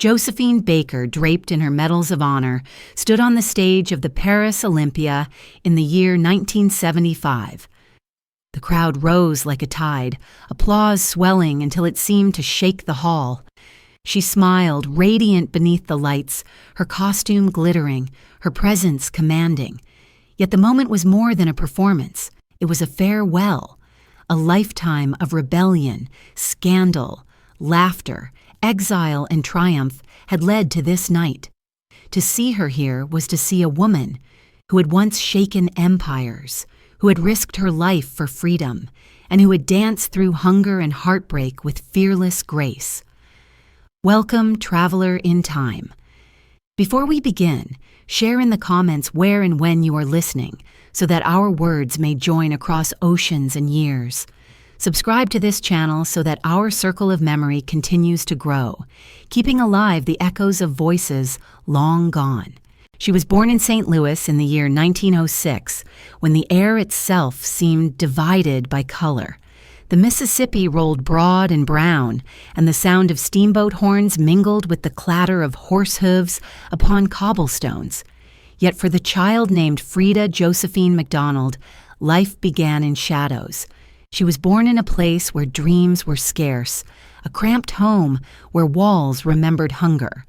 Josephine Baker, draped in her medals of honor, stood on the stage of the Paris Olympia in the year 1975. The crowd rose like a tide, applause swelling until it seemed to shake the hall. She smiled, radiant beneath the lights, her costume glittering, her presence commanding. Yet the moment was more than a performance. It was a farewell, a lifetime of rebellion, scandal, laughter, exile, and triumph had led to this night. To see her here was to see a woman who had once shaken empires, who had risked her life for freedom, and who had danced through hunger and heartbreak with fearless grace. Welcome, traveler in time. Before we begin, share in the comments where and when you are listening so that our words may join across oceans and years. Subscribe to this channel so that our circle of memory continues to grow, keeping alive the echoes of voices long gone. She was born in St. Louis in the year 1906, when the air itself seemed divided by color. The Mississippi rolled broad and brown, and the sound of steamboat horns mingled with the clatter of horse hooves upon cobblestones. Yet for the child named Frida Josephine MacDonald, life began in shadows. She was born in a place where dreams were scarce, a cramped home where walls remembered hunger.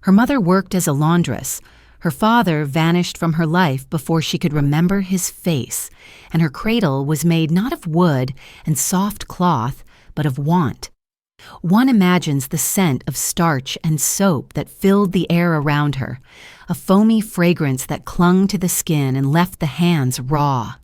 Her mother worked as a laundress. Her father vanished from her life before she could remember his face, and her cradle was made not of wood and soft cloth, but of want. One imagines the scent of starch and soap that filled the air around her, a foamy fragrance that clung to the skin and left the hands raw.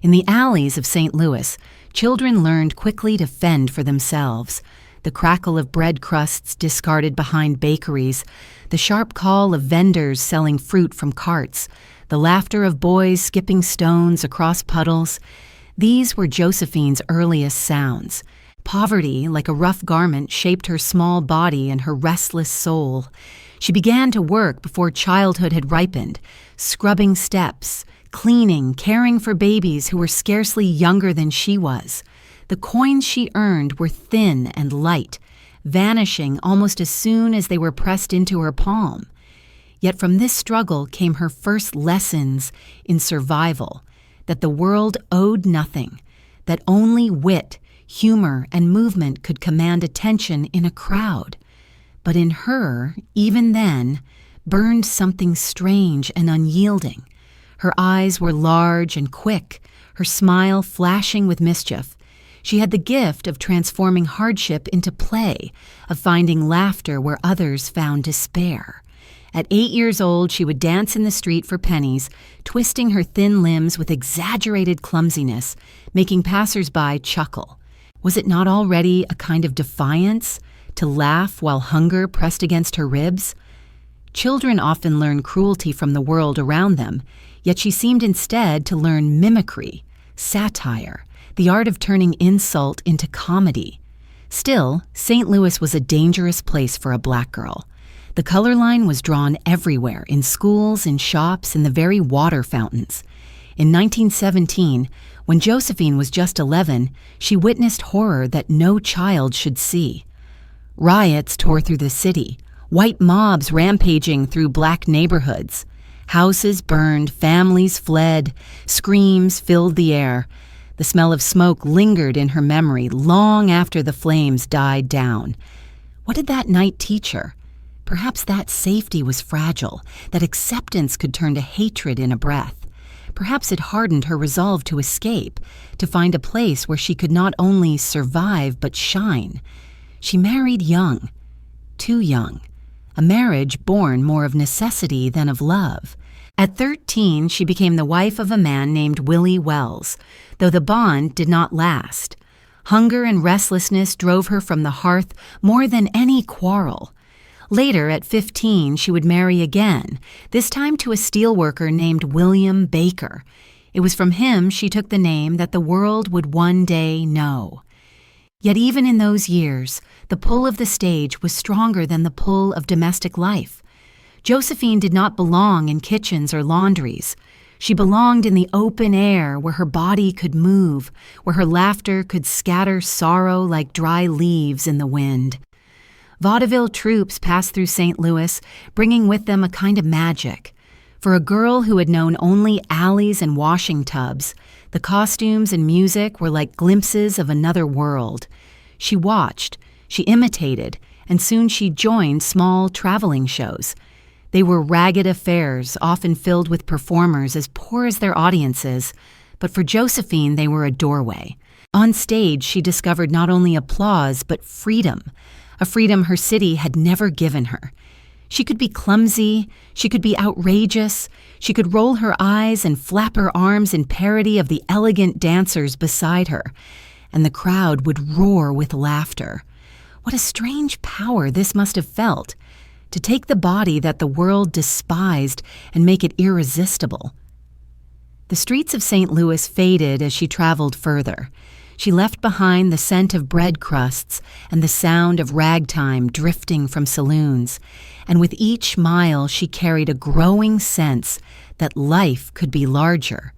In the alleys of St. Louis, children learned quickly to fend for themselves. The crackle of bread crusts discarded behind bakeries, the sharp call of vendors selling fruit from carts, the laughter of boys skipping stones across puddles. These were Josephine's earliest sounds. Poverty, like a rough garment, shaped her small body and her restless soul. She began to work before childhood had ripened, scrubbing steps, cleaning, caring for babies who were scarcely younger than she was. The coins she earned were thin and light, vanishing almost as soon as they were pressed into her palm. Yet from this struggle came her first lessons in survival, that the world owed nothing, that only wit, humor, and movement could command attention in a crowd. But in her, even then, burned something strange and unyielding. Her eyes were large and quick, her smile flashing with mischief. She had the gift of transforming hardship into play, of finding laughter where others found despair. At 8 years old, she would dance in the street for pennies, twisting her thin limbs with exaggerated clumsiness, making passers-by chuckle. Was it not already a kind of defiance to laugh while hunger pressed against her ribs? Children often learn cruelty from the world around them, yet she seemed instead to learn mimicry, satire, the art of turning insult into comedy. Still, St. Louis was a dangerous place for a black girl. The color line was drawn everywhere, in schools, in shops, in the very water fountains. In 1917, when Josephine was just 11, she witnessed horror that no child should see. Riots tore through the city, white mobs rampaging through black neighborhoods. Houses burned, families fled, screams filled the air. The smell of smoke lingered in her memory long after the flames died down. What did that night teach her? Perhaps that safety was fragile, that acceptance could turn to hatred in a breath. Perhaps it hardened her resolve to escape, to find a place where she could not only survive but shine. She married young, too young, a marriage born more of necessity than of love. At 13, she became the wife of a man named Willie Wells, though the bond did not last. Hunger and restlessness drove her from the hearth more than any quarrel. Later, at 15, she would marry again, this time to a steelworker named William Baker. It was from him she took the name that the world would one day know. Yet even in those years, the pull of the stage was stronger than the pull of domestic life. Josephine did not belong in kitchens or laundries. She belonged in the open air where her body could move, where her laughter could scatter sorrow like dry leaves in the wind. Vaudeville troupes passed through St. Louis, bringing with them a kind of magic. For a girl who had known only alleys and washing tubs, the costumes and music were like glimpses of another world. She watched, she imitated, and soon she joined small traveling shows. They were ragged affairs, often filled with performers as poor as their audiences, but for Josephine they were a doorway. On stage, she discovered not only applause but freedom, a freedom her city had never given her. She could be clumsy, she could be outrageous, she could roll her eyes and flap her arms in parody of the elegant dancers beside her, and the crowd would roar with laughter. What a strange power this must have felt, to take the body that the world despised and make it irresistible. The streets of St. Louis faded as she traveled further. She left behind the scent of bread crusts and the sound of ragtime drifting from saloons, and with each mile she carried a growing sense that life could be larger.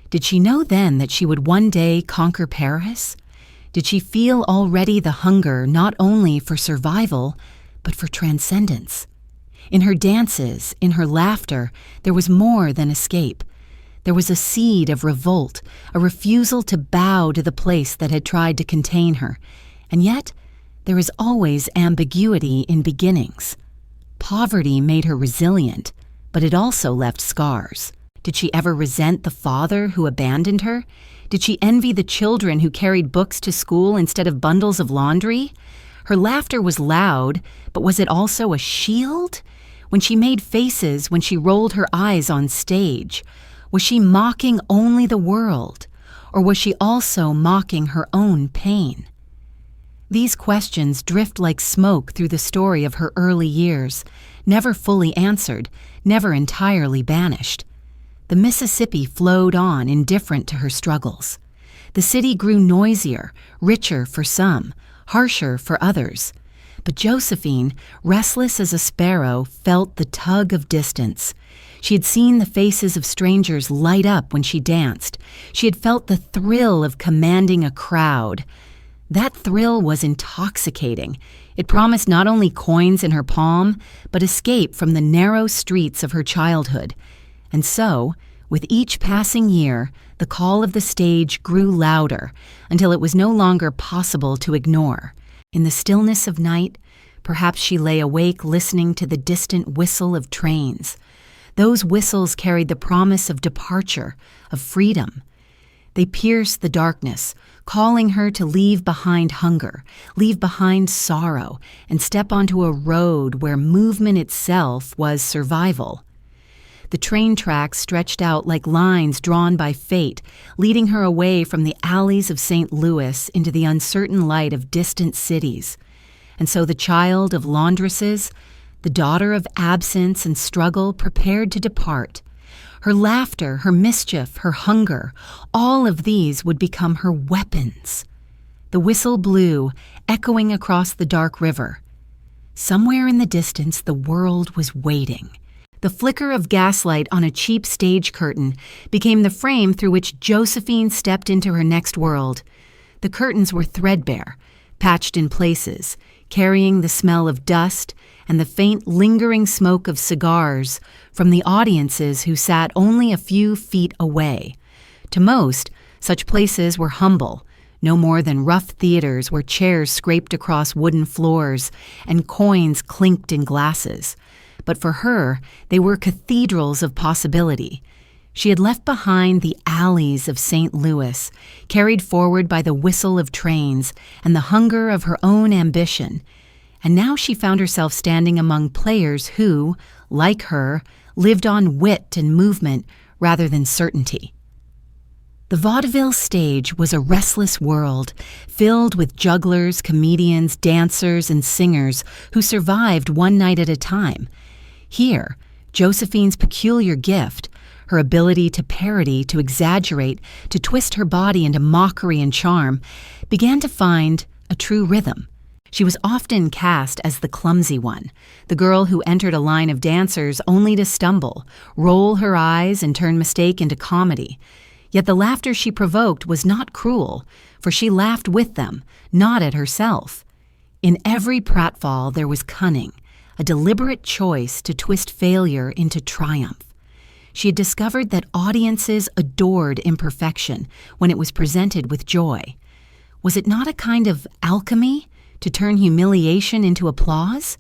Did she know then that she would one day conquer Paris? Did she feel already the hunger not only for survival, but for transcendence? In her dances, in her laughter, there was more than escape. There was a seed of revolt, a refusal to bow to the place that had tried to contain her. And yet, there is always ambiguity in beginnings. Poverty made her resilient, but it also left scars. Did she ever resent the father who abandoned her? Did she envy the children who carried books to school instead of bundles of laundry? Her laughter was loud, but was it also a shield? When she made faces, when she rolled her eyes on stage, was she mocking only the world, or was she also mocking her own pain? These questions drift like smoke through the story of her early years, never fully answered, never entirely banished. The Mississippi flowed on, indifferent to her struggles. The city grew noisier, richer for some, harsher for others. But Josephine, restless as a sparrow, felt the tug of distance. She had seen the faces of strangers light up when she danced. She had felt the thrill of commanding a crowd. That thrill was intoxicating. It promised not only coins in her palm, but escape from the narrow streets of her childhood. And so, with each passing year, the call of the stage grew louder until it was no longer possible to ignore. In the stillness of night, perhaps she lay awake listening to the distant whistle of trains. Those whistles carried the promise of departure, of freedom. They pierced the darkness, calling her to leave behind hunger, leave behind sorrow, and step onto a road where movement itself was survival. The train tracks stretched out like lines drawn by fate, leading her away from the alleys of St. Louis into the uncertain light of distant cities. And so the child of laundresses, the daughter of absence and struggle, prepared to depart. Her laughter, her mischief, her hunger, all of these would become her weapons. The whistle blew, echoing across the dark river. Somewhere in the distance, the world was waiting. The flicker of gaslight on a cheap stage curtain became the frame through which Josephine stepped into her next world. The curtains were threadbare, patched in places, carrying the smell of dust and the faint lingering smoke of cigars from the audiences who sat only a few feet away. To most, such places were humble, no more than rough theaters where chairs scraped across wooden floors and coins clinked in glasses. But for her, they were cathedrals of possibility. She had left behind the alleys of St. Louis, carried forward by the whistle of trains and the hunger of her own ambition. And now she found herself standing among players who, like her, lived on wit and movement rather than certainty. The vaudeville stage was a restless world, filled with jugglers, comedians, dancers, and singers who survived one night at a time. Here, Josephine's peculiar gift, her ability to parody, to exaggerate, to twist her body into mockery and charm, began to find a true rhythm. She was often cast as the clumsy one, the girl who entered a line of dancers only to stumble, roll her eyes, and turn mistake into comedy. Yet the laughter she provoked was not cruel, for she laughed with them, not at herself. In every pratfall there was cunning, a deliberate choice to twist failure into triumph. She had discovered that audiences adored imperfection when it was presented with joy. Was it not a kind of alchemy to turn humiliation into applause?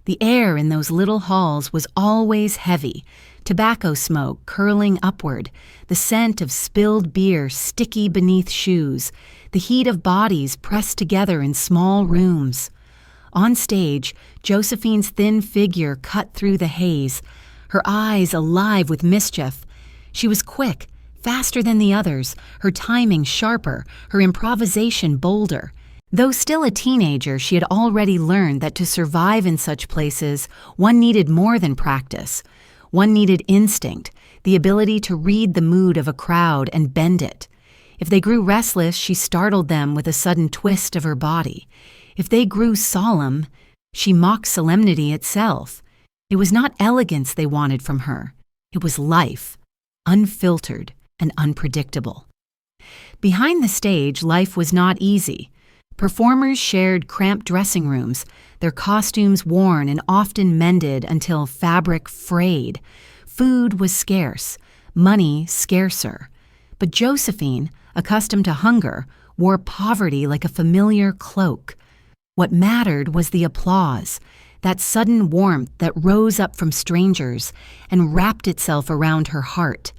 The air in those little halls was always heavy, tobacco smoke curling upward, the scent of spilled beer sticky beneath shoes, the heat of bodies pressed together in small rooms. On stage, Josephine's thin figure cut through the haze, her eyes alive with mischief. She was quick, faster than the others, her timing sharper, her improvisation bolder. Though still a teenager, she had already learned that to survive in such places, one needed more than practice. One needed instinct, the ability to read the mood of a crowd and bend it. If they grew restless, she startled them with a sudden twist of her body. If they grew solemn, she mocked solemnity itself. It was not elegance they wanted from her. It was life, unfiltered and unpredictable. Behind the stage, life was not easy. Performers shared cramped dressing rooms, their costumes worn and often mended until fabric frayed. Food was scarce, money scarcer. But Josephine, accustomed to hunger, wore poverty like a familiar cloak. What mattered was the applause, that sudden warmth that rose up from strangers and wrapped itself around her heart.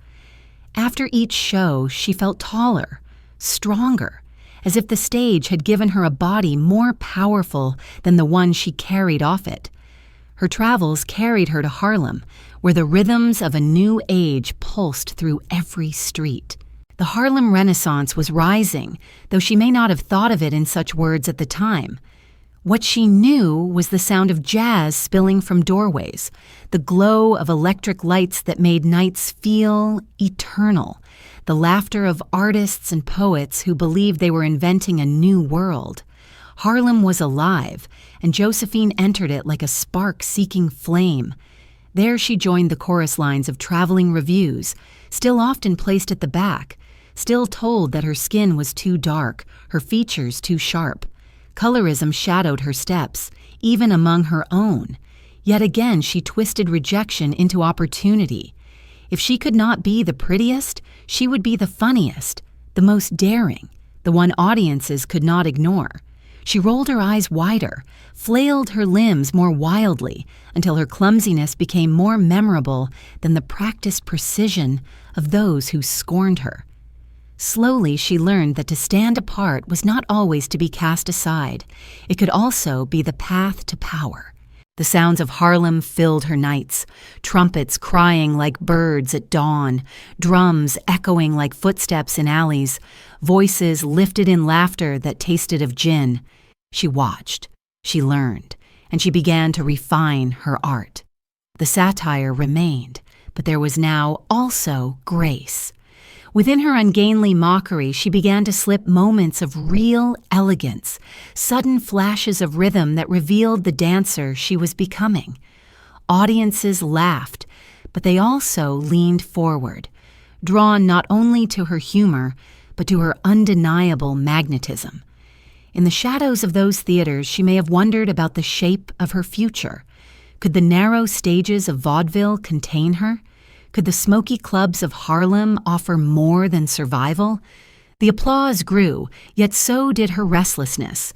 After each show, she felt taller, stronger, as if the stage had given her a body more powerful than the one she carried off it. Her travels carried her to Harlem, where the rhythms of a new age pulsed through every street. The Harlem Renaissance was rising, though she may not have thought of it in such words at the time. What she knew was the sound of jazz spilling from doorways, the glow of electric lights that made nights feel eternal, the laughter of artists and poets who believed they were inventing a new world. Harlem was alive, and Josephine entered it like a spark seeking flame. There she joined the chorus lines of traveling revues, still often placed at the back, still told that her skin was too dark, her features too sharp. Colorism shadowed her steps, even among her own. Yet again she twisted rejection into opportunity. If she could not be the prettiest, she would be the funniest, the most daring, the one audiences could not ignore. She rolled her eyes wider, flailed her limbs more wildly, until her clumsiness became more memorable than the practiced precision of those who scorned her. Slowly she learned that to stand apart was not always to be cast aside. It could also be the path to power. The sounds of Harlem filled her nights, trumpets crying like birds at dawn, drums echoing like footsteps in alleys, voices lifted in laughter that tasted of gin. She watched, she learned, and she began to refine her art. The satire remained, but there was now also grace. Within her ungainly mockery, she began to slip moments of real elegance, sudden flashes of rhythm that revealed the dancer she was becoming. Audiences laughed, but they also leaned forward, drawn not only to her humor, but to her undeniable magnetism. In the shadows of those theaters, she may have wondered about the shape of her future. Could the narrow stages of vaudeville contain her? Could the smoky clubs of Harlem offer more than survival? The applause grew, yet so did her restlessness.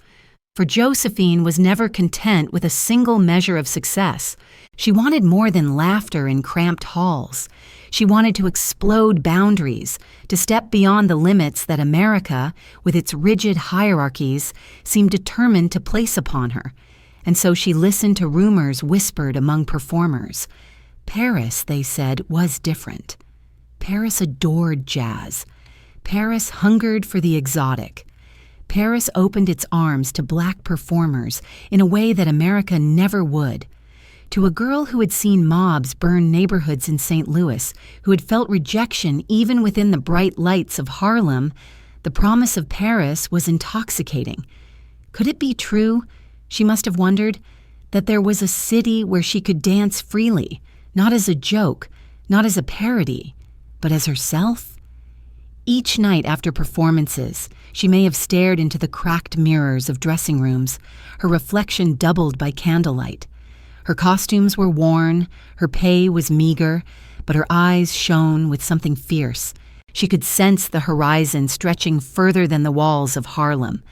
For Josephine was never content with a single measure of success. She wanted more than laughter in cramped halls. She wanted to explode boundaries, to step beyond the limits that America, with its rigid hierarchies, seemed determined to place upon her. And so she listened to rumors whispered among performers. Paris, they said, was different. Paris adored jazz. Paris hungered for the exotic. Paris opened its arms to black performers in a way that America never would. To a girl who had seen mobs burn neighborhoods in St. Louis, who had felt rejection even within the bright lights of Harlem, the promise of Paris was intoxicating. Could it be true, she must have wondered, that there was a city where she could dance freely, not as a joke, not as a parody, but as herself? Each night after performances, she may have stared into the cracked mirrors of dressing rooms, her reflection doubled by candlelight. Her costumes were worn, her pay was meager, but her eyes shone with something fierce. She could sense the horizon stretching further than the walls of Harlem.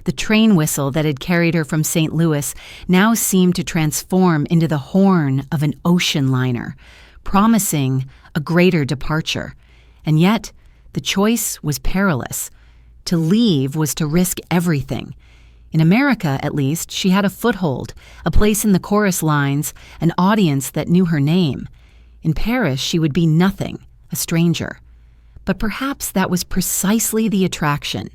The train whistle that had carried her from St. Louis now seemed to transform into the horn of an ocean liner, promising a greater departure. And yet, the choice was perilous. To leave was to risk everything. In America, at least, she had a foothold, a place in the chorus lines, an audience that knew her name. In Paris, she would be nothing, a stranger. But perhaps that was precisely the attraction.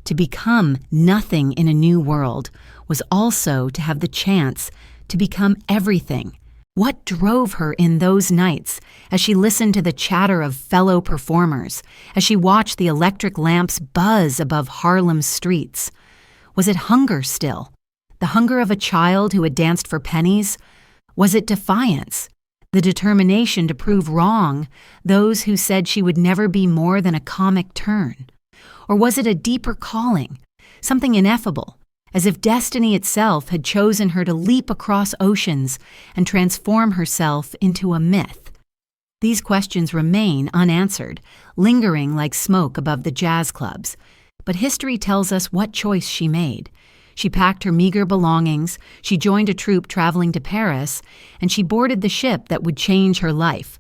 To become nothing in a new world was also to have the chance to become everything. What drove her in those nights as she listened to the chatter of fellow performers, as she watched the electric lamps buzz above Harlem's streets? Was it hunger still? The hunger of a child who had danced for pennies? Was it defiance? The determination to prove wrong those who said she would never be more than a comic turn? Or was it a deeper calling, something ineffable, as if destiny itself had chosen her to leap across oceans and transform herself into a myth? These questions remain unanswered, lingering like smoke above the jazz clubs. But history tells us what choice she made. She packed her meager belongings, she joined a troupe traveling to Paris, and she boarded the ship that would change her life.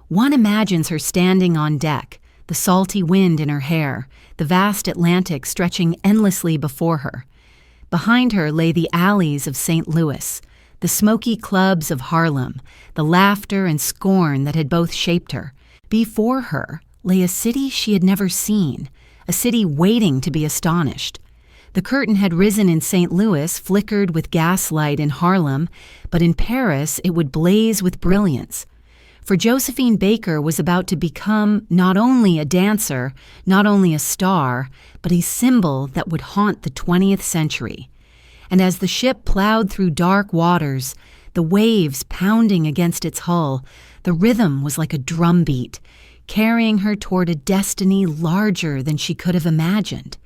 One imagines her standing on deck, the salty wind in her hair, the vast Atlantic stretching endlessly before her. Behind her lay the alleys of St. Louis, the smoky clubs of Harlem, the laughter and scorn that had both shaped her. Before her lay a city she had never seen, a city waiting to be astonished. The curtain had risen in St. Louis, flickered with gaslight in Harlem, but in Paris it would blaze with brilliance. For Josephine Baker was about to become not only a dancer, not only a star, but a symbol that would haunt the 20th century. And as the ship plowed through dark waters, the waves pounding against its hull, the rhythm was like a drumbeat, carrying her toward a destiny larger than she could have imagined.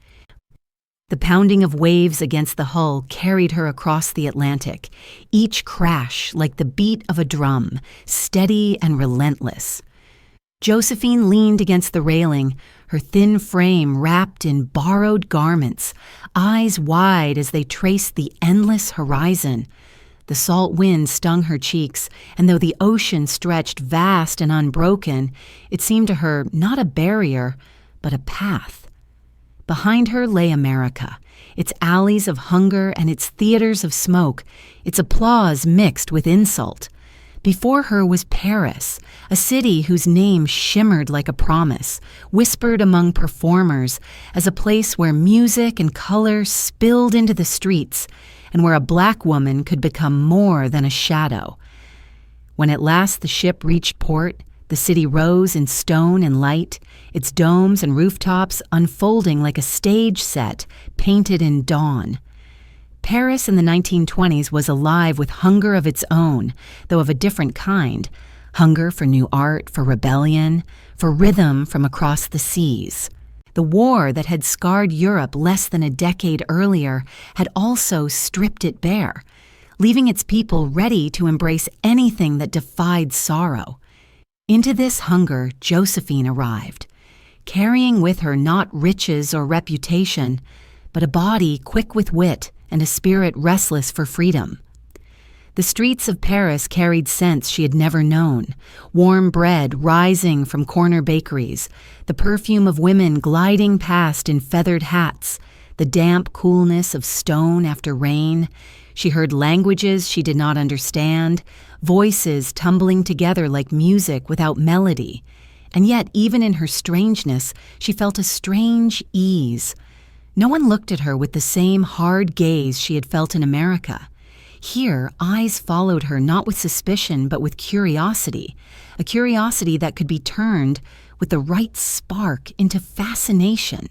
The pounding of waves against the hull carried her across the Atlantic, each crash like the beat of a drum, steady and relentless. Josephine leaned against the railing, her thin frame wrapped in borrowed garments, eyes wide as they traced the endless horizon. The salt wind stung her cheeks, and though the ocean stretched vast and unbroken, it seemed to her not a barrier, but a path. Behind her lay America, its alleys of hunger and its theaters of smoke, its applause mixed with insult. Before her was Paris, a city whose name shimmered like a promise, whispered among performers as a place where music and color spilled into the streets, and where a black woman could become more than a shadow. When at last the ship reached port, the city rose in stone and light, its domes and rooftops unfolding like a stage set painted in dawn. Paris in the 1920s was alive with hunger of its own, though of a different kind. Hunger for new art, for rebellion, for rhythm from across the seas. The war that had scarred Europe less than a decade earlier had also stripped it bare, leaving its people ready to embrace anything that defied sorrow. Into this hunger, Josephine arrived, carrying with her not riches or reputation, but a body quick with wit and a spirit restless for freedom. The streets of Paris carried scents she had never known, warm bread rising from corner bakeries, the perfume of women gliding past in feathered hats, the damp coolness of stone after rain. She heard languages she did not understand, voices tumbling together like music without melody. And yet, even in her strangeness, she felt a strange ease. No one looked at her with the same hard gaze she had felt in America. Here, eyes followed her not with suspicion but with curiosity, a curiosity that could be turned with the right spark into fascination.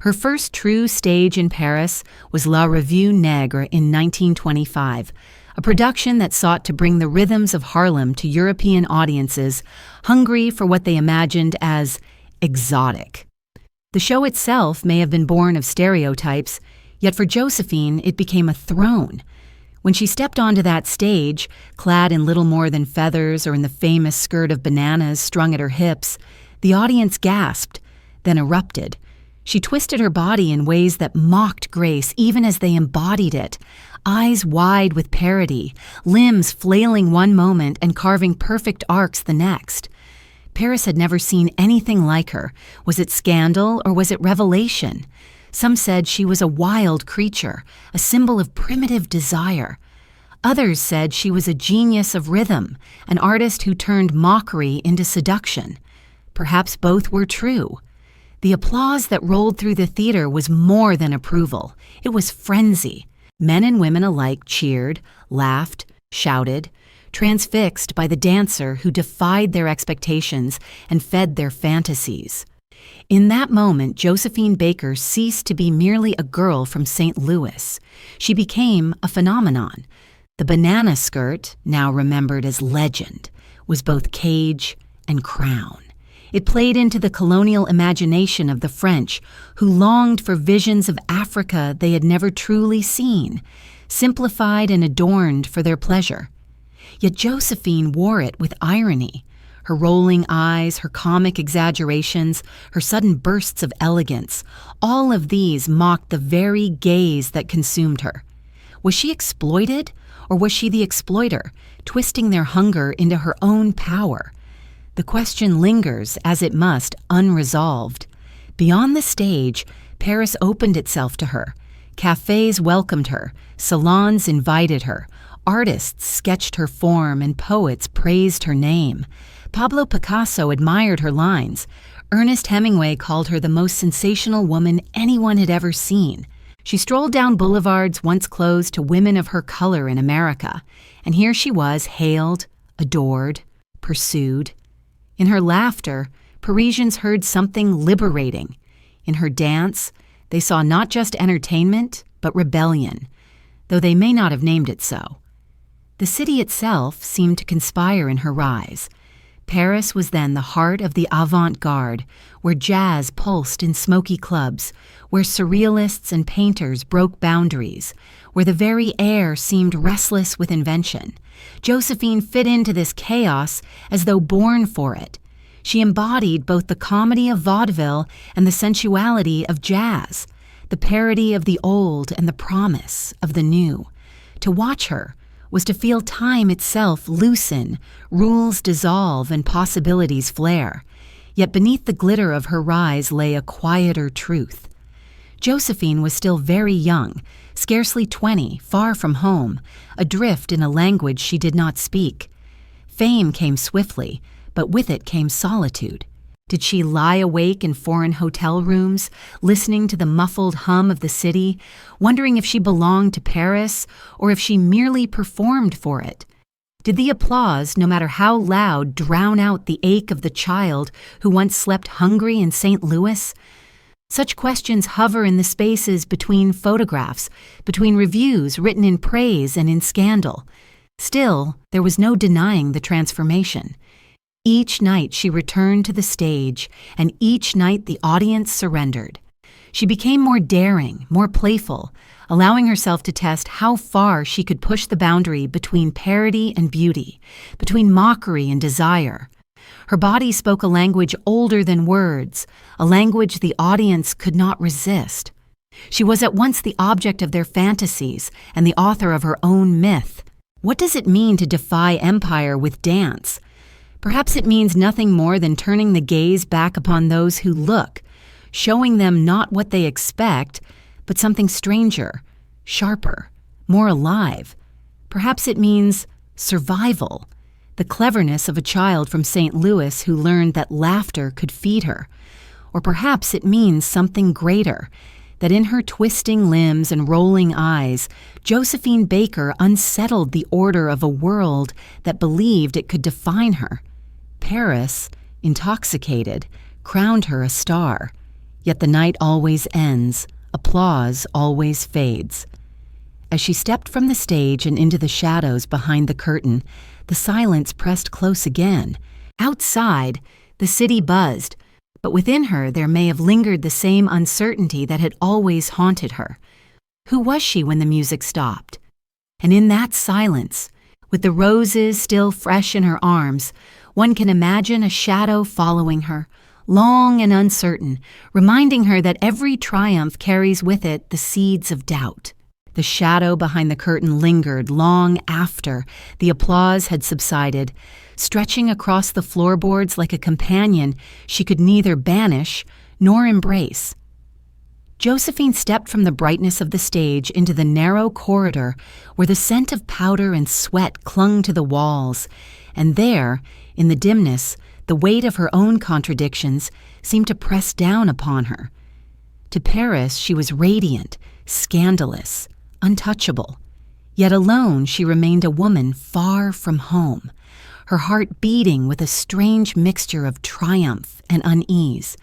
Her first true stage in Paris was La Revue Negre in 1925, a production that sought to bring the rhythms of Harlem to European audiences hungry for what they imagined as exotic. The show itself may have been born of stereotypes, yet for Josephine it became a throne. When she stepped onto that stage, clad in little more than feathers or in the famous skirt of bananas strung at her hips, the audience gasped, then erupted. She twisted her body in ways that mocked grace even as they embodied it, eyes wide with parody, limbs flailing one moment and carving perfect arcs the next. Paris had never seen anything like her. Was it scandal or was it revelation? Some said she was a wild creature, a symbol of primitive desire. Others said she was a genius of rhythm, an artist who turned mockery into seduction. Perhaps both were true. The applause that rolled through the theater was more than approval. It was frenzy. Men and women alike cheered, laughed, shouted, transfixed by the dancer who defied their expectations and fed their fantasies. In that moment, Josephine Baker ceased to be merely a girl from St. Louis. She became a phenomenon. The banana skirt, now remembered as legend, was both cage and crown. It played into the colonial imagination of the French, who longed for visions of Africa they had never truly seen, simplified and adorned for their pleasure. Yet Josephine wore it with irony. Her rolling eyes, her comic exaggerations, her sudden bursts of elegance, all of these mocked the very gaze that consumed her. Was she exploited, or was she the exploiter, twisting their hunger into her own power? The question lingers, as it must, unresolved. Beyond the stage, Paris opened itself to her. Cafes welcomed her, salons invited her, artists sketched her form, and poets praised her name. Pablo Picasso admired her lines. Ernest Hemingway called her the most sensational woman anyone had ever seen. She strolled down boulevards once closed to women of her color in America, and here she was, hailed, adored, pursued. In her laughter, Parisians heard something liberating. In her dance, they saw not just entertainment, but rebellion, though they may not have named it so. The city itself seemed to conspire in her rise. Paris was then the heart of the avant-garde, where jazz pulsed in smoky clubs, where surrealists and painters broke boundaries, where the very air seemed restless with invention. Josephine fit into this chaos as though born for it. She embodied both the comedy of vaudeville and the sensuality of jazz, the parody of the old and the promise of the new. To watch her was to feel time itself loosen, rules dissolve, and possibilities flare. Yet beneath the glitter of her rise lay a quieter truth. Josephine was still very young, scarcely 20, far from home, adrift in a language she did not speak. Fame came swiftly, but with it came solitude. Did she lie awake in foreign hotel rooms, listening to the muffled hum of the city, wondering if she belonged to Paris or if she merely performed for it? Did the applause, no matter how loud, drown out the ache of the child who once slept hungry in St. Louis? Such questions hover in the spaces between photographs, between reviews written in praise and in scandal. Still, there was no denying the transformation. Each night she returned to the stage, and each night the audience surrendered. She became more daring, more playful, allowing herself to test how far she could push the boundary between parody and beauty, between mockery and desire. Her body spoke a language older than words, a language the audience could not resist. She was at once the object of their fantasies and the author of her own myth. What does it mean to defy empire with dance? Perhaps it means nothing more than turning the gaze back upon those who look, showing them not what they expect, but something stranger, sharper, more alive. Perhaps it means survival, the cleverness of a child from St. Louis who learned that laughter could feed her. Or perhaps it means something greater, that in her twisting limbs and rolling eyes, Josephine Baker unsettled the order of a world that believed it could define her. Paris, intoxicated, crowned her a star. Yet the night always ends, applause always fades. As she stepped from the stage and into the shadows behind the curtain, the silence pressed close again. Outside, the city buzzed. But within her there may have lingered the same uncertainty that had always haunted her. Who was she when the music stopped? And in that silence, with the roses still fresh in her arms, one can imagine a shadow following her, long and uncertain, reminding her that every triumph carries with it the seeds of doubt. The shadow behind the curtain lingered long after the applause had subsided, stretching across the floorboards like a companion she could neither banish nor embrace. Josephine stepped from the brightness of the stage into the narrow corridor where the scent of powder and sweat clung to the walls, and there, in the dimness, the weight of her own contradictions seemed to press down upon her. To Paris she was radiant, scandalous, untouchable. Yet alone she remained a woman far from home, her heart beating with a strange mixture of triumph and unease.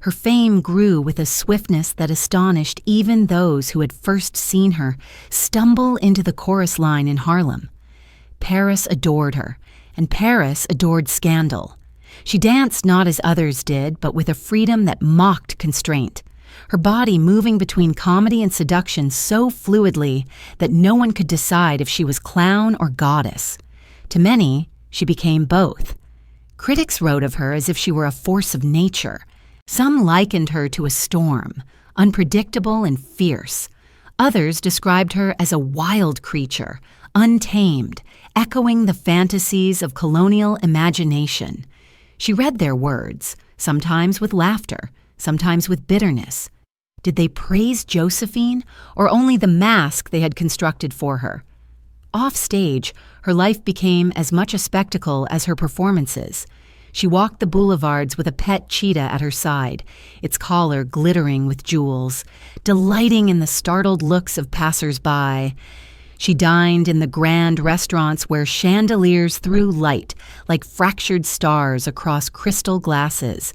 Her fame grew with a swiftness that astonished even those who had first seen her stumble into the chorus line in Harlem. Paris adored her, and Paris adored scandal. She danced not as others did, but with a freedom that mocked constraint, her body moving between comedy and seduction so fluidly that no one could decide if she was clown or goddess. To many, she became both. Critics wrote of her as if she were a force of nature. Some likened her to a storm, unpredictable and fierce. Others described her as a wild creature, untamed, echoing the fantasies of colonial imagination. She read their words, sometimes with laughter, sometimes with bitterness. Did they praise Josephine, or only the mask they had constructed for her? Off stage, her life became as much a spectacle as her performances. She walked the boulevards with a pet cheetah at her side, its collar glittering with jewels, delighting in the startled looks of passers-by. She dined in the grand restaurants where chandeliers threw light like fractured stars across crystal glasses,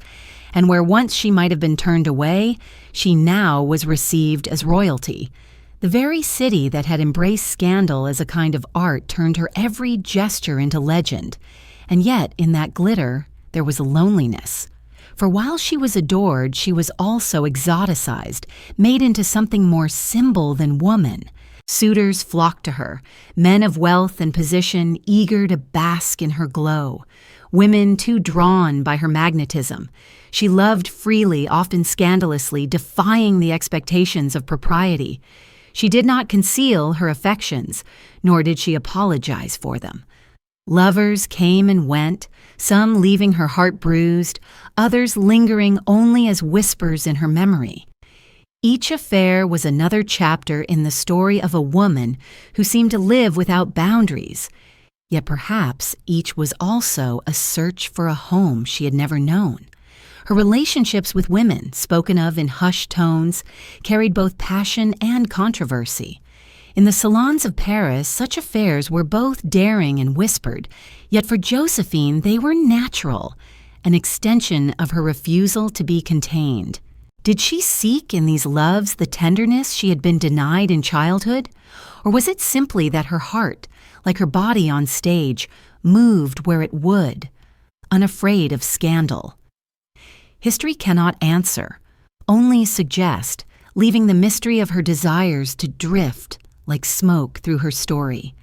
and where once she might have been turned away, she now was received as royalty. The very city that had embraced scandal as a kind of art turned her every gesture into legend. And yet, in that glitter, there was a loneliness. For while she was adored, she was also exoticized, made into something more symbol than woman. Suitors flocked to her, men of wealth and position eager to bask in her glow, women too drawn by her magnetism. She loved freely, often scandalously, defying the expectations of propriety. She did not conceal her affections, nor did she apologize for them. Lovers came and went, some leaving her heart bruised, others lingering only as whispers in her memory. Each affair was another chapter in the story of a woman who seemed to live without boundaries. Yet perhaps each was also a search for a home she had never known. Her relationships with women, spoken of in hushed tones, carried both passion and controversy. In the salons of Paris, such affairs were both daring and whispered, yet for Josephine they were natural, an extension of her refusal to be contained. Did she seek in these loves the tenderness she had been denied in childhood? Or was it simply that her heart, like her body on stage, moved where it would, unafraid of scandal? History cannot answer, only suggest, leaving the mystery of her desires to drift like smoke through her story.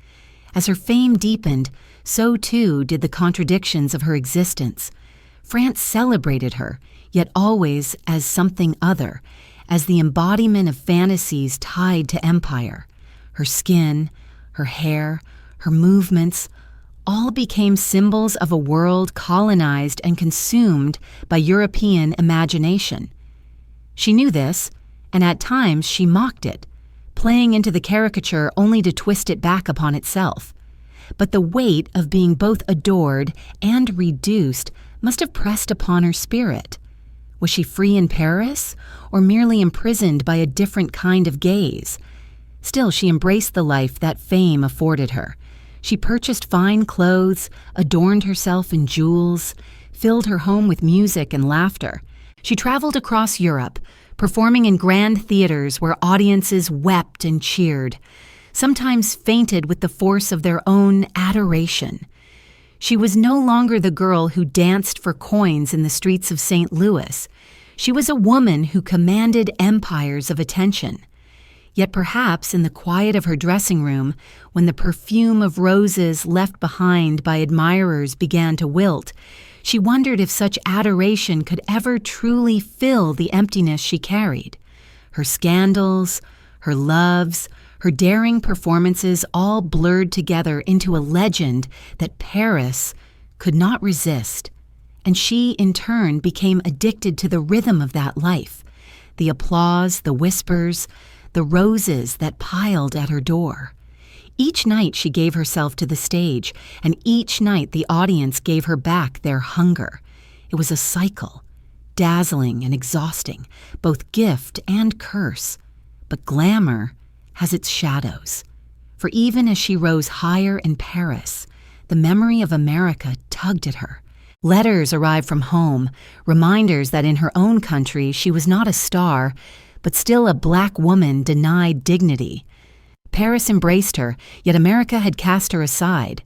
As her fame deepened, so too did the contradictions of her existence. France celebrated her, yet always as something other, as the embodiment of fantasies tied to empire. Her skin, her hair, her movements, all became symbols of a world colonized and consumed by European imagination. She knew this, and at times she mocked it, playing into the caricature only to twist it back upon itself. But the weight of being both adored and reduced must have pressed upon her spirit. Was she free in Paris, or merely imprisoned by a different kind of gaze? Still, she embraced the life that fame afforded her. She purchased fine clothes, adorned herself in jewels, filled her home with music and laughter. She traveled across Europe, performing in grand theaters where audiences wept and cheered, sometimes fainted with the force of their own adoration. She was no longer the girl who danced for coins in the streets of St. Louis. She was a woman who commanded empires of attention. Yet perhaps in the quiet of her dressing room, when the perfume of roses left behind by admirers began to wilt, she wondered if such adoration could ever truly fill the emptiness she carried. Her scandals, her loves, her daring performances all blurred together into a legend that Paris could not resist, and she, in turn, became addicted to the rhythm of that life, the applause, the whispers, the roses that piled at her door. Each night she gave herself to the stage, and each night the audience gave her back their hunger. It was a cycle, dazzling and exhausting, both gift and curse. But glamour has its shadows. For even as she rose higher in Paris, the memory of America tugged at her. Letters arrived from home, reminders that in her own country she was not a star, but still a black woman denied dignity. Paris embraced her, yet America had cast her aside.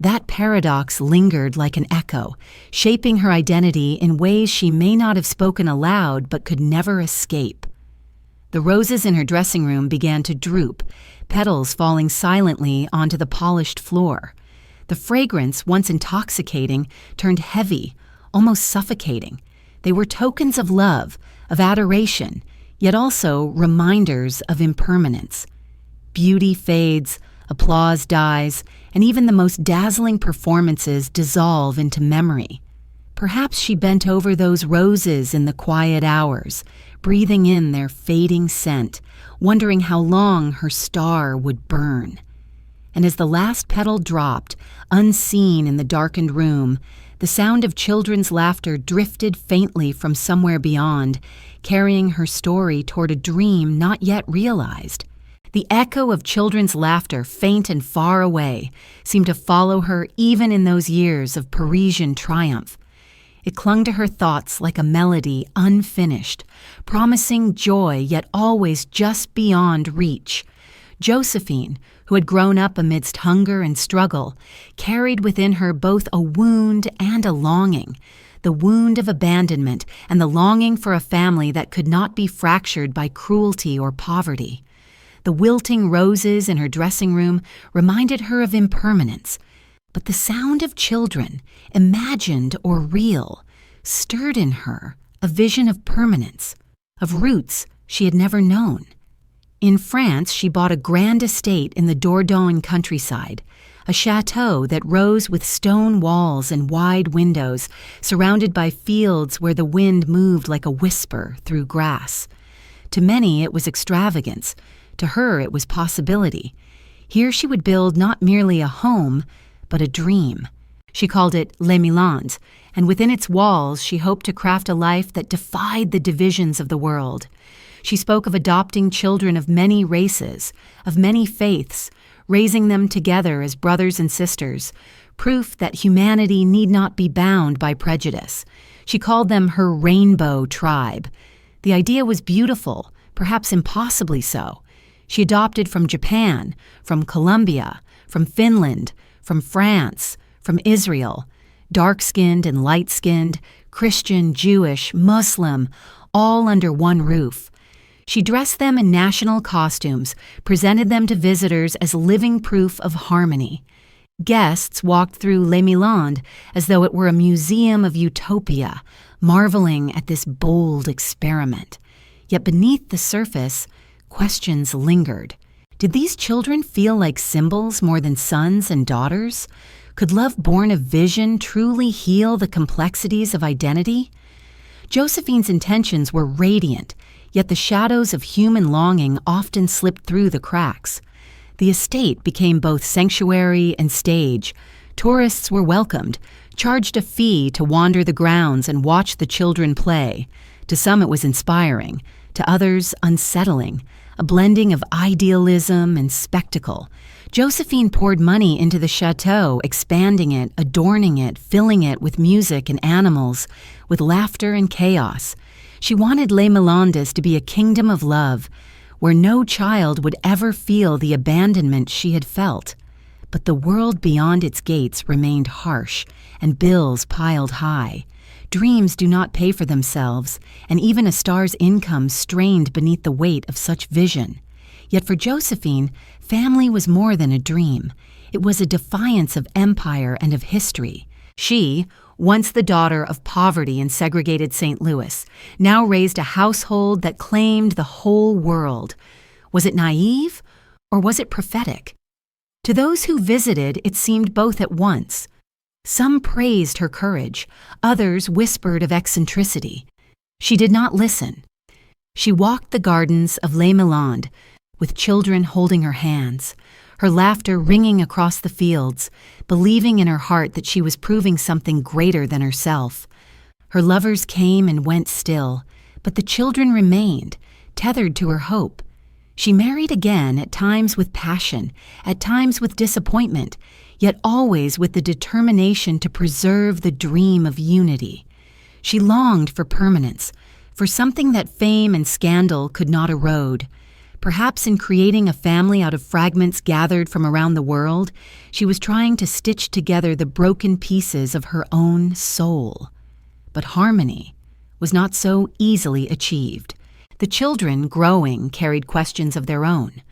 That paradox lingered like an echo, shaping her identity in ways she may not have spoken aloud but could never escape. The roses in her dressing room began to droop, petals falling silently onto the polished floor. The fragrance, once intoxicating, turned heavy, almost suffocating. They were tokens of love, of adoration, yet also reminders of impermanence. Beauty fades, applause dies, and even the most dazzling performances dissolve into memory. Perhaps she bent over those roses in the quiet hours, breathing in their fading scent, wondering how long her star would burn. And as the last petal dropped, unseen in the darkened room, the sound of children's laughter drifted faintly from somewhere beyond, carrying her story toward a dream not yet realized. The echo of children's laughter, faint and far away, seemed to follow her even in those years of Parisian triumph. It clung to her thoughts like a melody unfinished, promising joy yet always just beyond reach. Josephine, who had grown up amidst hunger and struggle, carried within her both a wound and a longing, the wound of abandonment and the longing for a family that could not be fractured by cruelty or poverty. The wilting roses in her dressing room reminded her of impermanence, but the sound of children, imagined or real, stirred in her a vision of permanence, of roots she had never known. In France, she bought a grand estate in the Dordogne countryside, a chateau that rose with stone walls and wide windows, surrounded by fields where the wind moved like a whisper through grass. To many, it was extravagance. To her, it was possibility. Here she would build not merely a home, but a dream. She called it Les Milandes, and within its walls she hoped to craft a life that defied the divisions of the world. She spoke of adopting children of many races, of many faiths, raising them together as brothers and sisters, proof that humanity need not be bound by prejudice. She called them her rainbow tribe. The idea was beautiful, perhaps impossibly so. She adopted from Japan, from Colombia, from Finland, from France, from Israel, dark-skinned and light-skinned, Christian, Jewish, Muslim, all under one roof. She dressed them in national costumes, presented them to visitors as living proof of harmony. Guests walked through Les Milandes as though it were a museum of utopia, marveling at this bold experiment. Yet beneath the surface, questions lingered. Did these children feel like symbols more than sons and daughters? Could love born of vision truly heal the complexities of identity? Josephine's intentions were radiant, yet the shadows of human longing often slipped through the cracks. The estate became both sanctuary and stage. Tourists were welcomed, charged a fee to wander the grounds and watch the children play. To some it was inspiring, to others unsettling, a blending of idealism and spectacle. Josephine poured money into the chateau, expanding it, adorning it, filling it with music and animals, with laughter and chaos. She wanted Les Milandes to be a kingdom of love, where no child would ever feel the abandonment she had felt. But the world beyond its gates remained harsh, and bills piled high. Dreams do not pay for themselves, and even a star's income strained beneath the weight of such vision. Yet for Josephine, family was more than a dream. It was a defiance of empire and of history. She, once the daughter of poverty in segregated St. Louis, now raised a household that claimed the whole world. Was it naive, or was it prophetic? To those who visited, it seemed both at once. Some praised her courage, others whispered of eccentricity. She did not listen. She walked the gardens of Les Milandes, with children holding her hands, her laughter ringing across the fields, believing in her heart that she was proving something greater than herself. Her lovers came and went still, but the children remained, tethered to her hope. She married again, at times with passion, at times with disappointment, yet always with the determination to preserve the dream of unity. She longed for permanence, for something that fame and scandal could not erode. Perhaps in creating a family out of fragments gathered from around the world, she was trying to stitch together the broken pieces of her own soul. But harmony was not so easily achieved. The children, growing, carried questions of their own.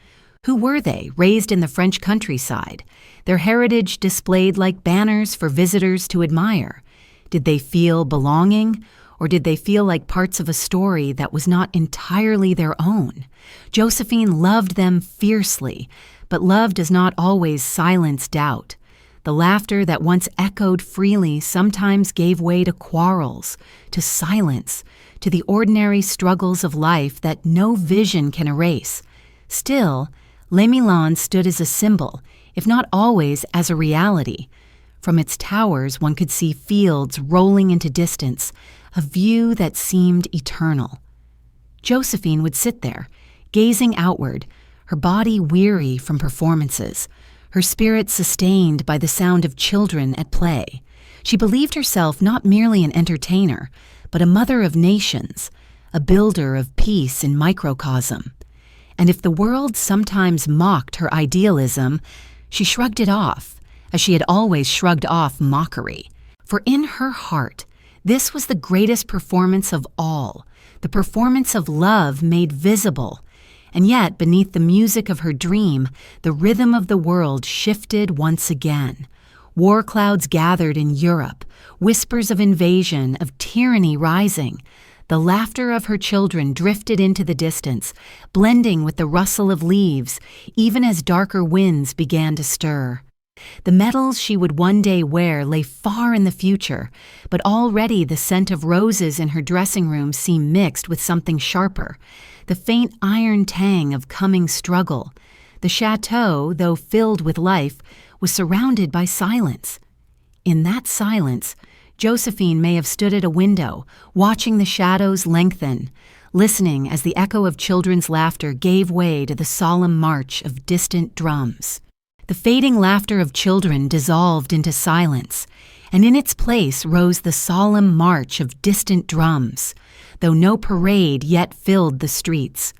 Who were they, raised in the French countryside, their heritage displayed like banners for visitors to admire? Did they feel belonging, or did they feel like parts of a story that was not entirely their own? Josephine loved them fiercely, but love does not always silence doubt. The laughter that once echoed freely sometimes gave way to quarrels, to silence, to the ordinary struggles of life that no vision can erase. Still, Les Milandes stood as a symbol, if not always as a reality. From its towers one could see fields rolling into distance, a view that seemed eternal. Josephine would sit there, gazing outward, her body weary from performances, her spirit sustained by the sound of children at play. She believed herself not merely an entertainer, but a mother of nations, a builder of peace in microcosm. And if the world sometimes mocked her idealism, she shrugged it off, as she had always shrugged off mockery. For in her heart, this was the greatest performance of all, the performance of love made visible. And yet, beneath the music of her dream, the rhythm of the world shifted once again. War clouds gathered in Europe, whispers of invasion, of tyranny rising. The laughter of her children drifted into the distance, blending with the rustle of leaves, even as darker winds began to stir. The medals she would one day wear lay far in the future, but already the scent of roses in her dressing room seemed mixed with something sharper, the faint iron tang of coming struggle. The chateau, though filled with life, was surrounded by silence. In that silence, Josephine may have stood at a window, watching the shadows lengthen, listening as the echo of children's laughter gave way to the solemn march of distant drums. The fading laughter of children dissolved into silence, and in its place rose the solemn march of distant drums, though no parade yet filled the streets.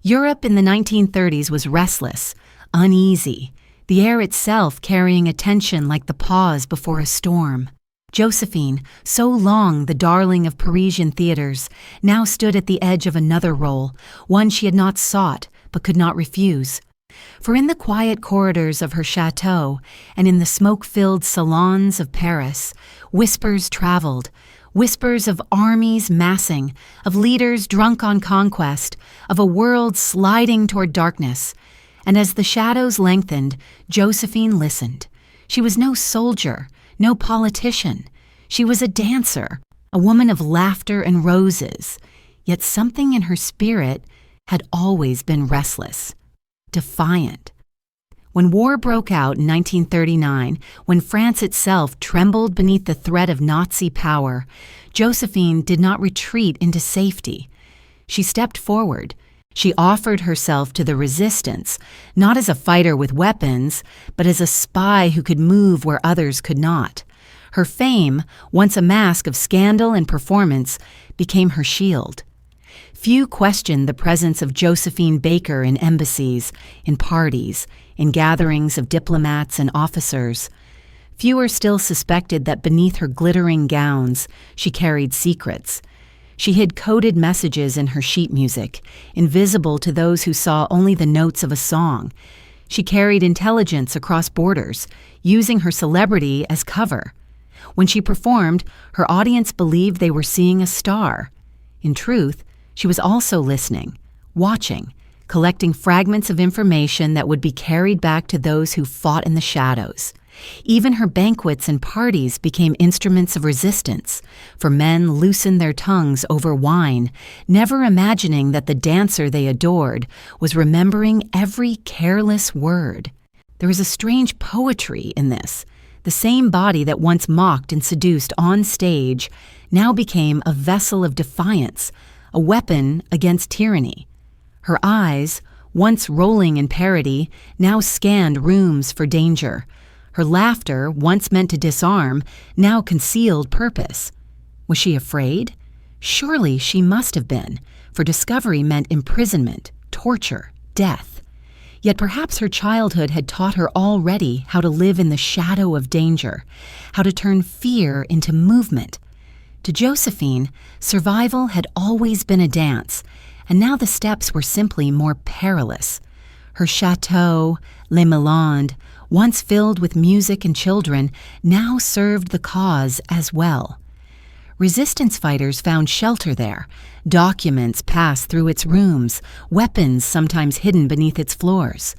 Europe in the 1930s was restless, uneasy, the air itself carrying a tension like the pause before a storm. Josephine, so long the darling of Parisian theaters, now stood at the edge of another role, one she had not sought but could not refuse. For in the quiet corridors of her chateau and in the smoke-filled salons of Paris, whispers traveled, whispers of armies massing, of leaders drunk on conquest, of a world sliding toward darkness. And as the shadows lengthened, Josephine listened. She was no soldier, no politician. She was a dancer, a woman of laughter and roses. Yet something in her spirit had always been restless, defiant. When war broke out in 1939, when France itself trembled beneath the threat of Nazi power, Josephine did not retreat into safety. She stepped forward. She offered herself to the resistance, not as a fighter with weapons, but as a spy who could move where others could not. Her fame, once a mask of scandal and performance, became her shield. Few questioned the presence of Josephine Baker in embassies, in parties, in gatherings of diplomats and officers. Fewer still suspected that beneath her glittering gowns, she carried secrets. She hid coded messages in her sheet music, invisible to those who saw only the notes of a song. She carried intelligence across borders, using her celebrity as cover. When she performed, her audience believed they were seeing a star. In truth, she was also listening, watching, collecting fragments of information that would be carried back to those who fought in the shadows. Even her banquets and parties became instruments of resistance, for men loosened their tongues over wine, never imagining that the dancer they adored was remembering every careless word. There was a strange poetry in this. The same body that once mocked and seduced on stage now became a vessel of defiance, a weapon against tyranny. Her eyes, once rolling in parody, now scanned rooms for danger. Her laughter, once meant to disarm, now concealed purpose. Was she afraid? Surely she must have been, for discovery meant imprisonment, torture, death. Yet perhaps her childhood had taught her already how to live in the shadow of danger, how to turn fear into movement. To Josephine, survival had always been a dance, and now the steps were simply more perilous. Her chateau, Les Milandes, once filled with music and children, now served the cause as well. Resistance fighters found shelter there. Documents passed through its rooms, weapons sometimes hidden beneath its floors.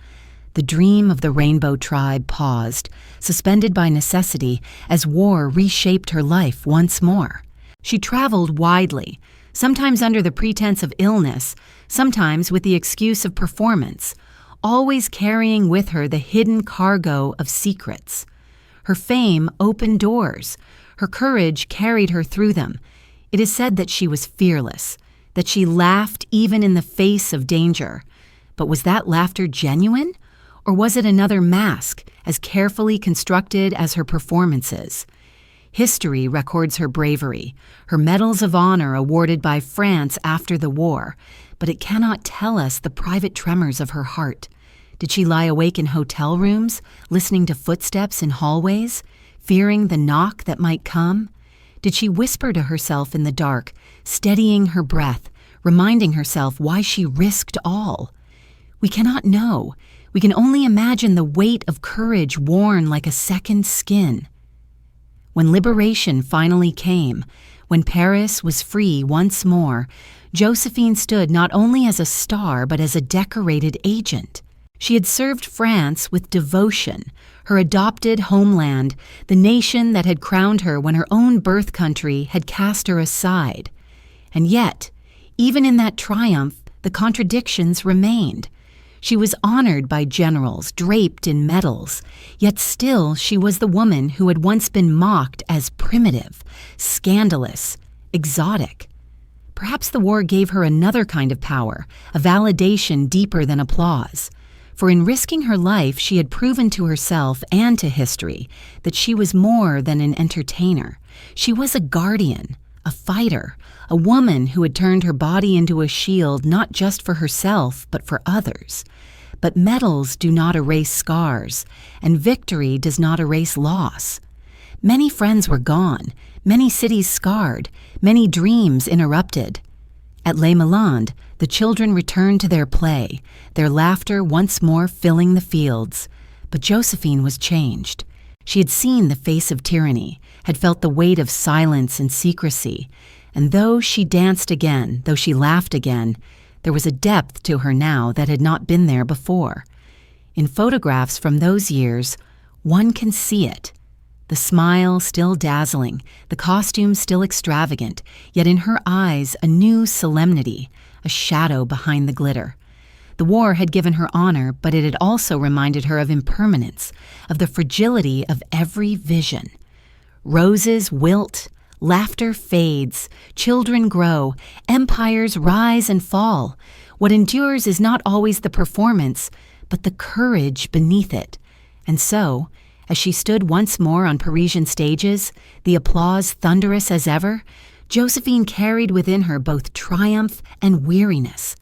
The dream of the Rainbow Tribe paused, suspended by necessity, as war reshaped her life once more. She traveled widely, sometimes under the pretense of illness, sometimes with the excuse of performance, always carrying with her the hidden cargo of secrets. Her fame opened doors. Her courage carried her through them. It is said that she was fearless, that she laughed even in the face of danger. But was that laughter genuine? Or was it another mask, as carefully constructed as her performances? History records her bravery, her medals of honor awarded by France after the war, but it cannot tell us the private tremors of her heart. Did she lie awake in hotel rooms, listening to footsteps in hallways, fearing the knock that might come? Did she whisper to herself in the dark, steadying her breath, reminding herself why she risked all? We cannot know. We can only imagine the weight of courage worn like a second skin. When liberation finally came, when Paris was free once more, Josephine stood not only as a star but as a decorated agent. She had served France with devotion, her adopted homeland, the nation that had crowned her when her own birth country had cast her aside. And yet, even in that triumph, the contradictions remained. She was honored by generals draped in medals, yet still she was the woman who had once been mocked as primitive, scandalous, exotic. Perhaps the war gave her another kind of power, a validation deeper than applause. For in risking her life, she had proven to herself and to history that she was more than an entertainer. She was a guardian, a fighter, a woman who had turned her body into a shield not just for herself but for others. But medals do not erase scars, and victory does not erase loss. Many friends were gone, many cities scarred, many dreams interrupted. At Les Milandes, the children returned to their play, their laughter once more filling the fields. But Josephine was changed. She had seen the face of tyranny, had felt the weight of silence and secrecy, and though she danced again, though she laughed again, there was a depth to her now that had not been there before. In photographs from those years, one can see it. The smile still dazzling, the costume still extravagant, yet in her eyes a new solemnity, a shadow behind the glitter. The war had given her honor, but it had also reminded her of impermanence, of the fragility of every vision. Roses wilt, laughter fades, children grow, empires rise and fall. What endures is not always the performance, but the courage beneath it. And so, as she stood once more on Parisian stages, the applause thunderous as ever, Josephine carried within her both triumph and weariness.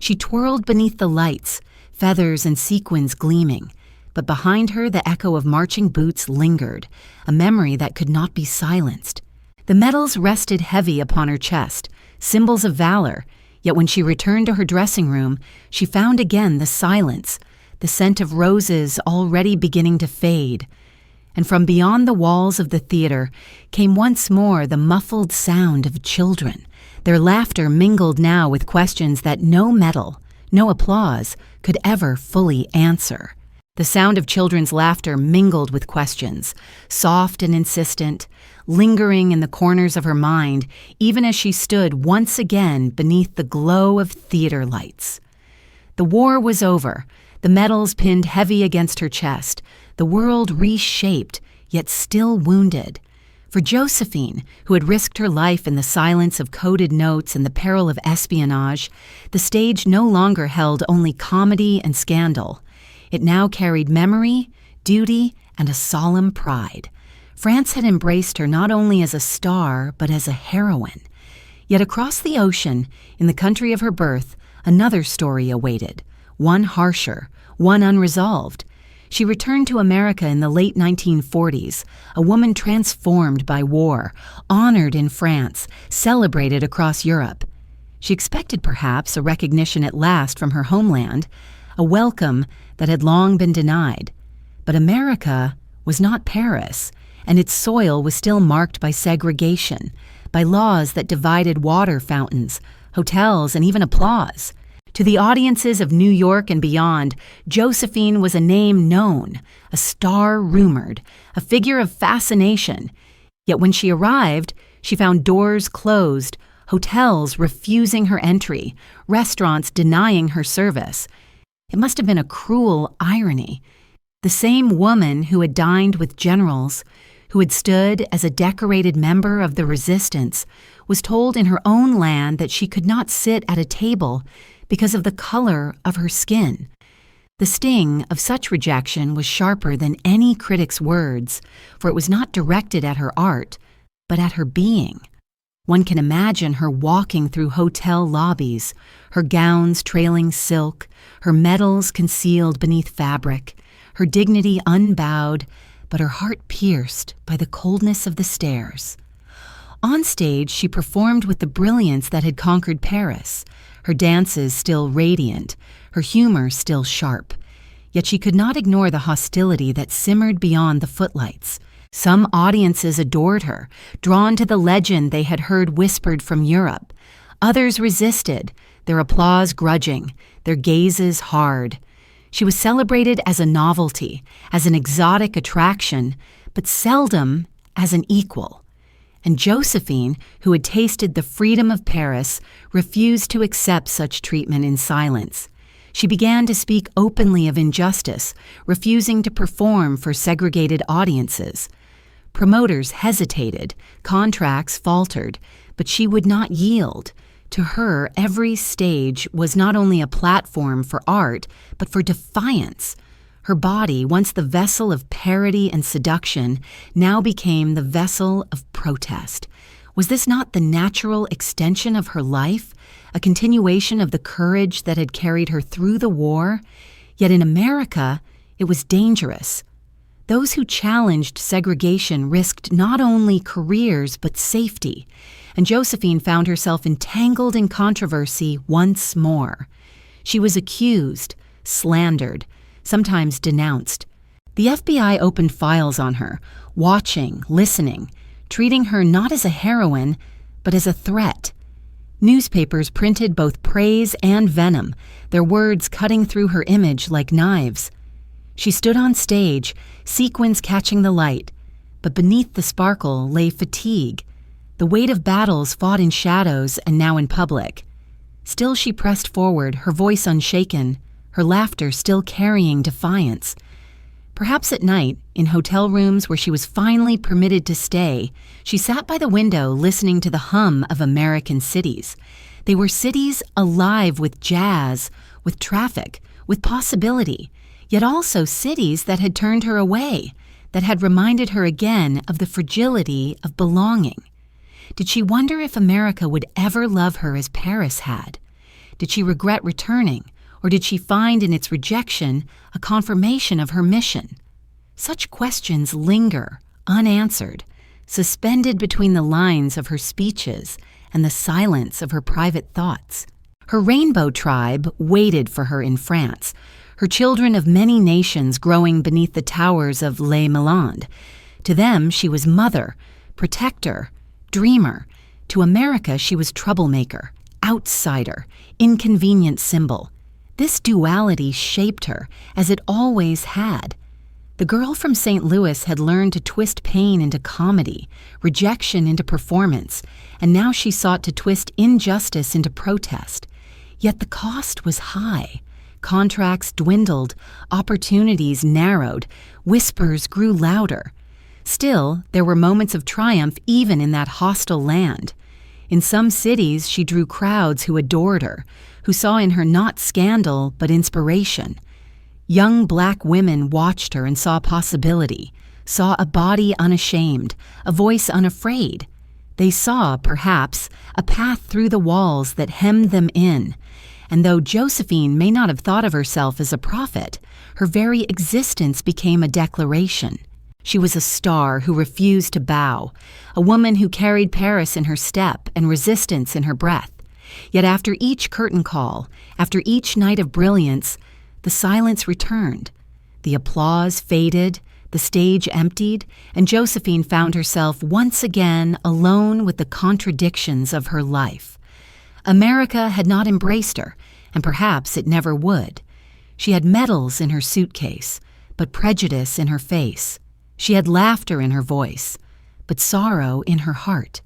She twirled beneath the lights, feathers and sequins gleaming, but behind her the echo of marching boots lingered, a memory that could not be silenced. The medals rested heavy upon her chest, symbols of valor, yet when she returned to her dressing room, she found again the silence, the scent of roses already beginning to fade. And from beyond the walls of the theater came once more the muffled sound of children, their laughter mingled now with questions that no medal, no applause, could ever fully answer. The sound of children's laughter mingled with questions, soft and insistent, lingering in the corners of her mind, even as she stood once again beneath the glow of theater lights. The war was over, the medals pinned heavy against her chest, the world reshaped, yet still wounded. For Josephine, who had risked her life in the silence of coded notes and the peril of espionage, the stage no longer held only comedy and scandal. It now carried memory, duty, and a solemn pride. France had embraced her not only as a star, but as a heroine. Yet across the ocean, in the country of her birth, another story awaited, one harsher, one unresolved. She returned to America in the late 1940s, a woman transformed by war, honored in France, celebrated across Europe. She expected perhaps a recognition at last from her homeland, a welcome that had long been denied. But America was not Paris, and its soil was still marked by segregation, by laws that divided water fountains, hotels, and even applause. To the audiences of New York and beyond, Josephine was a name known, a star rumored, a figure of fascination. Yet when she arrived, she found doors closed, hotels refusing her entry, restaurants denying her service. It must have been a cruel irony. The same woman who had dined with generals, who had stood as a decorated member of the resistance, was told in her own land that she could not sit at a table because of the color of her skin. The sting of such rejection was sharper than any critic's words, for it was not directed at her art, but at her being. One can imagine her walking through hotel lobbies, her gowns trailing silk, her medals concealed beneath fabric, her dignity unbowed, but her heart pierced by the coldness of the stairs. On stage, she performed with the brilliance that had conquered Paris, her dances still radiant, her humor still sharp. Yet she could not ignore the hostility that simmered beyond the footlights. Some audiences adored her, drawn to the legend they had heard whispered from Europe. Others resisted, their applause grudging, their gazes hard. She was celebrated as a novelty, as an exotic attraction, but seldom as an equal. And Josephine, who had tasted the freedom of Paris, refused to accept such treatment in silence. She began to speak openly of injustice, refusing to perform for segregated audiences. Promoters hesitated, contracts faltered, but she would not yield. To her, every stage was not only a platform for art, but for defiance. Her body, once the vessel of parody and seduction, now became the vessel of protest. Was this not the natural extension of her life, a continuation of the courage that had carried her through the war? Yet in America, it was dangerous. Those who challenged segregation risked not only careers but safety, and Josephine found herself entangled in controversy once more. She was accused, slandered, sometimes denounced. The FBI opened files on her, watching, listening, treating her not as a heroine, but as a threat. Newspapers printed both praise and venom, their words cutting through her image like knives. She stood on stage, sequins catching the light, but beneath the sparkle lay fatigue, the weight of battles fought in shadows and now in public. Still she pressed forward, her voice unshaken, her laughter still carrying defiance. Perhaps at night, in hotel rooms where she was finally permitted to stay, she sat by the window listening to the hum of American cities. They were cities alive with jazz, with traffic, with possibility, yet also cities that had turned her away, that had reminded her again of the fragility of belonging. Did she wonder if America would ever love her as Paris had? Did she regret returning, or did she find in its rejection a confirmation of her mission? Such questions linger, unanswered, suspended between the lines of her speeches and the silence of her private thoughts. Her rainbow tribe waited for her in France, her children of many nations growing beneath the towers of Les Milandes. To them she was mother, protector, dreamer. To America she was troublemaker, outsider, inconvenient symbol. This duality shaped her, as it always had. The girl from St. Louis had learned to twist pain into comedy, rejection into performance, and now she sought to twist injustice into protest. Yet the cost was high. Contracts dwindled, opportunities narrowed, whispers grew louder. Still, there were moments of triumph even in that hostile land. In some cities, she drew crowds who adored her, who saw in her not scandal but inspiration. Young black women watched her and saw possibility, saw a body unashamed, a voice unafraid. They saw, perhaps, a path through the walls that hemmed them in. And though Josephine may not have thought of herself as a prophet, her very existence became a declaration. She was a star who refused to bow, a woman who carried Paris in her step and resistance in her breath. Yet after each curtain call, after each night of brilliance, the silence returned. The applause faded, the stage emptied, and Josephine found herself once again alone with the contradictions of her life. America had not embraced her, and perhaps it never would. She had medals in her suitcase, but prejudice in her face. She had laughter in her voice, but sorrow in her heart.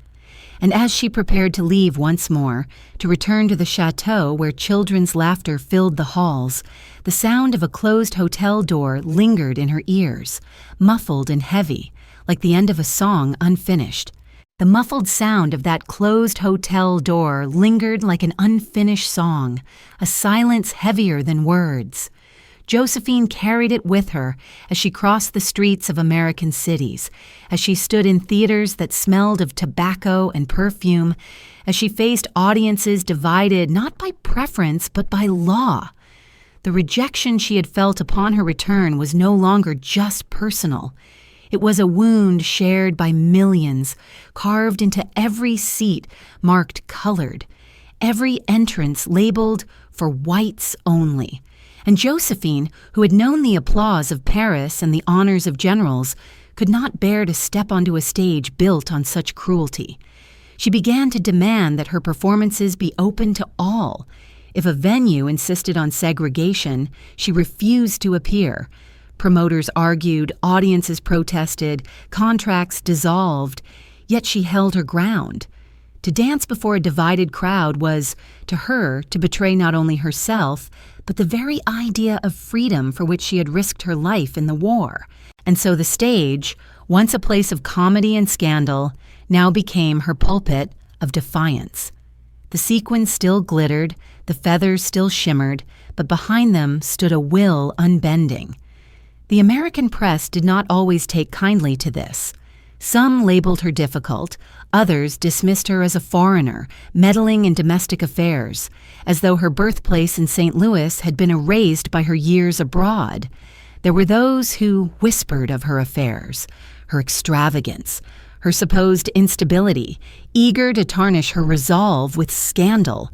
And as she prepared to leave once more, to return to the chateau where children's laughter filled the halls, the sound of a closed hotel door lingered in her ears, muffled and heavy, like the end of a song unfinished. The muffled sound of that closed hotel door lingered like an unfinished song, a silence heavier than words. Josephine carried it with her as she crossed the streets of American cities, as she stood in theaters that smelled of tobacco and perfume, as she faced audiences divided not by preference but by law. The rejection she had felt upon her return was no longer just personal. It was a wound shared by millions, carved into every seat marked colored, every entrance labeled for whites only. And Josephine, who had known the applause of Paris and the honors of generals, could not bear to step onto a stage built on such cruelty. She began to demand that her performances be open to all. If a venue insisted on segregation, she refused to appear. Promoters argued, audiences protested, contracts dissolved, yet she held her ground. To dance before a divided crowd was, to her, to betray not only herself, but the very idea of freedom for which she had risked her life in the war. And so the stage, once a place of comedy and scandal, now became her pulpit of defiance. The sequins still glittered, the feathers still shimmered, but behind them stood a will unbending. The American press did not always take kindly to this. Some labeled her difficult, others dismissed her as a foreigner, meddling in domestic affairs, as though her birthplace in St. Louis had been erased by her years abroad. There were those who whispered of her affairs, her extravagance, her supposed instability, eager to tarnish her resolve with scandal.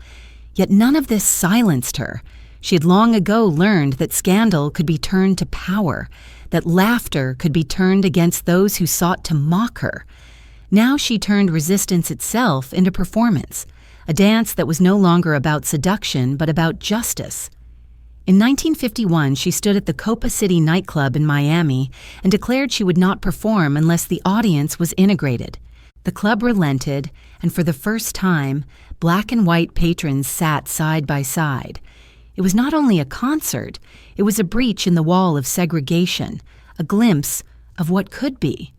Yet none of this silenced her. She had long ago learned that scandal could be turned to power, that laughter could be turned against those who sought to mock her. Now she turned resistance itself into performance, a dance that was no longer about seduction but about justice. In 1951, she stood at the Copa City nightclub in Miami and declared she would not perform unless the audience was integrated. The club relented, and for the first time, black and white patrons sat side by side. It was not only a concert, it was a breach in the wall of segregation, a glimpse of what could be.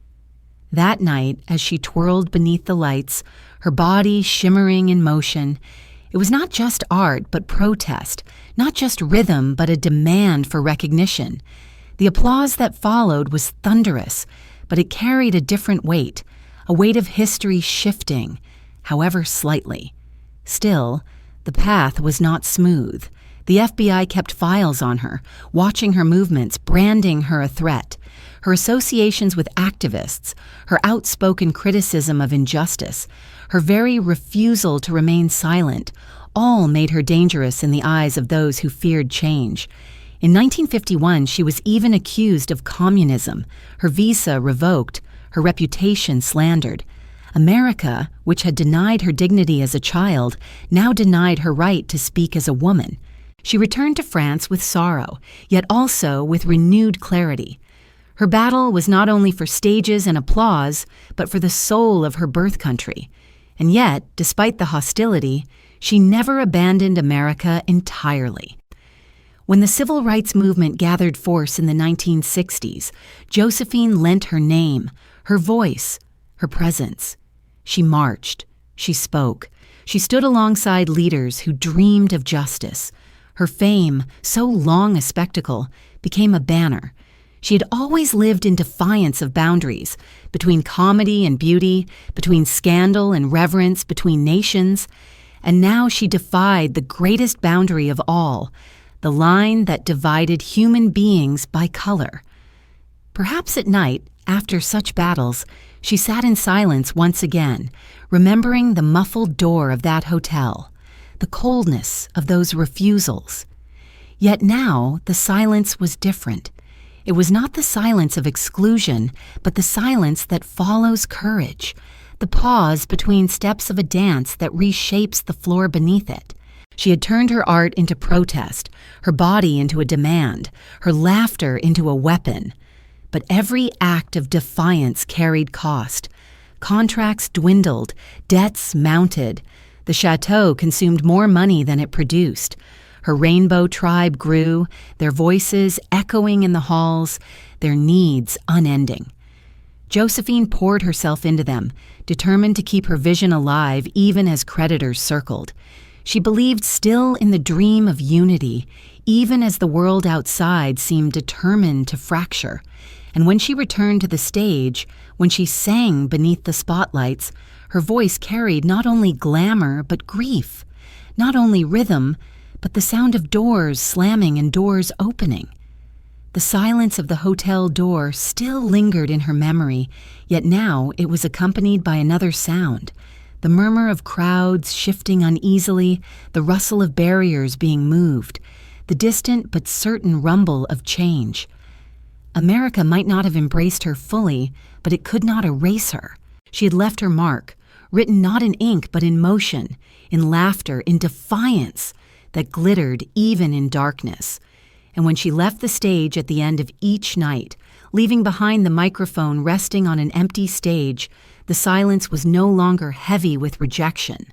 That night, as she twirled beneath the lights, her body shimmering in motion, it was not just art but protest, not just rhythm but a demand for recognition. The applause that followed was thunderous, but it carried a different weight, a weight of history shifting, however slightly. Still, the path was not smooth. The FBI kept files on her, watching her movements, branding her a threat. Her associations with activists, her outspoken criticism of injustice, her very refusal to remain silent, all made her dangerous in the eyes of those who feared change. In 1951, she was even accused of communism, her visa revoked, her reputation slandered. America, which had denied her dignity as a child, now denied her right to speak as a woman. She returned to France with sorrow, yet also with renewed clarity. Her battle was not only for stages and applause, but for the soul of her birth country. And yet, despite the hostility, she never abandoned America entirely. When the civil rights movement gathered force in the 1960s, Josephine lent her name, her voice, her presence. She marched, she spoke, she stood alongside leaders who dreamed of justice. Her fame, so long a spectacle, became a banner. She had always lived in defiance of boundaries, between comedy and beauty, between scandal and reverence, between nations. And now she defied the greatest boundary of all, the line that divided human beings by color. Perhaps at night, after such battles, she sat in silence once again, remembering the muffled door of that hotel, the coldness of those refusals. Yet now the silence was different. It was not the silence of exclusion, but the silence that follows courage, the pause between steps of a dance that reshapes the floor beneath it. She had turned her art into protest, her body into a demand, her laughter into a weapon. But every act of defiance carried cost. Contracts dwindled, debts mounted. The chateau consumed more money than it produced. Her rainbow tribe grew, their voices echoing in the halls, their needs unending. Josephine poured herself into them, determined to keep her vision alive even as creditors circled. She believed still in the dream of unity, even as the world outside seemed determined to fracture. And when she returned to the stage, when she sang beneath the spotlights, her voice carried not only glamour but grief, not only rhythm, but the sound of doors slamming and doors opening. The silence of the hotel door still lingered in her memory, yet now it was accompanied by another sound, the murmur of crowds shifting uneasily, the rustle of barriers being moved, the distant but certain rumble of change. America might not have embraced her fully, but it could not erase her. She had left her mark, written not in ink but in motion, in laughter, in defiance, that glittered even in darkness. And when she left the stage at the end of each night, leaving behind the microphone resting on an empty stage, the silence was no longer heavy with rejection.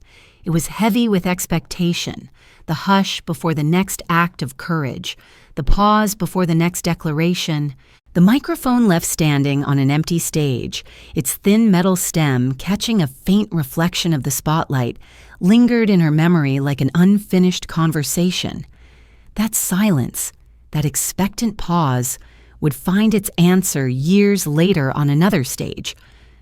It was heavy with expectation, the hush before the next act of courage, the pause before the next declaration. The microphone left standing on an empty stage, its thin metal stem catching a faint reflection of the spotlight, lingered in her memory like an unfinished conversation. That silence, that expectant pause, would find its answer years later on another stage,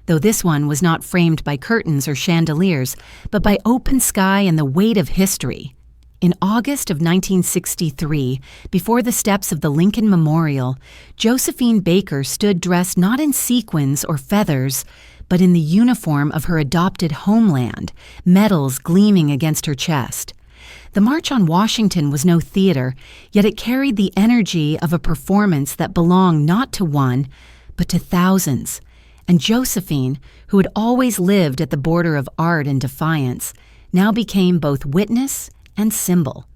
though this one was not framed by curtains or chandeliers, but by open sky and the weight of history. In August of 1963, before the steps of the Lincoln Memorial, Josephine Baker stood dressed not in sequins or feathers, but in the uniform of her adopted homeland, medals gleaming against her chest. The March on Washington was no theater, yet it carried the energy of a performance that belonged not to one, but to thousands. And Josephine, who had always lived at the border of art and defiance, now became both witness and symbol.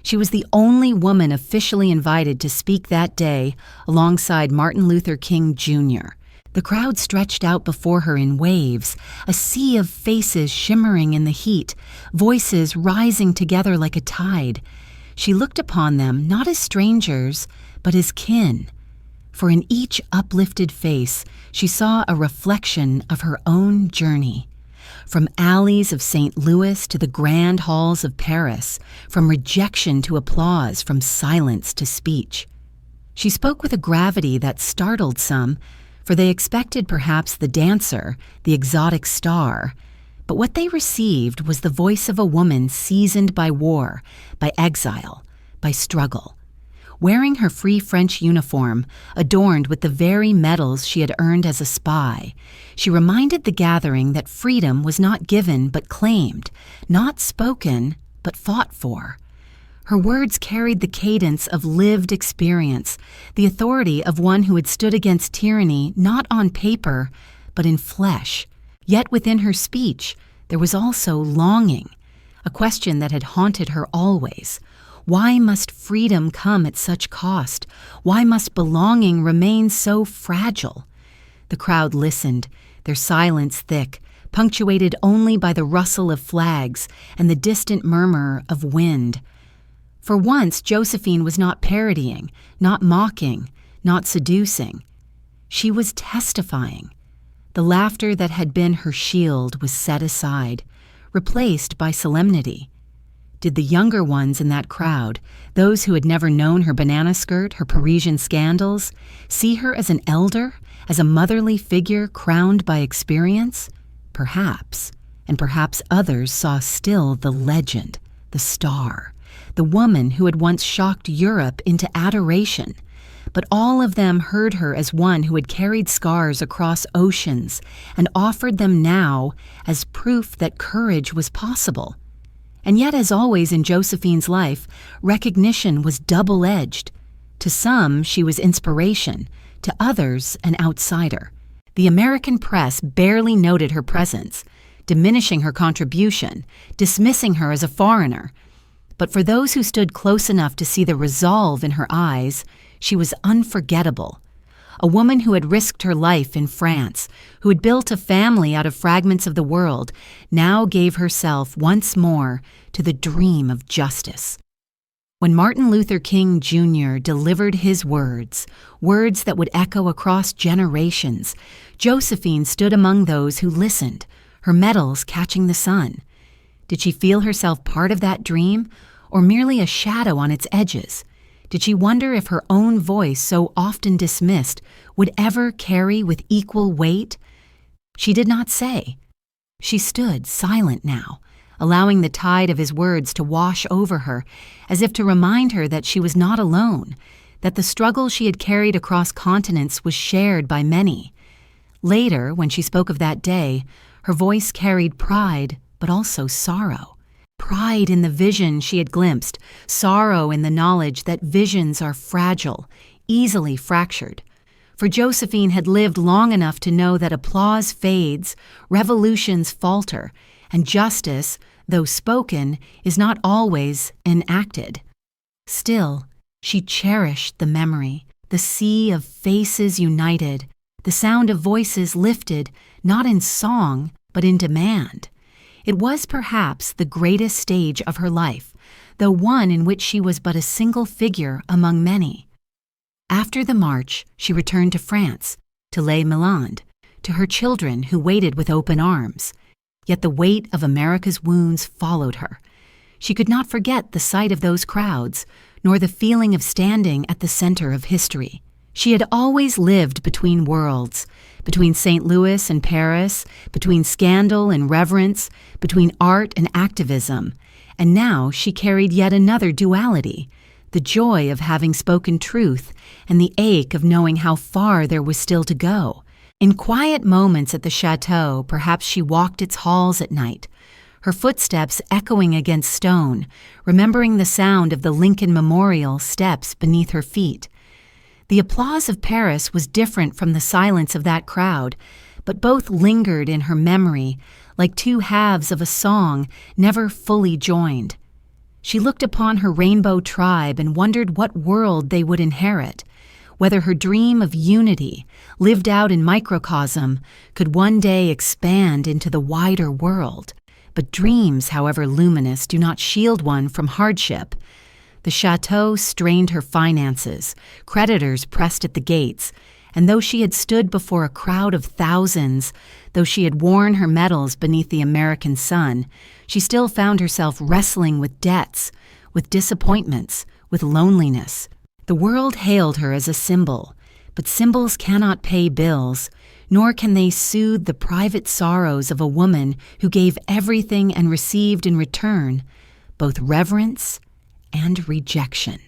She was the only woman officially invited to speak that day alongside Martin Luther King Jr. The crowd stretched out before her in waves, a sea of faces shimmering in the heat, voices rising together like a tide. She looked upon them not as strangers, but as kin. For in each uplifted face, she saw a reflection of her own journey. From alleys of St. Louis to the grand halls of Paris, from rejection to applause, from silence to speech. She spoke with a gravity that startled some, for they expected perhaps the dancer, the exotic star. But what they received was the voice of a woman seasoned by war, by exile, by struggle. Wearing her Free French uniform, adorned with the very medals she had earned as a spy, she reminded the gathering that freedom was not given but claimed, not spoken but fought for. Her words carried the cadence of lived experience, the authority of one who had stood against tyranny not on paper, but in flesh. Yet within her speech, there was also longing, a question that had haunted her always. Why must freedom come at such cost? Why must belonging remain so fragile? The crowd listened, their silence thick, punctuated only by the rustle of flags and the distant murmur of wind. For once, Josephine was not parodying, not mocking, not seducing. She was testifying. The laughter that had been her shield was set aside, replaced by solemnity. Did the younger ones in that crowd, those who had never known her banana skirt, her Parisian scandals, see her as an elder, as a motherly figure crowned by experience? Perhaps, and perhaps others saw still the legend, the star, the woman who had once shocked Europe into adoration. But all of them heard her as one who had carried scars across oceans and offered them now as proof that courage was possible. And yet, as always in Josephine's life, recognition was double-edged. To some, she was inspiration, to others, an outsider. The American press barely noted her presence, diminishing her contribution, dismissing her as a foreigner. But for those who stood close enough to see the resolve in her eyes, she was unforgettable. A woman who had risked her life in France, who had built a family out of fragments of the world, now gave herself once more to the dream of justice. When Martin Luther King Jr. delivered his words, words that would echo across generations, Josephine stood among those who listened, her medals catching the sun. Did she feel herself part of that dream, or merely a shadow on its edges? Did she wonder if her own voice, so often dismissed, would ever carry with equal weight? She did not say. She stood silent now, allowing the tide of his words to wash over her, as if to remind her that she was not alone, that the struggle she had carried across continents was shared by many. Later, when she spoke of that day, her voice carried pride, but also sorrow. Pride in the vision she had glimpsed, sorrow in the knowledge that visions are fragile, easily fractured. For Josephine had lived long enough to know that applause fades, revolutions falter, and justice, though spoken, is not always enacted. Still, she cherished the memory, the sea of faces united, the sound of voices lifted, not in song, but in demand. It was perhaps the greatest stage of her life, though one in which she was but a single figure among many. After the march, she returned to France, to Les Milandes, to her children who waited with open arms. Yet the weight of America's wounds followed her. She could not forget the sight of those crowds, nor the feeling of standing at the center of history. She had always lived between worlds, between St. Louis and Paris, between scandal and reverence, between art and activism, and now she carried yet another duality, the joy of having spoken truth and the ache of knowing how far there was still to go. In quiet moments at the chateau, perhaps she walked its halls at night, her footsteps echoing against stone, remembering the sound of the Lincoln Memorial steps beneath her feet. The applause of Paris was different from the silence of that crowd, but both lingered in her memory like two halves of a song never fully joined. She looked upon her rainbow tribe and wondered what world they would inherit, whether her dream of unity, lived out in microcosm, could one day expand into the wider world. But dreams, however luminous, do not shield one from hardship. The chateau strained her finances, creditors pressed at the gates, and though she had stood before a crowd of thousands, though she had worn her medals beneath the American sun, she still found herself wrestling with debts, with disappointments, with loneliness. The world hailed her as a symbol, But symbols cannot pay bills, nor can they soothe the private sorrows of a woman who gave everything and received in return both reverence and rejection.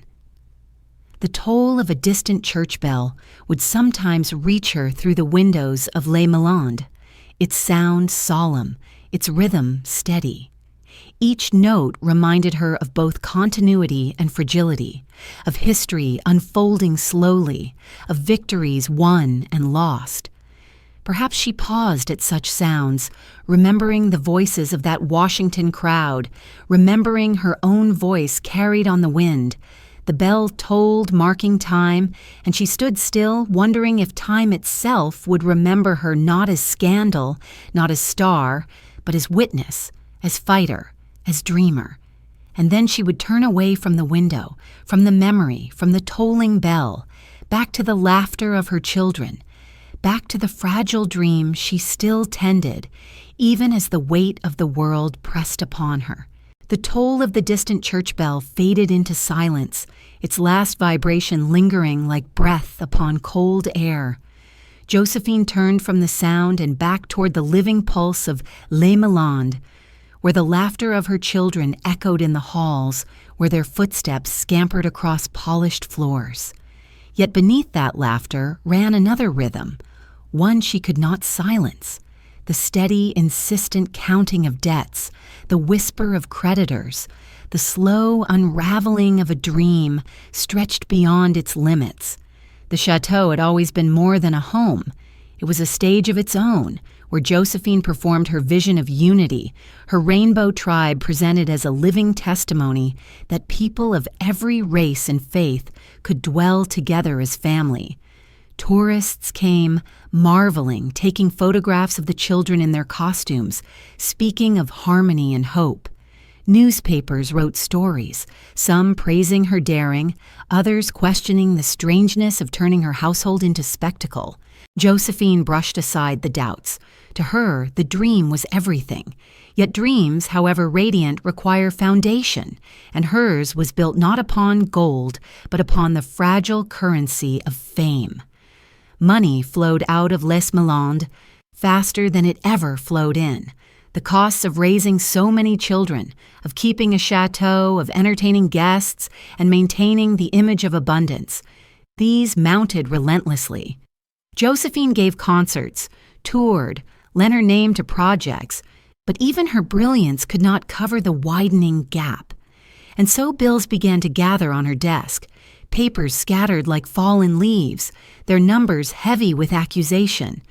The toll of a distant church bell would sometimes reach her through the windows of Les Milandes, its sound solemn, its rhythm steady. Each note reminded her of both continuity and fragility, of history unfolding slowly, of victories won and lost. Perhaps she paused at such sounds, remembering the voices of that Washington crowd, remembering her own voice carried on the wind. The bell tolled, marking time, and she stood still, wondering if time itself would remember her not as scandal, not as star, but as witness, as fighter, as dreamer. And then she would turn away from the window, from the memory, from the tolling bell, back to the laughter of her children, back to the fragile dream she still tended, even as the weight of the world pressed upon her. The toll of the distant church bell faded into silence, its last vibration lingering like breath upon cold air. Josephine turned from the sound and back toward the living pulse of Les Milandes, where the laughter of her children echoed in the halls, where their footsteps scampered across polished floors. Yet beneath that laughter ran another rhythm, one she could not silence, the steady, insistent counting of debts, the whisper of creditors, the slow unraveling of a dream stretched beyond its limits. The chateau had always been more than a home. It was a stage of its own, where Josephine performed her vision of unity, her rainbow tribe presented as a living testimony that people of every race and faith could dwell together as family. Tourists came, marveling, taking photographs of the children in their costumes, speaking of harmony and hope. Newspapers wrote stories, some praising her daring, others questioning the strangeness of turning her household into spectacle. Josephine brushed aside the doubts. To her, the dream was everything. Yet dreams, however radiant, require foundation, and hers was built not upon gold, but upon the fragile currency of fame. Money flowed out of Les Milandes faster than it ever flowed in. The costs of raising so many children, of keeping a chateau, of entertaining guests, and maintaining the image of abundance, these mounted relentlessly. Josephine gave concerts, toured, lent her name to projects, but even her brilliance could not cover the widening gap. And so bills began to gather on her desk, papers scattered like fallen leaves, their numbers heavy with accusation.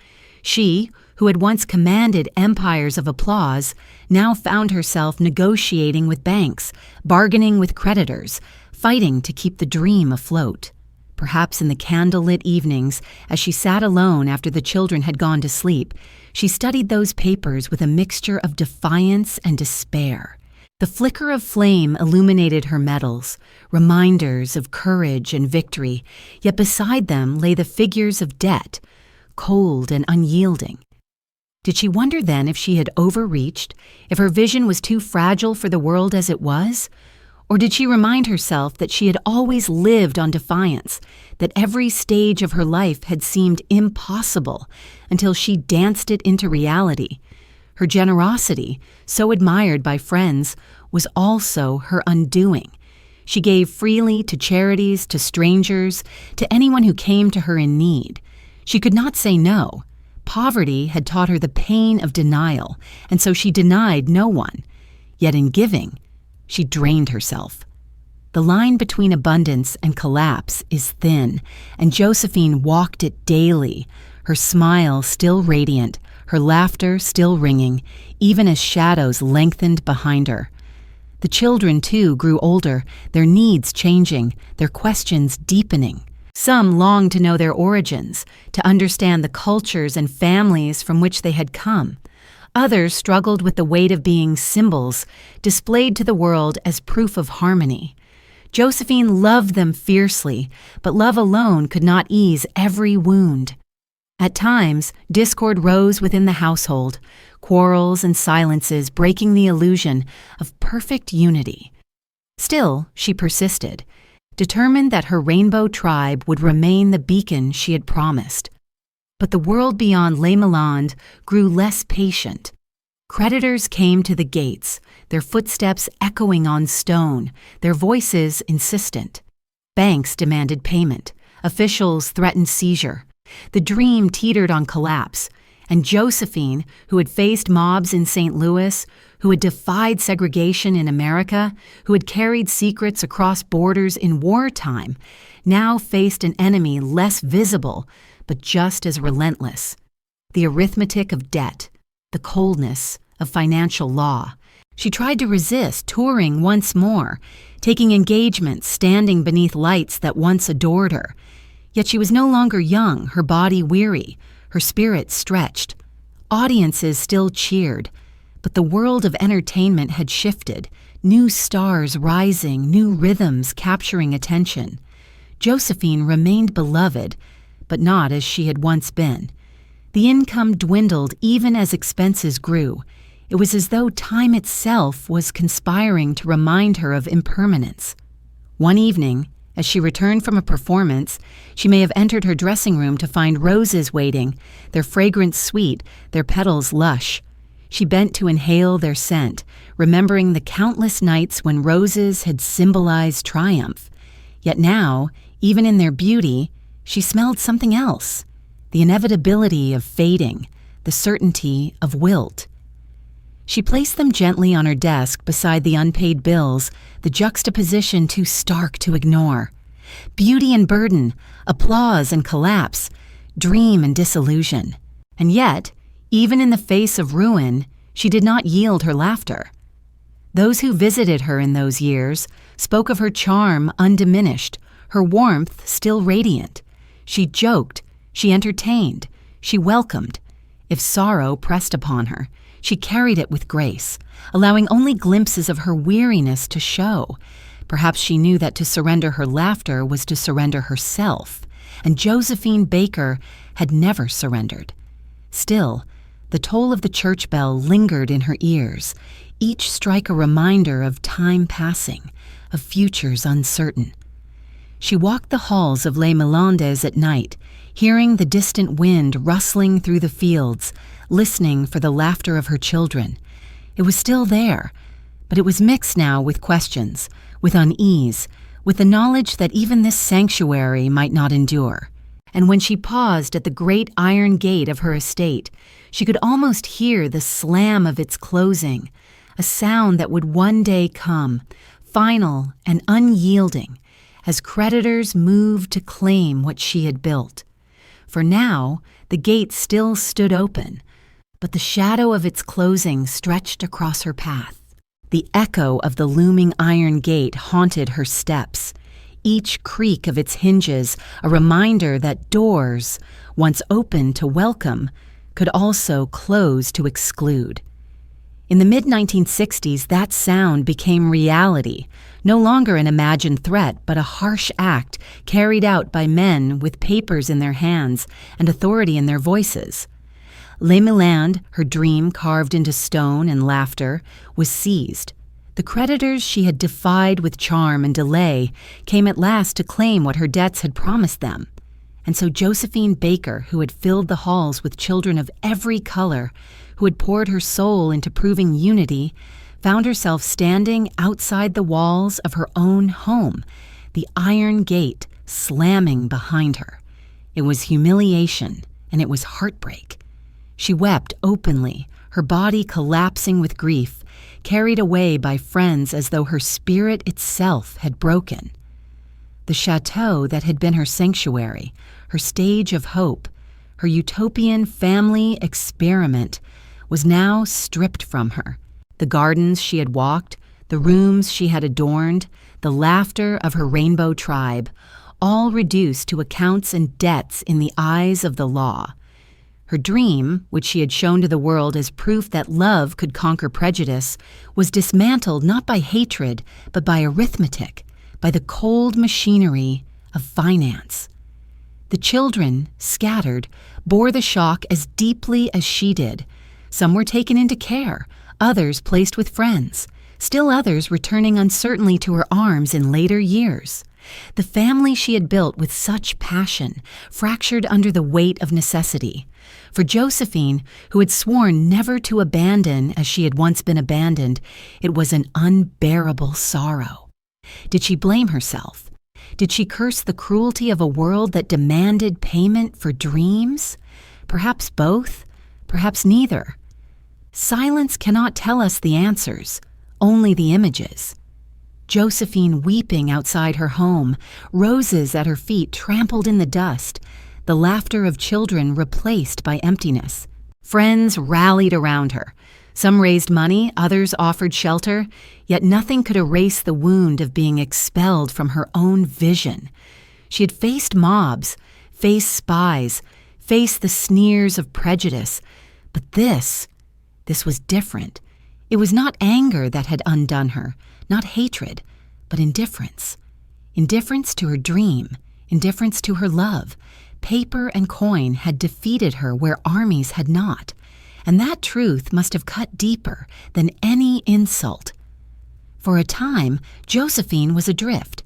She, who had once commanded empires of applause, now found herself negotiating with banks, bargaining with creditors, fighting to keep the dream afloat. Perhaps in the candlelit evenings, as she sat alone after the children had gone to sleep, she studied those papers with a mixture of defiance and despair. The flicker of flame illuminated her medals, reminders of courage and victory, yet beside them lay the figures of debt, cold and unyielding. Did she wonder then if she had overreached, if her vision was too fragile for the world as it was? Or did she remind herself that she had always lived on defiance, that every stage of her life had seemed impossible until she danced it into reality? Her generosity, so admired by friends, was also her undoing. She gave freely to charities, to strangers, to anyone who came to her in need. She could not say no. Poverty had taught her the pain of denial, and so she denied no one. Yet in giving, she drained herself. The line between abundance and collapse is thin, and Josephine walked it daily, her smile still radiant, her laughter still ringing, even as shadows lengthened behind her. The children, too, grew older, their needs changing, their questions deepening. Some longed to know their origins, to understand the cultures and families from which they had come. Others struggled with the weight of being symbols, displayed to the world as proof of harmony. Josephine loved them fiercely, but love alone could not ease every wound. At times, discord rose within the household, quarrels and silences breaking the illusion of perfect unity. Still, she persisted. determined that her rainbow tribe would remain the beacon she had promised. But the world beyond Les Milandes grew less patient. Creditors came to the gates, their footsteps echoing on stone, their voices insistent. Banks demanded payment. Officials threatened seizure. The dream teetered on collapse, and Josephine, who had faced mobs in St. Louis, who had defied segregation in America, who had carried secrets across borders in wartime, now faced an enemy less visible but just as relentless. The arithmetic of debt, the coldness of financial law. She tried to resist touring once more, taking engagements, standing beneath lights that once adored her. Yet she was no longer young, her body weary, her spirit stretched. Audiences still cheered, but the world of entertainment had shifted, new stars rising, new rhythms capturing attention. Josephine remained beloved, but not as she had once been. The income dwindled even as expenses grew. It was as though time itself was conspiring to remind her of impermanence. One evening, as she returned from a performance, she may have entered her dressing room to find roses waiting, their fragrance sweet, their petals lush. She bent to inhale their scent, remembering the countless nights when roses had symbolized triumph. Yet now, even in their beauty, she smelled something else, the inevitability of fading, the certainty of wilt. She placed them gently on her desk beside the unpaid bills, the juxtaposition too stark to ignore. Beauty and burden, applause and collapse, dream and disillusion. And yet, even in the face of ruin, she did not yield her laughter. Those who visited her in those years spoke of her charm undiminished, her warmth still radiant. She joked, she entertained, she welcomed. If sorrow pressed upon her, she carried it with grace, allowing only glimpses of her weariness to show. Perhaps she knew that to surrender her laughter was to surrender herself, and Josephine Baker had never surrendered. Still, the toll of the church bell lingered in her ears, each strike a reminder of time passing, of futures uncertain. She walked the halls of Les Milandes at night, hearing the distant wind rustling through the fields, listening for the laughter of her children. It was still there, but it was mixed now with questions, with unease, with the knowledge that even this sanctuary might not endure. And when she paused at the great iron gate of her estate, she could almost hear the slam of its closing, a sound that would one day come, final and unyielding, as creditors moved to claim what she had built. For now, the gate still stood open, but the shadow of its closing stretched across her path. The echo of the looming iron gate haunted her steps, each creak of its hinges a reminder that doors, once open to welcome, could also close to exclude. In the mid-1960s, that sound became reality, no longer an imagined threat, but a harsh act carried out by men with papers in their hands and authority in their voices. Les Milandes, her dream carved into stone and laughter, was seized. The creditors she had defied with charm and delay came at last to claim what her debts had promised them. And so Josephine Baker, who had filled the halls with children of every color, who had poured her soul into proving unity, found herself standing outside the walls of her own home, the iron gate slamming behind her. It was humiliation, and it was heartbreak. She wept openly, her body collapsing with grief, carried away by friends as though her spirit itself had broken. The chateau that had been her sanctuary, her stage of hope, her utopian family experiment, was now stripped from her. The gardens she had walked, the rooms she had adorned, the laughter of her rainbow tribe, all reduced to accounts and debts in the eyes of the law. Her dream, which she had shown to the world as proof that love could conquer prejudice, was dismantled not by hatred, but by arithmetic, by the cold machinery of finance. The children, scattered, bore the shock as deeply as she did. Some were taken into care, others placed with friends, still others returning uncertainly to her arms in later years. The family she had built with such passion, fractured under the weight of necessity. For Josephine, who had sworn never to abandon as she had once been abandoned, it was an unbearable sorrow. Did she blame herself? Did she curse the cruelty of a world that demanded payment for dreams? Perhaps both, perhaps neither. Silence cannot tell us the answers, only the images. Josephine weeping outside her home, roses at her feet trampled in the dust, the laughter of children replaced by emptiness. Friends rallied around her. Some raised money, others offered shelter, yet nothing could erase the wound of being expelled from her own vision. She had faced mobs, faced spies, faced the sneers of prejudice, but this was different. It was not anger that had undone her, not hatred, but indifference. Indifference to her dream, indifference to her love. Paper and coin had defeated her where armies had not, and that truth must have cut deeper than any insult. For a time, Josephine was adrift.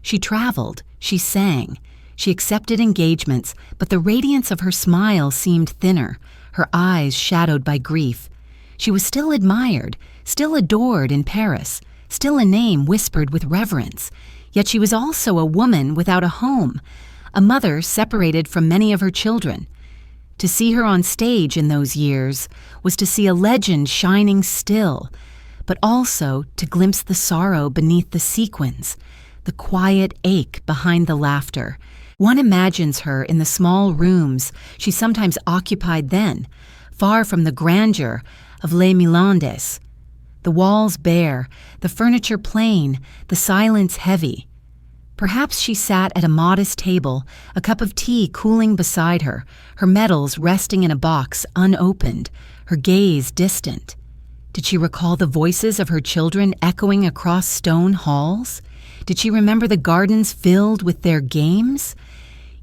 She traveled, she sang, she accepted engagements, but the radiance of her smile seemed thinner, her eyes shadowed by grief. She was still admired, still adored in Paris, still a name whispered with reverence, yet she was also a woman without a home, a mother separated from many of her children. To see her on stage in those years was to see a legend shining still, but also to glimpse the sorrow beneath the sequins, the quiet ache behind the laughter. One imagines her in the small rooms she sometimes occupied then, far from the grandeur of Les Milandes. The walls bare, the furniture plain, the silence heavy. Perhaps she sat at a modest table, a cup of tea cooling beside her, her medals resting in a box unopened, her gaze distant. Did she recall the voices of her children echoing across stone halls? Did she remember the gardens filled with their games?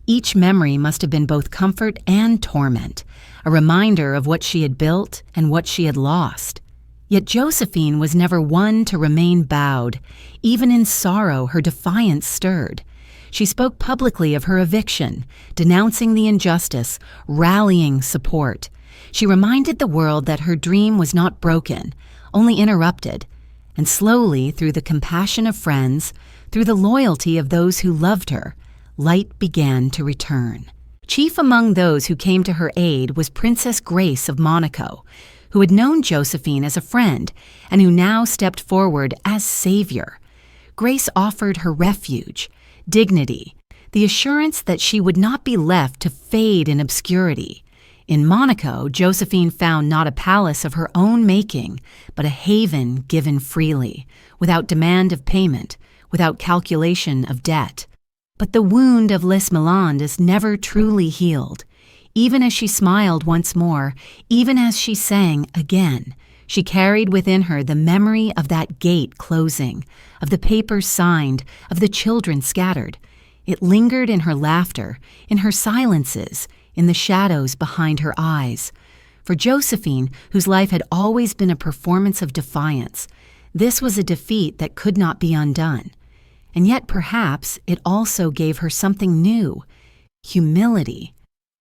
Each memory must have been both comfort and torment, a reminder of what she had built and what she had lost. Yet Josephine was never one to remain bowed. Even in sorrow, her defiance stirred. She spoke publicly of her eviction, denouncing the injustice, rallying support. She reminded the world that her dream was not broken, only interrupted. And slowly, through the compassion of friends, through the loyalty of those who loved her, light began to return. Chief among those who came to her aid was Princess Grace of Monaco, who had known Josephine as a friend and who now stepped forward as savior. Grace offered her refuge, dignity, the assurance that she would not be left to fade in obscurity. In Monaco, Josephine found not a palace of her own making, but a haven given freely, without demand of payment, without calculation of debt. But the wound of Les Milandes never truly healed. Even as she smiled once more, even as she sang again, she carried within her the memory of that gate closing, of the papers signed, of the children scattered. It lingered in her laughter, in her silences, in the shadows behind her eyes. For Josephine, whose life had always been a performance of defiance, this was a defeat that could not be undone. And yet perhaps it also gave her something new, humility.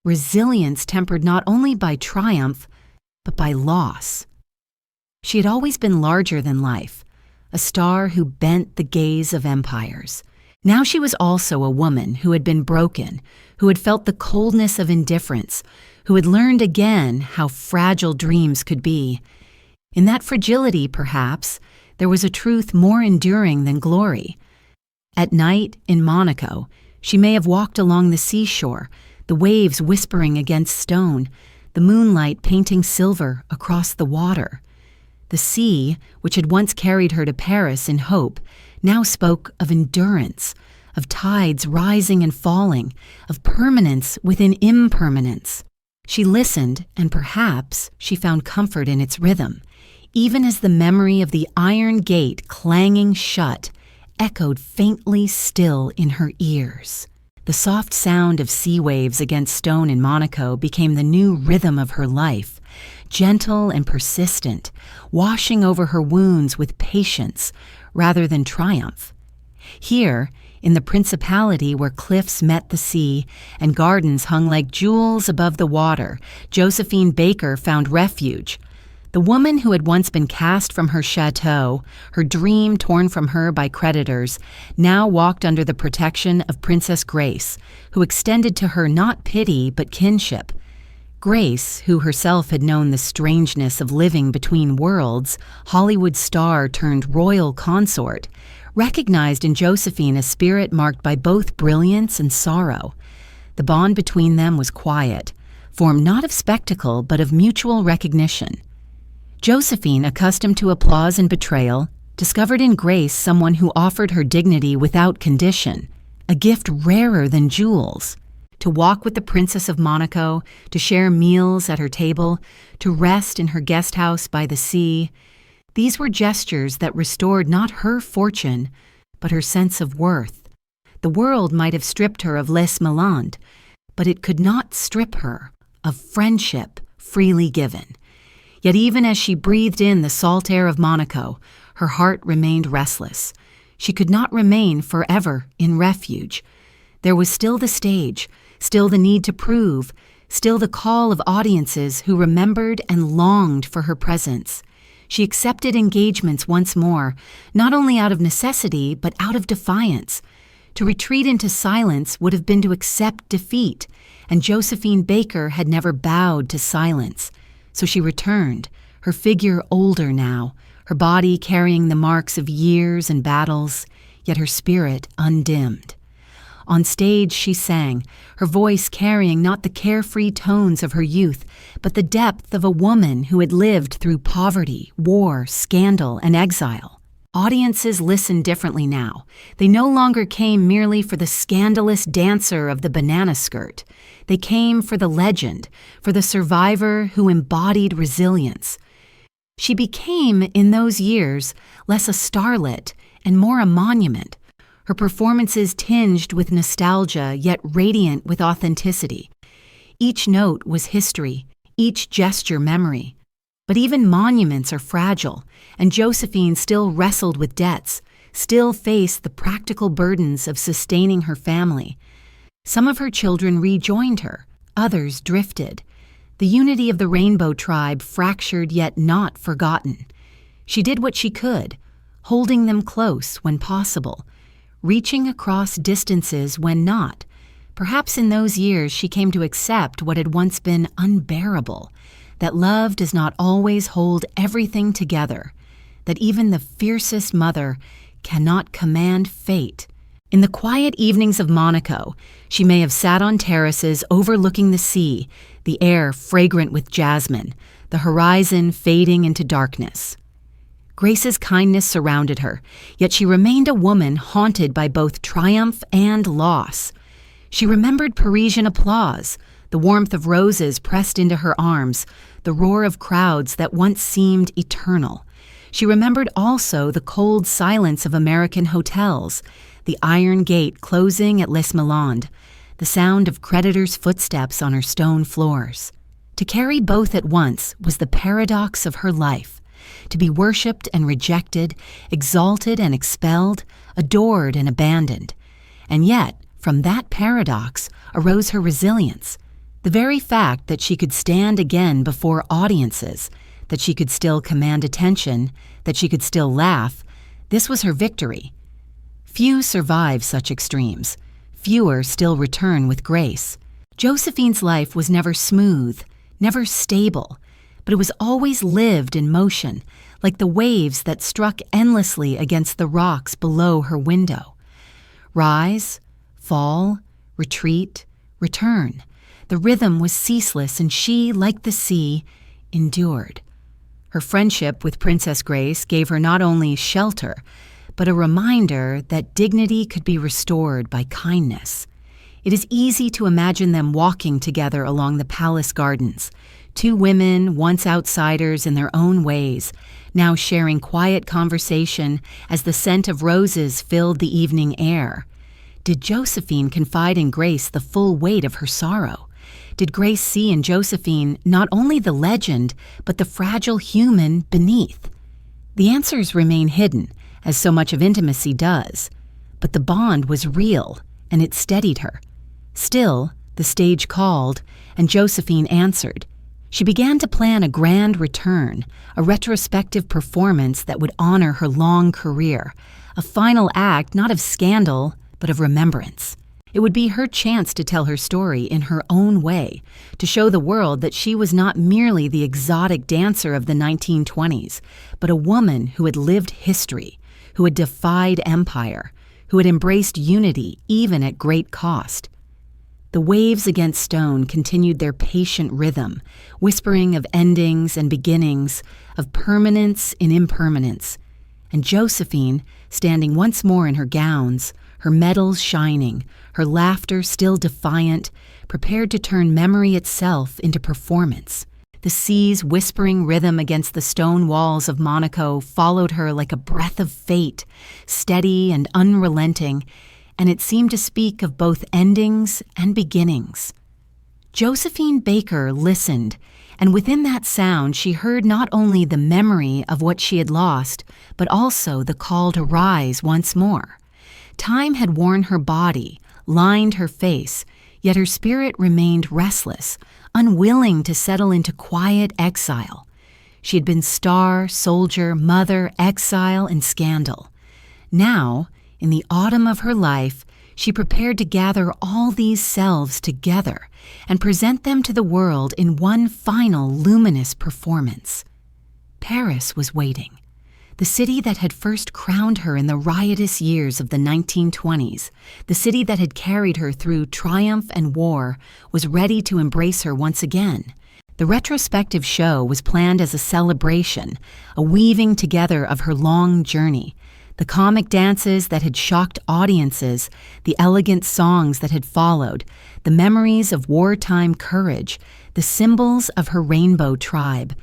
Resilience tempered not only by triumph, but by loss. She had always been larger than life, a star who bent the gaze of empires. Now she was also a woman who had been broken, who had felt the coldness of indifference, who had learned again how fragile dreams could be. In that fragility, perhaps, there was a truth more enduring than glory. At night, in Monaco, she may have walked along the seashore, the waves whispering against stone, the moonlight painting silver across the water. The sea, which had once carried her to Paris in hope, now spoke of endurance, of tides rising and falling, of permanence within impermanence. She listened, and perhaps she found comfort in its rhythm, even as the memory of the iron gate clanging shut echoed faintly still in her ears. The soft sound of sea waves against stone in Monaco became the new rhythm of her life, gentle and persistent, washing over her wounds with patience rather than triumph. Here, in the principality where cliffs met the sea and gardens hung like jewels above the water, Josephine Baker found refuge. The woman who had once been cast from her chateau, her dream torn from her by creditors, now walked under the protection of Princess Grace, who extended to her not pity but kinship. Grace, who herself had known the strangeness of living between worlds, Hollywood star turned royal consort, recognized in Josephine a spirit marked by both brilliance and sorrow. The bond between them was quiet, formed not of spectacle but of mutual recognition. Josephine, accustomed to applause and betrayal, discovered in Grace someone who offered her dignity without condition, a gift rarer than jewels. To walk with the Princess of Monaco, to share meals at her table, to rest in her guest house by the sea, these were gestures that restored not her fortune, but her sense of worth. The world might have stripped her of Les Milandes, but it could not strip her of friendship freely given. Yet even as she breathed in the salt air of Monaco, her heart remained restless. She could not remain forever in refuge. There was still the stage, still the need to prove, still the call of audiences who remembered and longed for her presence. She accepted engagements once more, not only out of necessity, but out of defiance. To retreat into silence would have been to accept defeat, and Josephine Baker had never bowed to silence. So she returned, her figure older now, her body carrying the marks of years and battles, yet her spirit undimmed. On stage she sang, her voice carrying not the carefree tones of her youth, but the depth of a woman who had lived through poverty, war, scandal, and exile. Audiences listened differently now. They no longer came merely for the scandalous dancer of the banana skirt. They came for the legend, for the survivor who embodied resilience. She became, in those years, less a starlet and more a monument, her performances tinged with nostalgia yet radiant with authenticity. Each note was history, each gesture memory. But even monuments are fragile, and Josephine still wrestled with debts, still faced the practical burdens of sustaining her family. Some of her children rejoined her, others drifted. The unity of the Rainbow Tribe fractured yet not forgotten. She did what she could, holding them close when possible, reaching across distances when not. Perhaps in those years she came to accept what had once been unbearable, that love does not always hold everything together, that even the fiercest mother cannot command fate. In the quiet evenings of Monaco, she may have sat on terraces overlooking the sea, the air fragrant with jasmine, the horizon fading into darkness. Grace's kindness surrounded her, yet she remained a woman haunted by both triumph and loss. She remembered Parisian applause, the warmth of roses pressed into her arms, the roar of crowds that once seemed eternal. She remembered also the cold silence of American hotels, the iron gate closing at Les Milandes, the sound of creditors' footsteps on her stone floors. To carry both at once was the paradox of her life. To be worshipped and rejected, exalted and expelled, adored and abandoned. And yet, from that paradox arose her resilience. The very fact that she could stand again before audiences, that she could still command attention, that she could still laugh, this was her victory. Few survive such extremes. Fewer still return with grace. Josephine's life was never smooth, never stable, but it was always lived in motion, like the waves that struck endlessly against the rocks below her window. Rise, fall, retreat, return. The rhythm was ceaseless, and she, like the sea, endured. Her friendship with Princess Grace gave her not only shelter, but a reminder that dignity could be restored by kindness. It is easy to imagine them walking together along the palace gardens, two women, once outsiders in their own ways, now sharing quiet conversation as the scent of roses filled the evening air. Did Josephine confide in Grace the full weight of her sorrow? Did Grace see in Josephine not only the legend, but the fragile human beneath? The answers remain hidden, as so much of intimacy does. But the bond was real, and it steadied her. Still, the stage called, and Josephine answered. She began to plan a grand return, a retrospective performance that would honor her long career, a final act not of scandal, but of remembrance. It would be her chance to tell her story in her own way, to show the world that she was not merely the exotic dancer of the 1920s, but a woman who had lived history, who had defied empire, who had embraced unity even at great cost. The waves against stone continued their patient rhythm, whispering of endings and beginnings, of permanence in impermanence. And Josephine, standing once more in her gowns, her medals shining, her laughter still defiant, prepared to turn memory itself into performance. The sea's whispering rhythm against the stone walls of Monaco followed her like a breath of fate, steady and unrelenting, and it seemed to speak of both endings and beginnings. Josephine Baker listened, and within that sound she heard not only the memory of what she had lost, but also the call to rise once more. Time had worn her body, lined her face, yet her spirit remained restless, unwilling to settle into quiet exile. She had been star, soldier, mother, exile, and scandal. Now, in the autumn of her life, she prepared to gather all these selves together and present them to the world in one final luminous performance. Paris was waiting. The city that had first crowned her in the riotous years of the 1920s, the city that had carried her through triumph and war, was ready to embrace her once again. The retrospective show was planned as a celebration, a weaving together of her long journey, the comic dances that had shocked audiences, the elegant songs that had followed, the memories of wartime courage, the symbols of her rainbow tribe.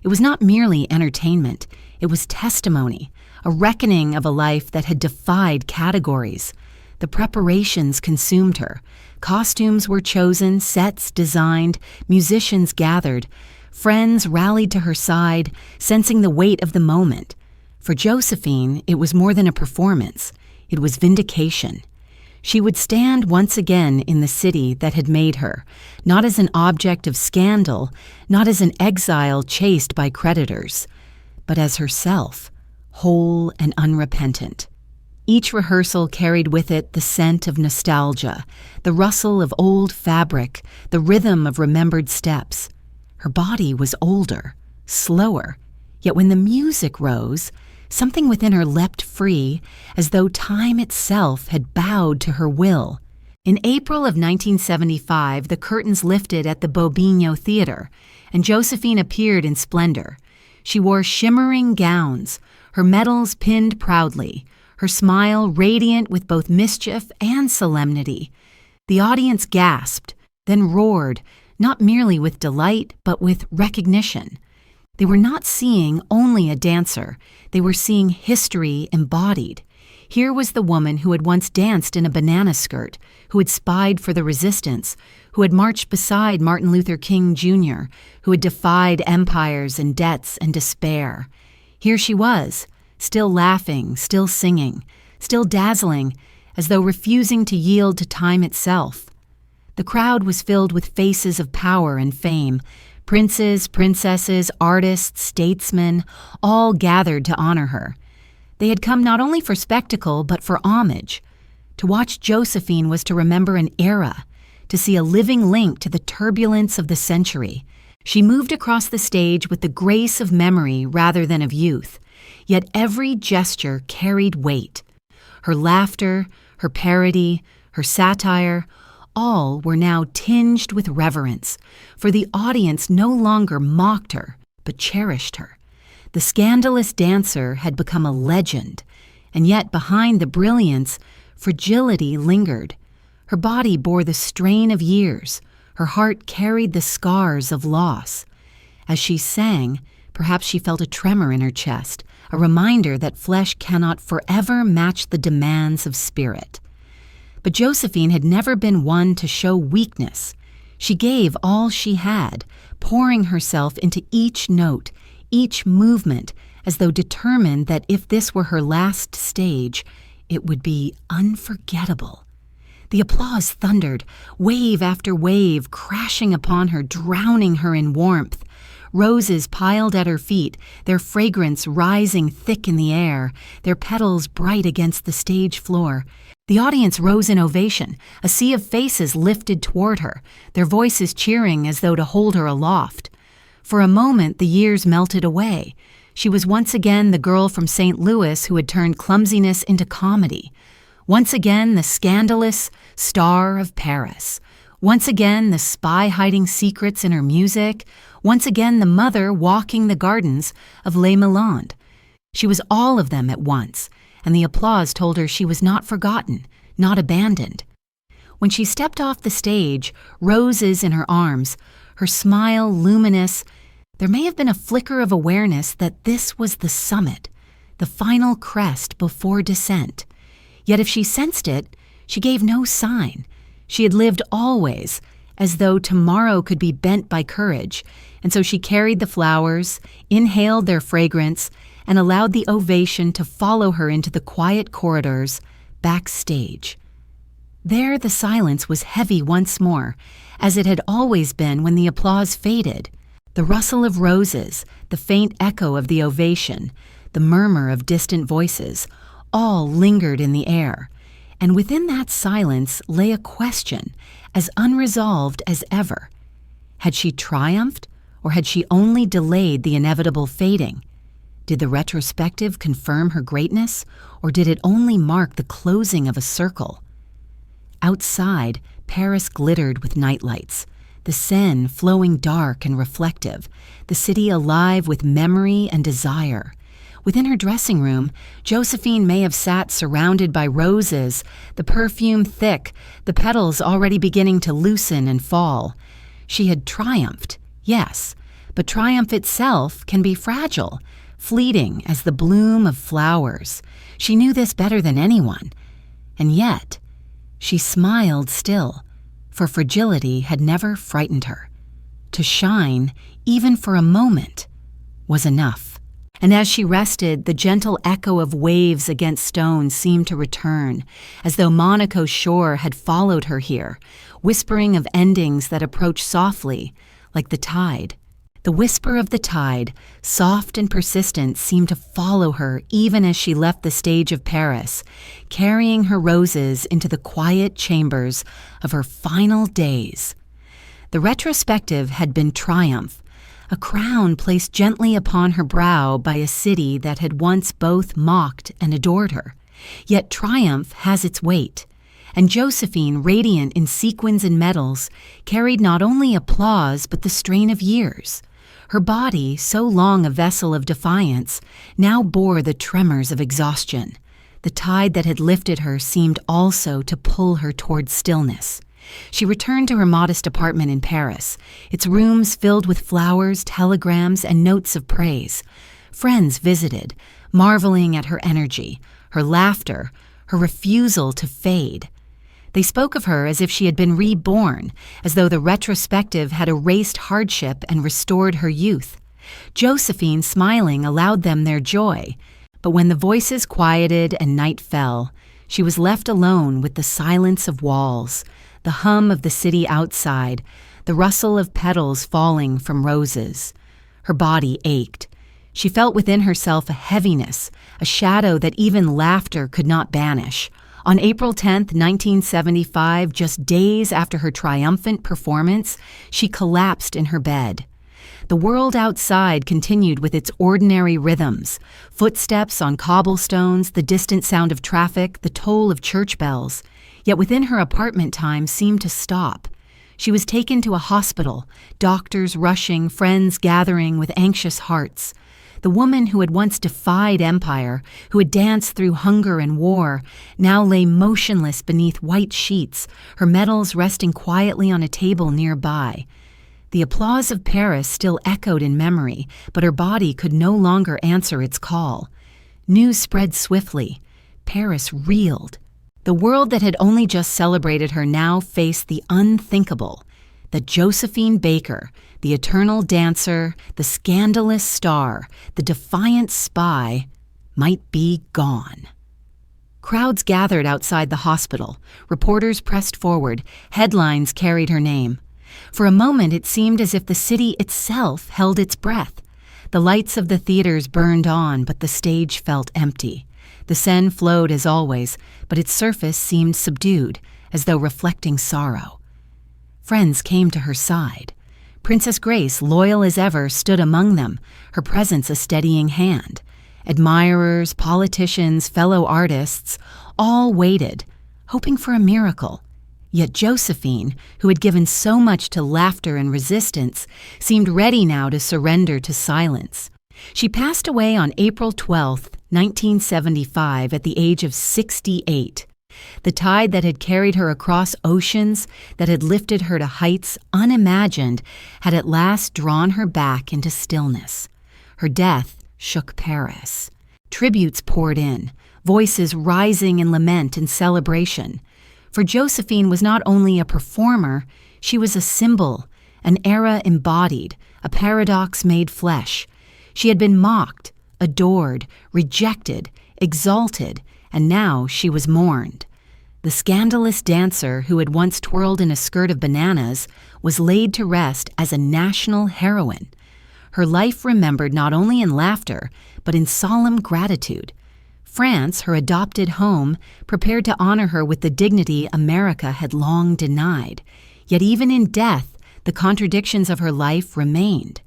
It was not merely entertainment. It was testimony, a reckoning of a life that had defied categories. The preparations consumed her. Costumes were chosen, sets designed, musicians gathered. Friends rallied to her side, sensing the weight of the moment. For Josephine, it was more than a performance. It was vindication. She would stand once again in the city that had made her, not as an object of scandal, not as an exile chased by creditors, but as herself, whole and unrepentant. Each rehearsal carried with it the scent of nostalgia, the rustle of old fabric, the rhythm of remembered steps. Her body was older, slower, yet when the music rose, something within her leapt free, as though time itself had bowed to her will. In April of 1975, the curtains lifted at the Bobigno Theater, and Josephine appeared in splendor. She wore shimmering gowns, her medals pinned proudly, her smile radiant with both mischief and solemnity. The audience gasped, then roared, not merely with delight, but with recognition. They were not seeing only a dancer, they were seeing history embodied. Here was the woman who had once danced in a banana skirt, who had spied for the resistance, who had marched beside Martin Luther King Jr., who had defied empires and debts and despair. Here she was, still laughing, still singing, still dazzling, as though refusing to yield to time itself. The crowd was filled with faces of power and fame, princes, princesses, artists, statesmen, all gathered to honor her. They had come not only for spectacle, but for homage. To watch Josephine was to remember an era, to see a living link to the turbulence of the century. She moved across the stage with the grace of memory rather than of youth, yet every gesture carried weight. Her laughter, her parody, her satire, all were now tinged with reverence, for the audience no longer mocked her, but cherished her. The scandalous dancer had become a legend, and yet behind the brilliance, fragility lingered. Her body bore the strain of years, her heart carried the scars of loss. As she sang, perhaps she felt a tremor in her chest, a reminder that flesh cannot forever match the demands of spirit. But Josephine had never been one to show weakness. She gave all she had, pouring herself into each note, each movement, as though determined that if this were her last stage, it would be unforgettable. The applause thundered, wave after wave, crashing upon her, drowning her in warmth. Roses piled at her feet, their fragrance rising thick in the air, their petals bright against the stage floor. The audience rose in ovation, a sea of faces lifted toward her, their voices cheering as though to hold her aloft. For a moment, the years melted away. She was once again the girl from St. Louis who had turned clumsiness into comedy. Once again, the scandalous star of Paris. Once again, the spy hiding secrets in her music. Once again, the mother walking the gardens of Les Milandes. She was all of them at once, and the applause told her she was not forgotten, not abandoned. When she stepped off the stage, roses in her arms, her smile luminous, there may have been a flicker of awareness that this was the summit, the final crest before descent. Yet if she sensed it, she gave no sign. She had lived always, as though tomorrow could be bent by courage, and so she carried the flowers, inhaled their fragrance, and allowed the ovation to follow her into the quiet corridors, backstage. There the silence was heavy once more, as it had always been when the applause faded. The rustle of roses, the faint echo of the ovation, the murmur of distant voices, all lingered in the air, and within that silence lay a question, as unresolved as ever. Had she triumphed, or had she only delayed the inevitable fading? Did the retrospective confirm her greatness, or did it only mark the closing of a circle? Outside, Paris glittered with nightlights, the Seine flowing dark and reflective, the city alive with memory and desire. Within her dressing room, Josephine may have sat surrounded by roses, the perfume thick, the petals already beginning to loosen and fall. She had triumphed, yes, but triumph itself can be fragile, fleeting as the bloom of flowers. She knew this better than anyone. And yet, she smiled still, for fragility had never frightened her. To shine, even for a moment, was enough. And as she rested, the gentle echo of waves against stone seemed to return, as though Monaco's shore had followed her here, whispering of endings that approach softly, like the tide. The whisper of the tide, soft and persistent, seemed to follow her even as she left the stage of Paris, carrying her roses into the quiet chambers of her final days. The retrospective had been triumph, a crown placed gently upon her brow by a city that had once both mocked and adored her. Yet triumph has its weight, and Josephine, radiant in sequins and medals, carried not only applause but the strain of years. Her body, so long a vessel of defiance, now bore the tremors of exhaustion. The tide that had lifted her seemed also to pull her toward stillness. She returned to her modest apartment in Paris, its rooms filled with flowers, telegrams, and notes of praise. Friends visited, marveling at her energy, her laughter, her refusal to fade. They spoke of her as if she had been reborn, as though the retrospective had erased hardship and restored her youth. Josephine, smiling, allowed them their joy. But when the voices quieted and night fell, she was left alone with the silence of walls, the hum of the city outside, the rustle of petals falling from roses. Her body ached. She felt within herself a heaviness, a shadow that even laughter could not banish. On April 10, 1975, just days after her triumphant performance, she collapsed in her bed. The world outside continued with its ordinary rhythms, footsteps on cobblestones, the distant sound of traffic, the toll of church bells. Yet within her apartment time seemed to stop. She was taken to a hospital, doctors rushing, friends gathering with anxious hearts. The woman who had once defied empire, who had danced through hunger and war, now lay motionless beneath white sheets, her medals resting quietly on a table nearby. The applause of Paris still echoed in memory, but her body could no longer answer its call. News spread swiftly. Paris reeled. The world that had only just celebrated her now faced the unthinkable, that Josephine Baker, the eternal dancer, the scandalous star, the defiant spy, might be gone. Crowds gathered outside the hospital. Reporters pressed forward. Headlines carried her name. For a moment, it seemed as if the city itself held its breath. The lights of the theaters burned on, but the stage felt empty. The Seine flowed as always, but its surface seemed subdued, as though reflecting sorrow. Friends came to her side. Princess Grace, loyal as ever, stood among them, her presence a steadying hand. Admirers, politicians, fellow artists, all waited, hoping for a miracle. Yet Josephine, who had given so much to laughter and resistance, seemed ready now to surrender to silence. She passed away on April 12, 1975, at the age of 68. The tide that had carried her across oceans, that had lifted her to heights unimagined, had at last drawn her back into stillness. Her death shook Paris. Tributes poured in, voices rising in lament and celebration. For Josephine was not only a performer, she was a symbol, an era embodied, a paradox made flesh. She had been mocked, adored, rejected, exalted, and now she was mourned. The scandalous dancer who had once twirled in a skirt of bananas was laid to rest as a national heroine. Her life remembered not only in laughter, but in solemn gratitude. France, her adopted home, prepared to honor her with the dignity America had long denied. Yet even in death, the contradictions of her life remained.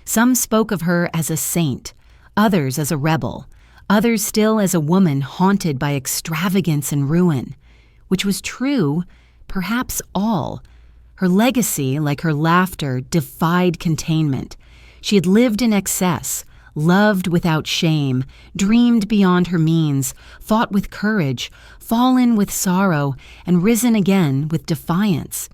Some spoke of her as a saint, others as a rebel, others still as a woman haunted by extravagance and ruin. Which was true, perhaps all. Her legacy, like her laughter, defied containment. She had lived in excess, loved without shame, dreamed beyond her means, fought with courage, fallen with sorrow, and risen again with defiance.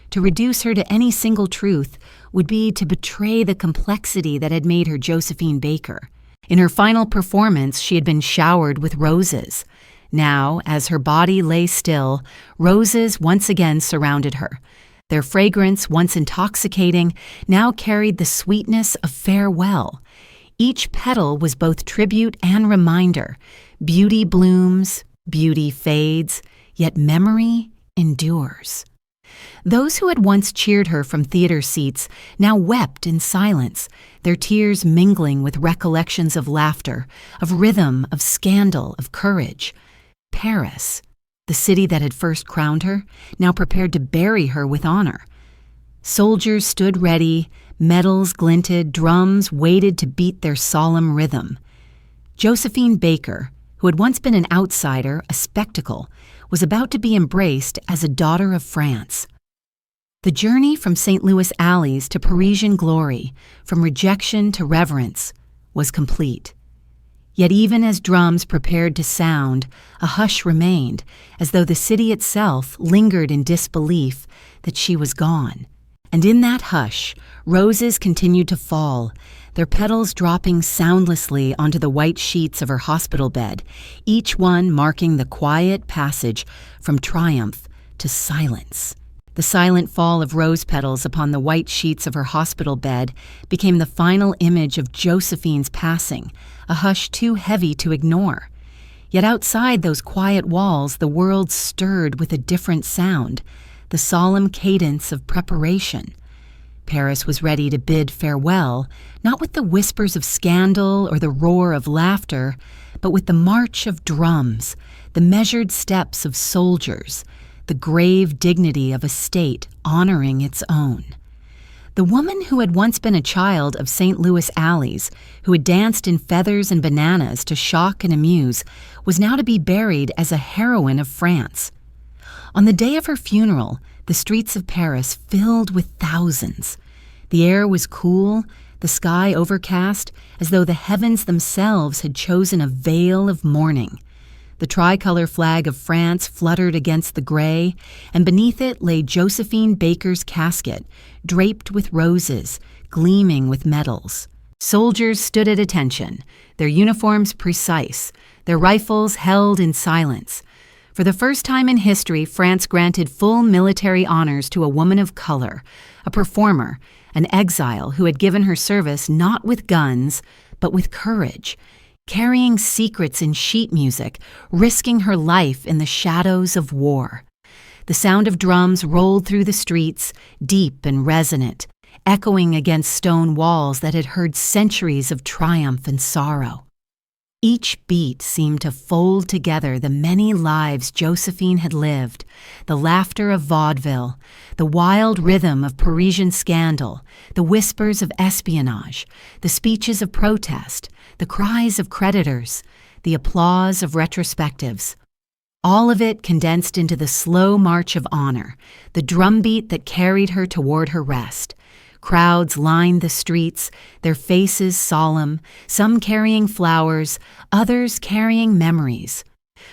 To reduce her to any single truth would be to betray the complexity that had made her Josephine Baker. In her final performance, she had been showered with roses. Now, as her body lay still, roses once again surrounded her. Their fragrance, once intoxicating, now carried the sweetness of farewell. Each petal was both tribute and reminder. Beauty blooms, beauty fades, yet memory endures. Those who had once cheered her from theater seats now wept in silence, their tears mingling with recollections of laughter, of rhythm, of scandal, of courage. Paris, the city that had first crowned her, now prepared to bury her with honor. Soldiers stood ready, medals glinted, drums waited to beat their solemn rhythm. Josephine Baker, who had once been an outsider, a spectacle, was about to be embraced as a daughter of France. The journey from St. Louis alleys to Parisian glory, from rejection to reverence, was complete. Yet even as drums prepared to sound, a hush remained, as though the city itself lingered in disbelief that she was gone. And in that hush, roses continued to fall, their petals dropping soundlessly onto the white sheets of her hospital bed, each one marking the quiet passage from triumph to silence. The silent fall of rose petals upon the white sheets of her hospital bed became the final image of Josephine's passing, a hush too heavy to ignore. Yet outside those quiet walls, the world stirred with a different sound, the solemn cadence of preparation. Paris was ready to bid farewell, not with the whispers of scandal or the roar of laughter, but with the march of drums, the measured steps of soldiers, the grave dignity of a state honoring its own. The woman who had once been a child of St. Louis alleys, who had danced in feathers and bananas to shock and amuse, was now to be buried as a heroine of France. On the day of her funeral, the streets of Paris filled with thousands. The air was cool, the sky overcast, as though the heavens themselves had chosen a veil of mourning. The tricolor flag of France fluttered against the gray, and beneath it lay Josephine Baker's casket, draped with roses, gleaming with medals. Soldiers stood at attention, their uniforms precise, their rifles held in silence. For the first time in history, France granted full military honors to a woman of color, a performer, an exile who had given her service not with guns, but with courage. carrying secrets in sheet music, risking her life in the shadows of war. The sound of drums rolled through the streets, deep and resonant, echoing against stone walls that had heard centuries of triumph and sorrow. Each beat seemed to fold together the many lives Josephine had lived, the laughter of vaudeville, the wild rhythm of Parisian scandal, the whispers of espionage, the speeches of protest, the cries of creditors, the applause of retrospectives. All of it condensed into the slow march of honor, the drumbeat that carried her toward her rest. Crowds lined the streets, their faces solemn, some carrying flowers, others carrying memories.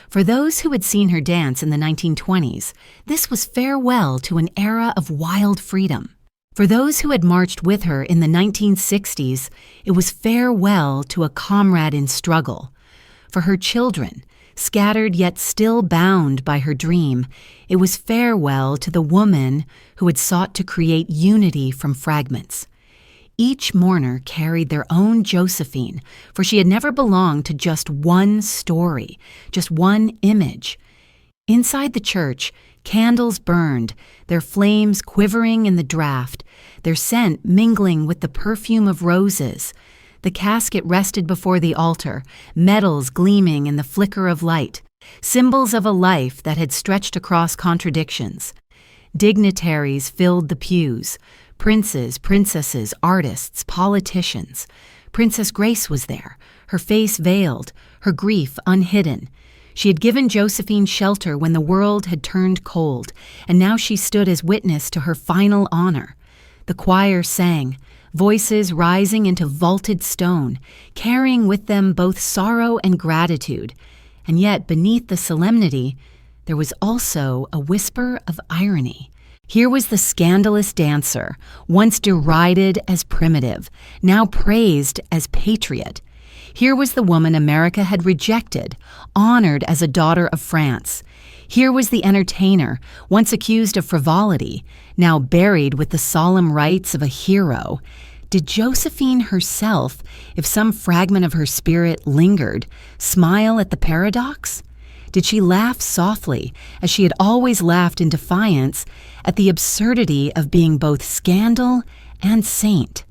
For those who had seen her dance in the 1920s, this was farewell to an era of wild freedom. For those who had marched with her in the 1960s, it was farewell to a comrade in struggle. For her children, scattered yet still bound by her dream, it was farewell to the woman who had sought to create unity from fragments. Each mourner carried their own Josephine, for she had never belonged to just one story, just one image. Inside the church, candles burned, their flames quivering in the draught, their scent mingling with the perfume of roses. The casket rested before the altar, metals gleaming in the flicker of light, symbols of a life that had stretched across contradictions. Dignitaries filled the pews, princes, princesses, artists, politicians. Princess Grace was there, her face veiled, her grief unhidden. She had given Josephine shelter when the world had turned cold, and now she stood as witness to her final honor. The choir sang, voices rising into vaulted stone, carrying with them both sorrow and gratitude. And yet, beneath the solemnity, there was also a whisper of irony. Here was the scandalous dancer, once derided as primitive, now praised as patriot. Here was the woman America had rejected, honored as a daughter of France. Here was the entertainer, once accused of frivolity, now buried with the solemn rites of a hero. Did Josephine herself, if some fragment of her spirit lingered, smile at the paradox? Did she laugh softly, as she had always laughed in defiance, at the absurdity of being both scandal and saint?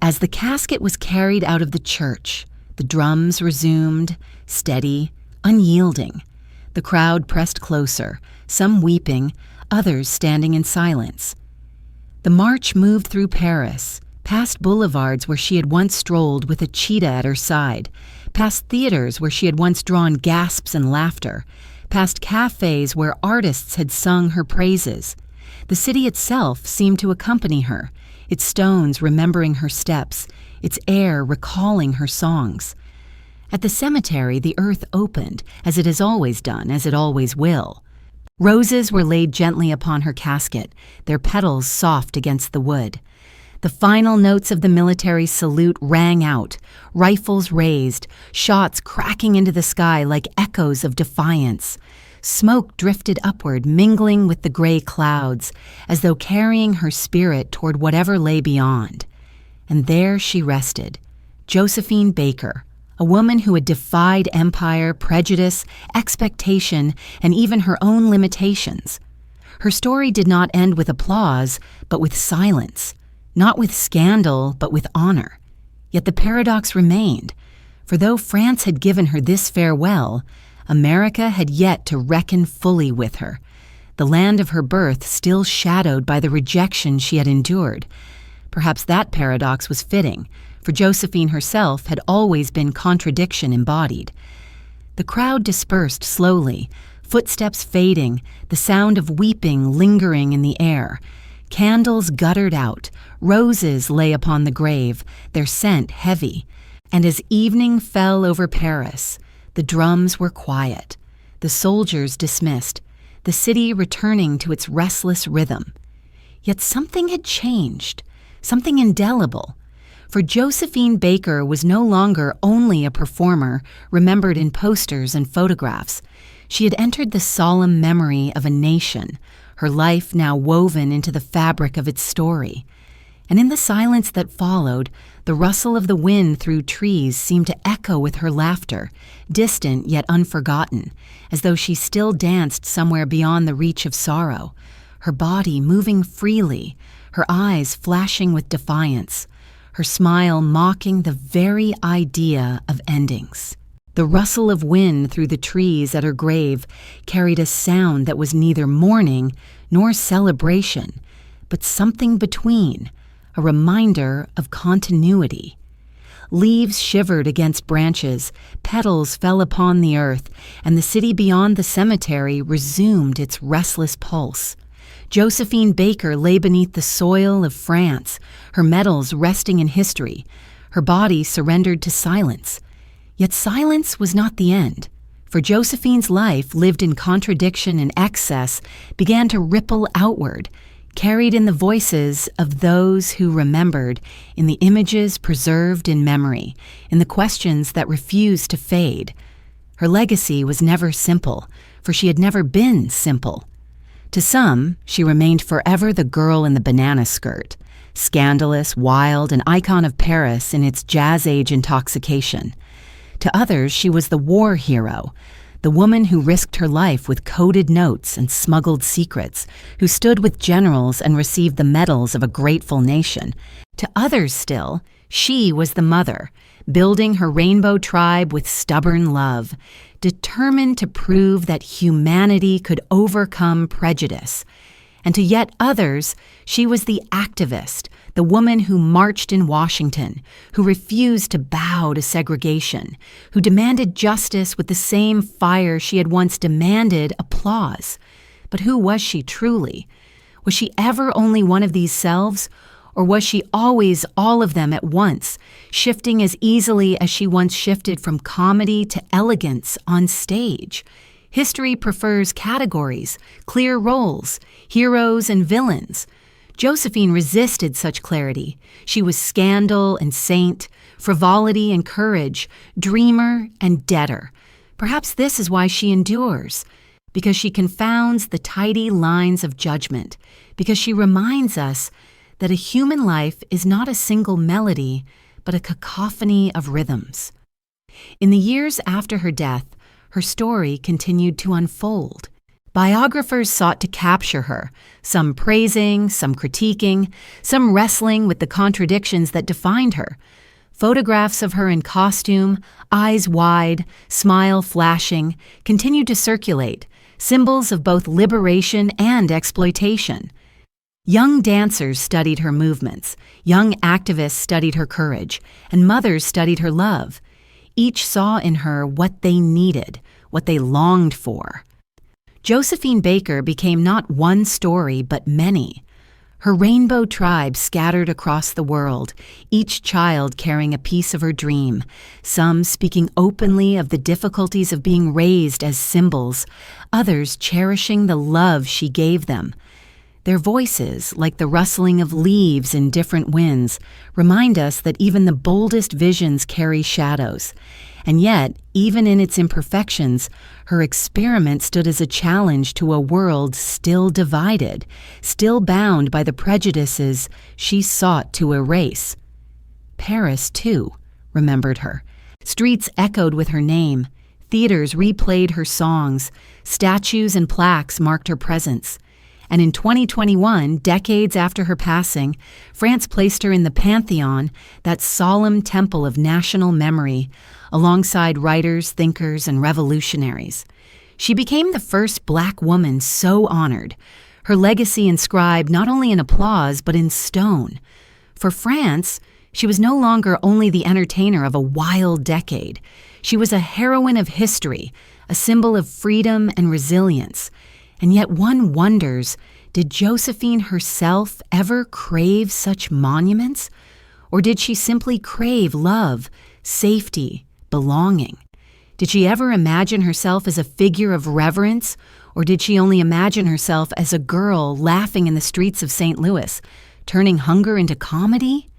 As the casket was carried out of the church, the drums resumed, steady, unyielding. The crowd pressed closer, some weeping, others standing in silence. The march moved through Paris, past boulevards where she had once strolled with a cheetah at her side, past theaters where she had once drawn gasps and laughter, past cafes where artists had sung her praises. The city itself seemed to accompany her, its stones remembering her steps, its air recalling her songs. At the cemetery, the earth opened, as it has always done, as it always will. Roses were laid gently upon her casket, their petals soft against the wood. The final notes of the military salute rang out, rifles raised, shots cracking into the sky like echoes of defiance. Smoke drifted upward, mingling with the gray clouds, as though carrying her spirit toward whatever lay beyond. And there she rested, Josephine Baker, a woman who had defied empire, prejudice, expectation, and even her own limitations. Her story did not end with applause, but with silence. Not with scandal, but with honor. Yet the paradox remained, for though France had given her this farewell, America had yet to reckon fully with her, the land of her birth still shadowed by the rejection she had endured. Perhaps that paradox was fitting, for Josephine herself had always been contradiction embodied. The crowd dispersed slowly, footsteps fading, the sound of weeping lingering in the air. Candles guttered out, roses lay upon the grave, their scent heavy. And as evening fell over Paris, the drums were quiet, the soldiers dismissed, the city returning to its restless rhythm. Yet something had changed, something indelible. For Josephine Baker was no longer only a performer remembered in posters and photographs. She had entered the solemn memory of a nation, her life now woven into the fabric of its story. And in the silence that followed, the rustle of the wind through trees seemed to echo with her laughter, distant yet unforgotten, as though she still danced somewhere beyond the reach of sorrow, her body moving freely, her eyes flashing with defiance, her smile mocking the very idea of endings. The rustle of wind through the trees at her grave carried a sound that was neither mourning nor celebration, but something between, a reminder of continuity. Leaves shivered against branches, petals fell upon the earth, and the city beyond the cemetery resumed its restless pulse. Josephine Baker lay beneath the soil of France, her medals resting in history, her body surrendered to silence. Yet silence was not the end, for Josephine's life, lived in contradiction and excess, began to ripple outward, carried in the voices of those who remembered, in the images preserved in memory, in the questions that refused to fade. Her legacy was never simple, for she had never been simple. To some, she remained forever the girl in the banana skirt, scandalous, wild, an icon of Paris in its jazz-age intoxication. To others, she was the war hero, the woman who risked her life with coded notes and smuggled secrets, who stood with generals and received the medals of a grateful nation. To others still, she was the mother, building her rainbow tribe with stubborn love, determined to prove that humanity could overcome prejudice. And to yet others, she was the activist, the woman who marched in Washington, who refused to bow to segregation, who demanded justice with the same fire she had once demanded applause. But who was she truly? Was she ever only one of these selves, or was she always all of them at once, shifting as easily as she once shifted from comedy to elegance on stage? History prefers categories, clear roles, heroes and villains. Josephine resisted such clarity. She was scandal and saint, frivolity and courage, dreamer and debtor. Perhaps this is why she endures, because she confounds the tidy lines of judgment, because she reminds us that a human life is not a single melody, but a cacophony of rhythms. In the years after her death, her story continued to unfold. Biographers sought to capture her, some praising, some critiquing, some wrestling with the contradictions that defined her. Photographs of her in costume, eyes wide, smile flashing, continued to circulate, symbols of both liberation and exploitation. Young dancers studied her movements, young activists studied her courage, and mothers studied her love. Each saw in her what they needed, what they longed for. Josephine Baker became not one story, but many. Her rainbow tribe scattered across the world, each child carrying a piece of her dream, some speaking openly of the difficulties of being raised as symbols, others cherishing the love she gave them. Their voices, like the rustling of leaves in different winds, remind us that even the boldest visions carry shadows. And yet, even in its imperfections, her experiment stood as a challenge to a world still divided, still bound by the prejudices she sought to erase. Paris, too, remembered her. Streets echoed with her name. Theaters replayed her songs. Statues and plaques marked her presence. And in 2021, decades after her passing, France placed her in the Pantheon, that solemn temple of national memory, alongside writers, thinkers, and revolutionaries. She became the first Black woman so honored, her legacy inscribed not only in applause but in stone. For France, she was no longer only the entertainer of a wild decade. She was a heroine of history, a symbol of freedom and resilience. And yet one wonders, did Josephine herself ever crave such monuments? Or did she simply crave love, safety, belonging? Did she ever imagine herself as a figure of reverence? Or did she only imagine herself as a girl laughing in the streets of St. Louis, turning hunger into comedy?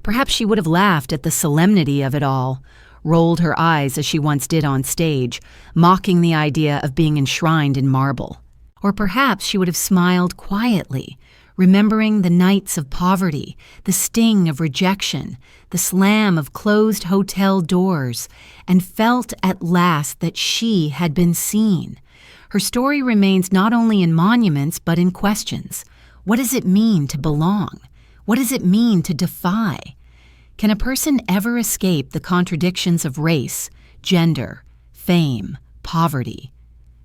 Perhaps she would have laughed at the solemnity of it all, rolled her eyes as she once did on stage, mocking the idea of being enshrined in marble. Or perhaps she would have smiled quietly, remembering the nights of poverty, the sting of rejection, the slam of closed hotel doors, and felt at last that she had been seen. Her story remains not only in monuments but in questions. What does it mean to belong? What does it mean to defy? Can a person ever escape the contradictions of race, gender, fame, poverty?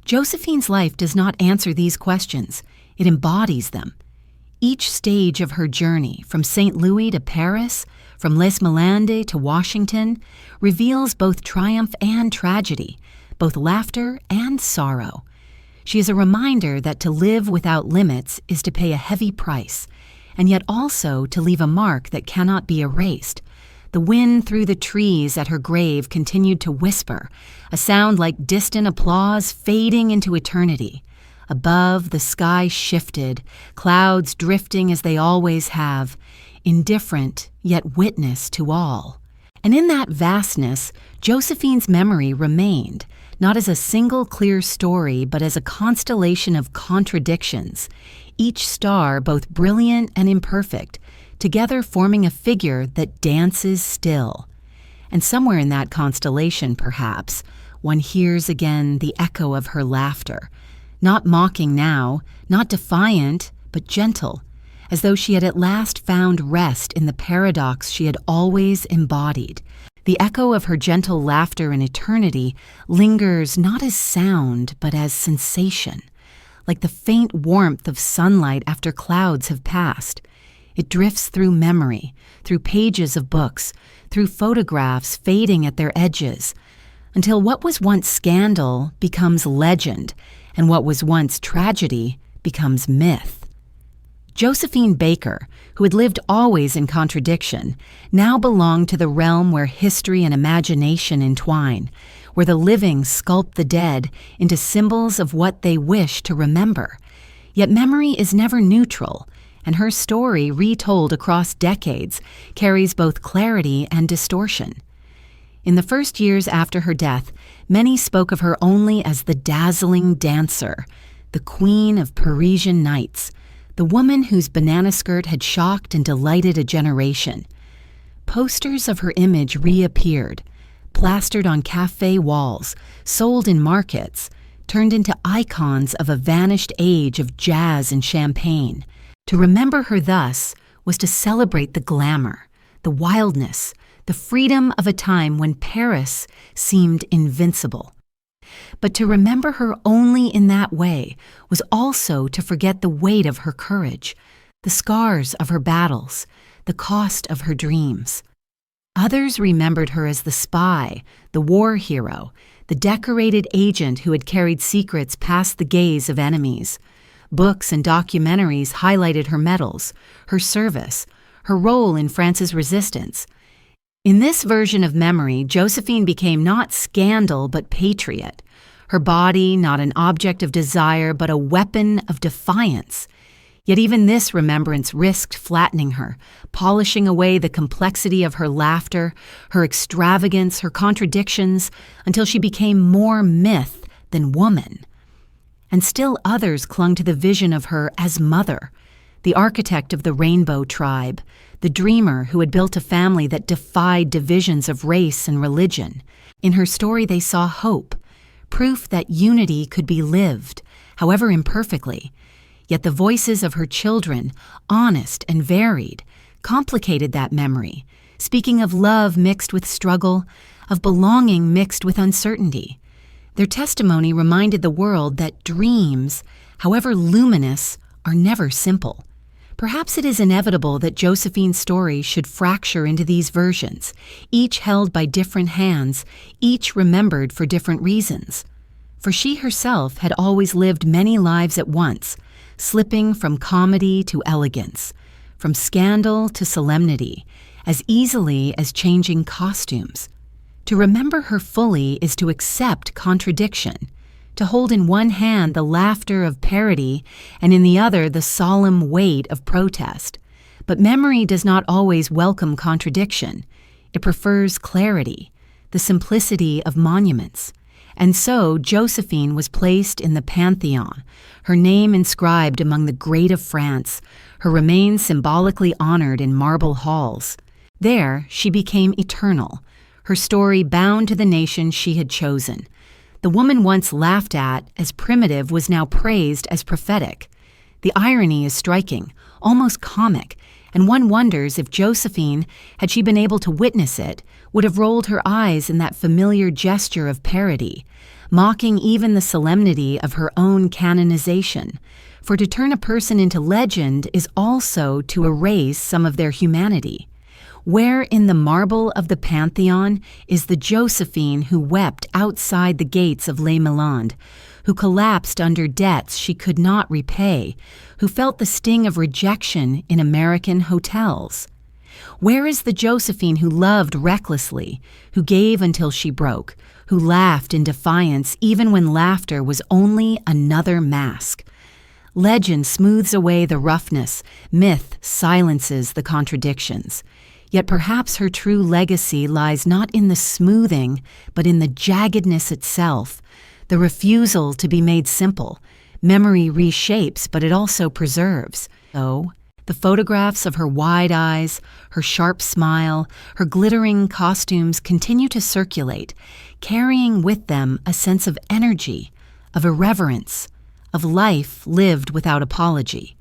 Josephine's life does not answer these questions. It embodies them. Each stage of her journey, from St. Louis to Paris, from Les Milandes to Washington, reveals both triumph and tragedy, both laughter and sorrow. She is a reminder that to live without limits is to pay a heavy price, and yet also to leave a mark that cannot be erased. The wind through the trees at her grave continued to whisper, a sound like distant applause fading into eternity. Above, the sky shifted, clouds drifting as they always have, indifferent yet witness to all. And in that vastness, Josephine's memory remained, not as a single clear story, but as a constellation of contradictions, each star both brilliant and imperfect, together forming a figure that dances still. And somewhere in that constellation, perhaps, one hears again the echo of her laughter, not mocking now, not defiant, but gentle, as though she had at last found rest in the paradox she had always embodied. The echo of her gentle laughter in eternity lingers not as sound, but as sensation, like the faint warmth of sunlight after clouds have passed. It drifts through memory, through pages of books, through photographs fading at their edges, until what was once scandal becomes legend, and what was once tragedy becomes myth. Josephine Baker, who had lived always in contradiction, now belonged to the realm where history and imagination entwine, where the living sculpt the dead into symbols of what they wish to remember. Yet memory is never neutral, and her story, retold across decades, carries both clarity and distortion. In the first years after her death, many spoke of her only as the dazzling dancer, the queen of Parisian nights, the woman whose banana skirt had shocked and delighted a generation. Posters of her image reappeared, plastered on cafe walls, sold in markets, turned into icons of a vanished age of jazz and champagne. To remember her thus was to celebrate the glamour, the wildness, the freedom of a time when Paris seemed invincible. But to remember her only in that way was also to forget the weight of her courage, the scars of her battles, the cost of her dreams. Others remembered her as the spy, the war hero, the decorated agent who had carried secrets past the gaze of enemies. Books and documentaries highlighted her medals, her service, her role in France's resistance. In this version of memory, Josephine became not scandal but patriot, her body not an object of desire but a weapon of defiance. Yet even this remembrance risked flattening her, polishing away the complexity of her laughter, her extravagance, her contradictions, until she became more myth than woman. And still others clung to the vision of her as mother, the architect of the rainbow tribe, the dreamer who had built a family that defied divisions of race and religion. In her story they saw hope, proof that unity could be lived, however imperfectly. Yet the voices of her children, honest and varied, complicated that memory, speaking of love mixed with struggle, of belonging mixed with uncertainty. Their testimony reminded the world that dreams, however luminous, are never simple. Perhaps it is inevitable that Josephine's story should fracture into these versions, each held by different hands, each remembered for different reasons. For she herself had always lived many lives at once, slipping from comedy to elegance, from scandal to solemnity, as easily as changing costumes. To remember her fully is to accept contradiction, to hold in one hand the laughter of parody and in the other the solemn weight of protest. But memory does not always welcome contradiction. It prefers clarity, the simplicity of monuments. And so Josephine was placed in the Pantheon, her name inscribed among the great of France, her remains symbolically honored in marble halls. There, she became eternal, her story bound to the nation she had chosen. The woman once laughed at as primitive was now praised as prophetic. The irony is striking, almost comic, and one wonders if Josephine, had she been able to witness it, would have rolled her eyes in that familiar gesture of parody, mocking even the solemnity of her own canonization. For to turn a person into legend is also to erase some of their humanity. Where in the marble of the Pantheon is the Josephine who wept outside the gates of Les Milandes, who collapsed under debts she could not repay, who felt the sting of rejection in American hotels? Where is the Josephine who loved recklessly, who gave until she broke, who laughed in defiance even when laughter was only another mask? Legend smooths away the roughness, myth silences the contradictions. Yet perhaps her true legacy lies not in the smoothing, but in the jaggedness itself, the refusal to be made simple. Memory reshapes, but it also preserves. So, the photographs of her wide eyes, her sharp smile, her glittering costumes continue to circulate, carrying with them a sense of energy, of irreverence, of life lived without apology.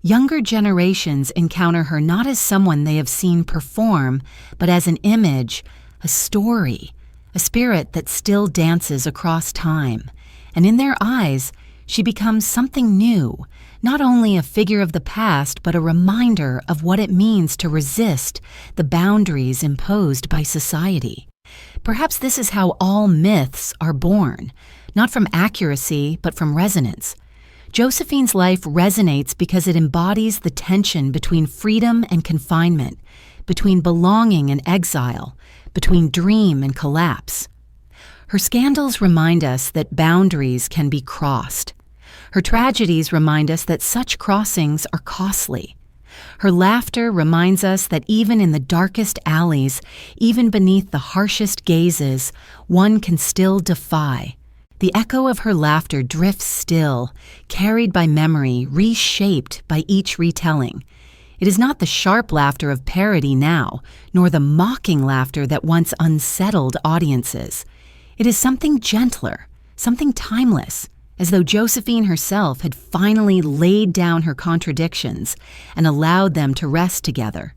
Younger generations encounter her not as someone they have seen perform, but as an image, a story, a spirit that still dances across time. And in their eyes, she becomes something new, not only a figure of the past, but a reminder of what it means to resist the boundaries imposed by society. Perhaps this is how all myths are born, not from accuracy, but from resonance. Josephine's life resonates because it embodies the tension between freedom and confinement, between belonging and exile, between dream and collapse. Her scandals remind us that boundaries can be crossed. Her tragedies remind us that such crossings are costly. Her laughter reminds us that even in the darkest alleys, even beneath the harshest gazes, one can still defy. The echo of her laughter drifts still, carried by memory, reshaped by each retelling. It is not the sharp laughter of parody now, nor the mocking laughter that once unsettled audiences. It is something gentler, something timeless, as though Josephine herself had finally laid down her contradictions and allowed them to rest together.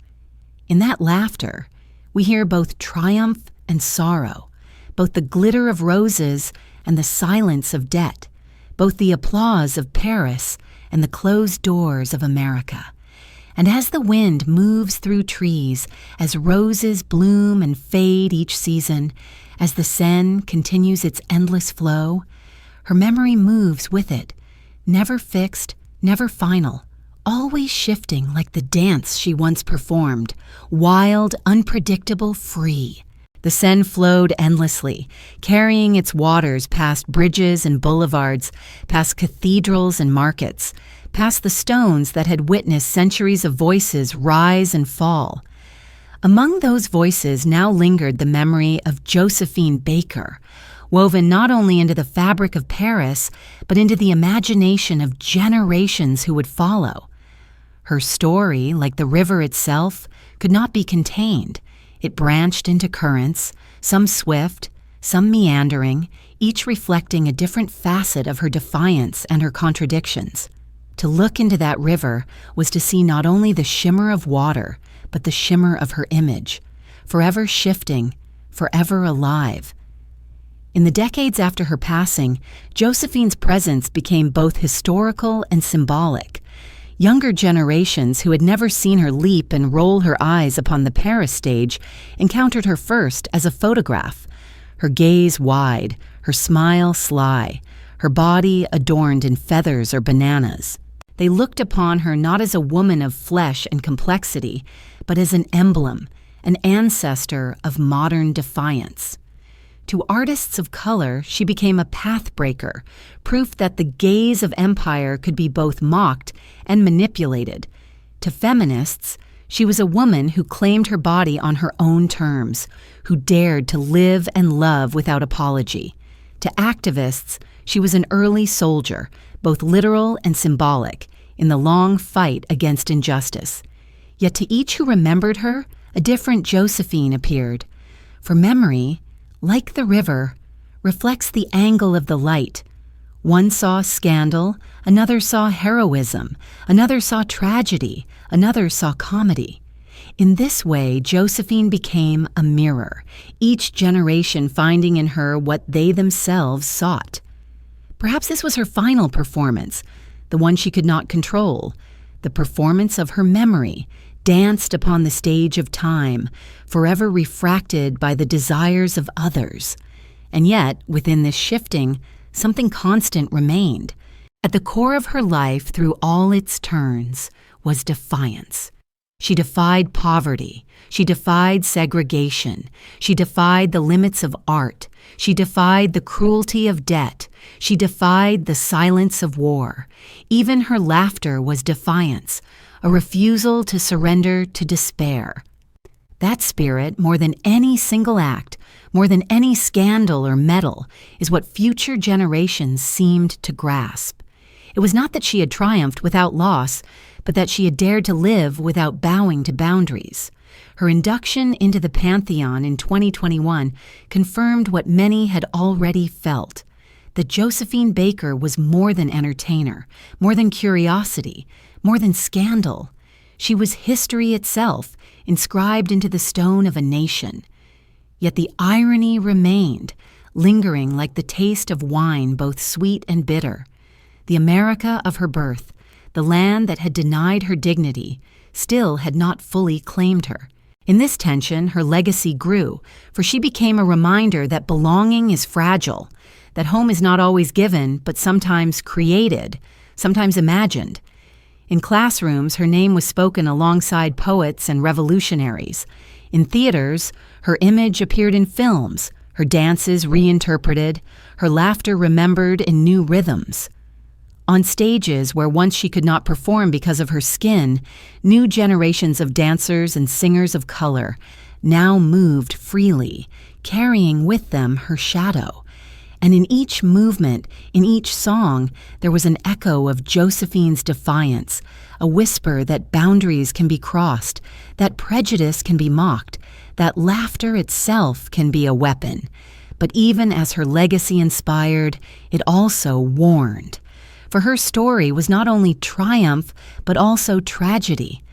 In that laughter, we hear both triumph and sorrow, both the glitter of roses and the silence of debt, both the applause of Paris and the closed doors of America. And as the wind moves through trees, as roses bloom and fade each season, as the Seine continues its endless flow, her memory moves with it, never fixed, never final, always shifting like the dance she once performed, wild, unpredictable, free. The Seine flowed endlessly, carrying its waters past bridges and boulevards, past cathedrals and markets, past the stones that had witnessed centuries of voices rise and fall. Among those voices now lingered the memory of Josephine Baker, woven not only into the fabric of Paris, but into the imagination of generations who would follow. Her story, like the river itself, could not be contained. It branched into currents, some swift, some meandering, each reflecting a different facet of her defiance and her contradictions. To look into that river was to see not only the shimmer of water, but the shimmer of her image, forever shifting, forever alive. In the decades after her passing, Josephine's presence became both historical and symbolic. Younger generations who had never seen her leap and roll her eyes upon the Paris stage encountered her first as a photograph, her gaze wide, her smile sly, her body adorned in feathers or bananas. They looked upon her not as a woman of flesh and complexity, but as an emblem, an ancestor of modern defiance. To artists of color, she became a pathbreaker, proof that the gaze of empire could be both mocked and manipulated. To feminists, she was a woman who claimed her body on her own terms, who dared to live and love without apology. To activists, she was an early soldier, both literal and symbolic, in the long fight against injustice. Yet to each who remembered her, a different Josephine appeared. For memory, like the river, reflects the angle of the light. One saw scandal, another saw heroism, another saw tragedy, another saw comedy. In this way, Josephine became a mirror, each generation finding in her what they themselves sought. Perhaps this was her final performance, the one she could not control, the performance of her memory, danced upon the stage of time, forever refracted by the desires of others. And yet, within this shifting, something constant remained. At the core of her life, through all its turns, was defiance. She defied poverty. She defied segregation. She defied the limits of art. She defied the cruelty of debt. She defied the silence of war. Even her laughter was defiance, a refusal to surrender to despair. That spirit, more than any single act, more than any scandal or medal, is what future generations seemed to grasp. It was not that she had triumphed without loss, but that she had dared to live without bowing to boundaries. Her induction into the Pantheon in 2021 confirmed what many had already felt, that Josephine Baker was more than entertainer, more than curiosity, more than scandal. She was history itself, inscribed into the stone of a nation. Yet the irony remained, lingering like the taste of wine, both sweet and bitter. The America of her birth, the land that had denied her dignity, still had not fully claimed her. In this tension, her legacy grew, for she became a reminder that belonging is fragile, that home is not always given, but sometimes created, sometimes imagined. In classrooms, her name was spoken alongside poets and revolutionaries. In theaters, her image appeared in films, her dances reinterpreted, her laughter remembered in new rhythms. On stages where once she could not perform because of her skin, new generations of dancers and singers of color now moved freely, carrying with them her shadow. And in each movement, in each song, there was an echo of Josephine's defiance, a whisper that boundaries can be crossed, that prejudice can be mocked, that laughter itself can be a weapon. But even as her legacy inspired, it also warned. For her story was not only triumph, but also tragedy.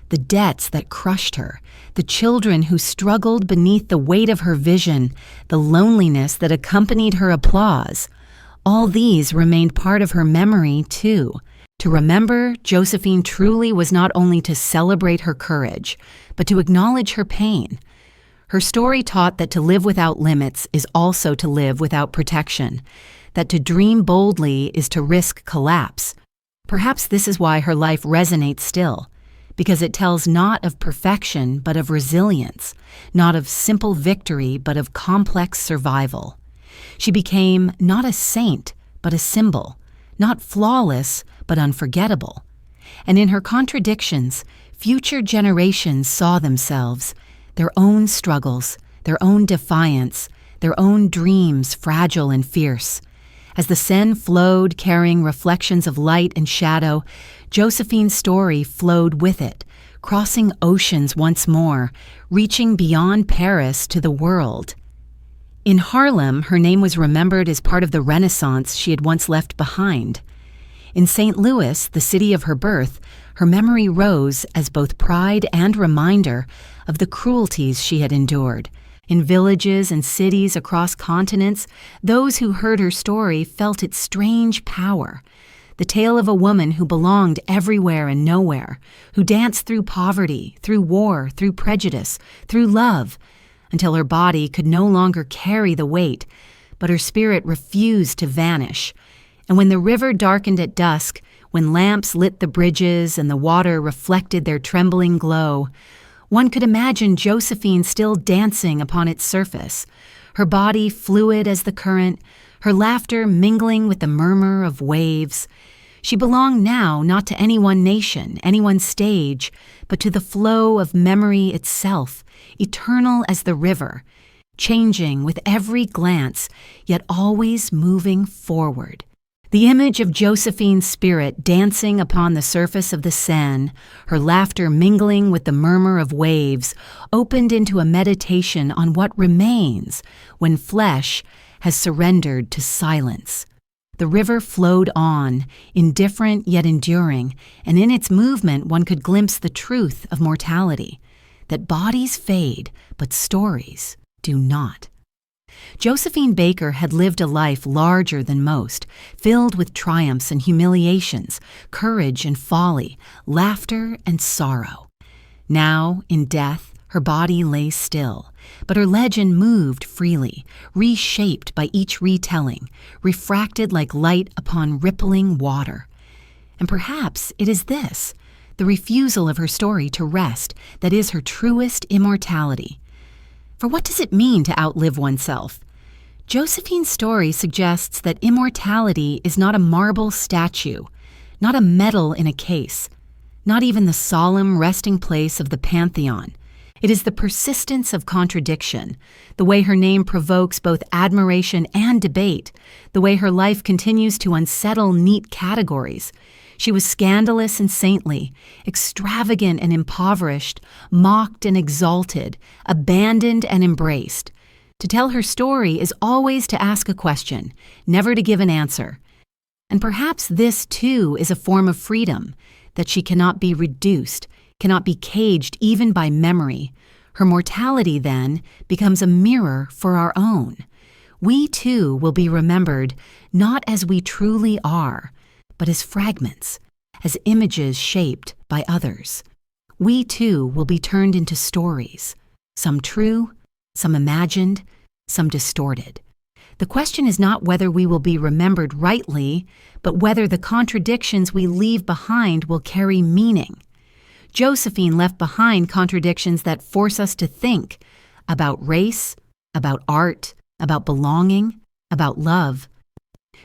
The debts that crushed her, the children who struggled beneath the weight of her vision, the loneliness that accompanied her applause, all these remained part of her memory, too. To remember Josephine truly was not only to celebrate her courage, but to acknowledge her pain. Her story taught that to live without limits is also to live without protection, that to dream boldly is to risk collapse. Perhaps this is why her life resonates still, because it tells not of perfection but of resilience, not of simple victory but of complex survival. She became not a saint but a symbol, not flawless but unforgettable. And in her contradictions, future generations saw themselves, their own struggles, their own defiance, their own dreams fragile and fierce. As the Seine flowed, carrying reflections of light and shadow, Josephine's story flowed with it, crossing oceans once more, reaching beyond Paris to the world. In Harlem, her name was remembered as part of the Renaissance she had once left behind. In St. Louis, the city of her birth, her memory rose as both pride and reminder of the cruelties she had endured. In villages and cities across continents, those who heard her story felt its strange power. The tale of a woman who belonged everywhere and nowhere, who danced through poverty, through war, through prejudice, through love, until her body could no longer carry the weight, but her spirit refused to vanish. And when the river darkened at dusk, when lamps lit the bridges and the water reflected their trembling glow, one could imagine Josephine still dancing upon its surface, her body fluid as the current, her laughter mingling with the murmur of waves. She belonged now not to any one nation, any one stage, but to the flow of memory itself, eternal as the river. changing with every glance, yet always moving forward. The image of Josephine's spirit dancing upon the surface of the Seine, her laughter mingling with the murmur of waves, opened into a meditation on what remains when flesh has surrendered to silence. The river flowed on, indifferent yet enduring, and in its movement one could glimpse the truth of mortality, that bodies fade, but stories do not. Josephine Baker had lived a life larger than most, filled with triumphs and humiliations, courage and folly, laughter and sorrow. Now, in death, her body lay still, but her legend moved freely, reshaped by each retelling, refracted like light upon rippling water. And perhaps it is this, the refusal of her story to rest, that is her truest immortality. For what does it mean to outlive oneself? Josephine's story suggests that immortality is not a marble statue, not a medal in a case, not even the solemn resting place of the pantheon. It is the persistence of contradiction, the way her name provokes both admiration and debate, the way her life continues to unsettle neat categories. She was scandalous and saintly, extravagant and impoverished, mocked and exalted, abandoned and embraced. To tell her story is always to ask a question, never to give an answer. And perhaps this, too, is a form of freedom, that she cannot be reduced, cannot be caged even by memory. Her mortality, then, becomes a mirror for our own. We, too, will be remembered not as we truly are, but as fragments, as images shaped by others. We, too, will be turned into stories, some true, some imagined, some distorted. The question is not whether we will be remembered rightly, but whether the contradictions we leave behind will carry meaning. Josephine left behind contradictions that force us to think about race, about art, about belonging, about love.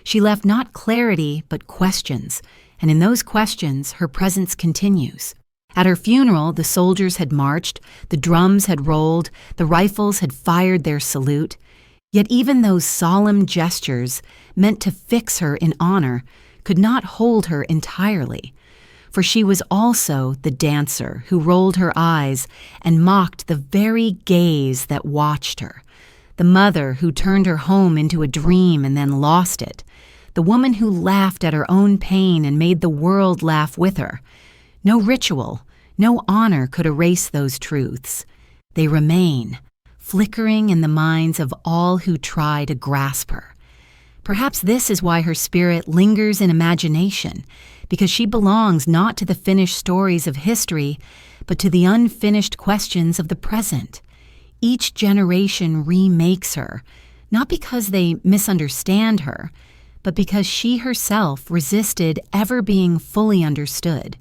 She left not clarity, but questions, and in those questions, her presence continues. At her funeral, the soldiers had marched, the drums had rolled, the rifles had fired their salute. Yet even those solemn gestures, meant to fix her in honor, could not hold her entirely. For she was also the dancer who rolled her eyes and mocked the very gaze that watched her, the mother who turned her home into a dream and then lost it, the woman who laughed at her own pain and made the world laugh with her. No ritual, no honor could erase those truths. They remain, flickering in the minds of all who try to grasp her. Perhaps this is why her spirit lingers in imagination, because she belongs not to the finished stories of history, but to the unfinished questions of the present. Each generation remakes her, not because they misunderstand her, but because she herself resisted ever being fully understood.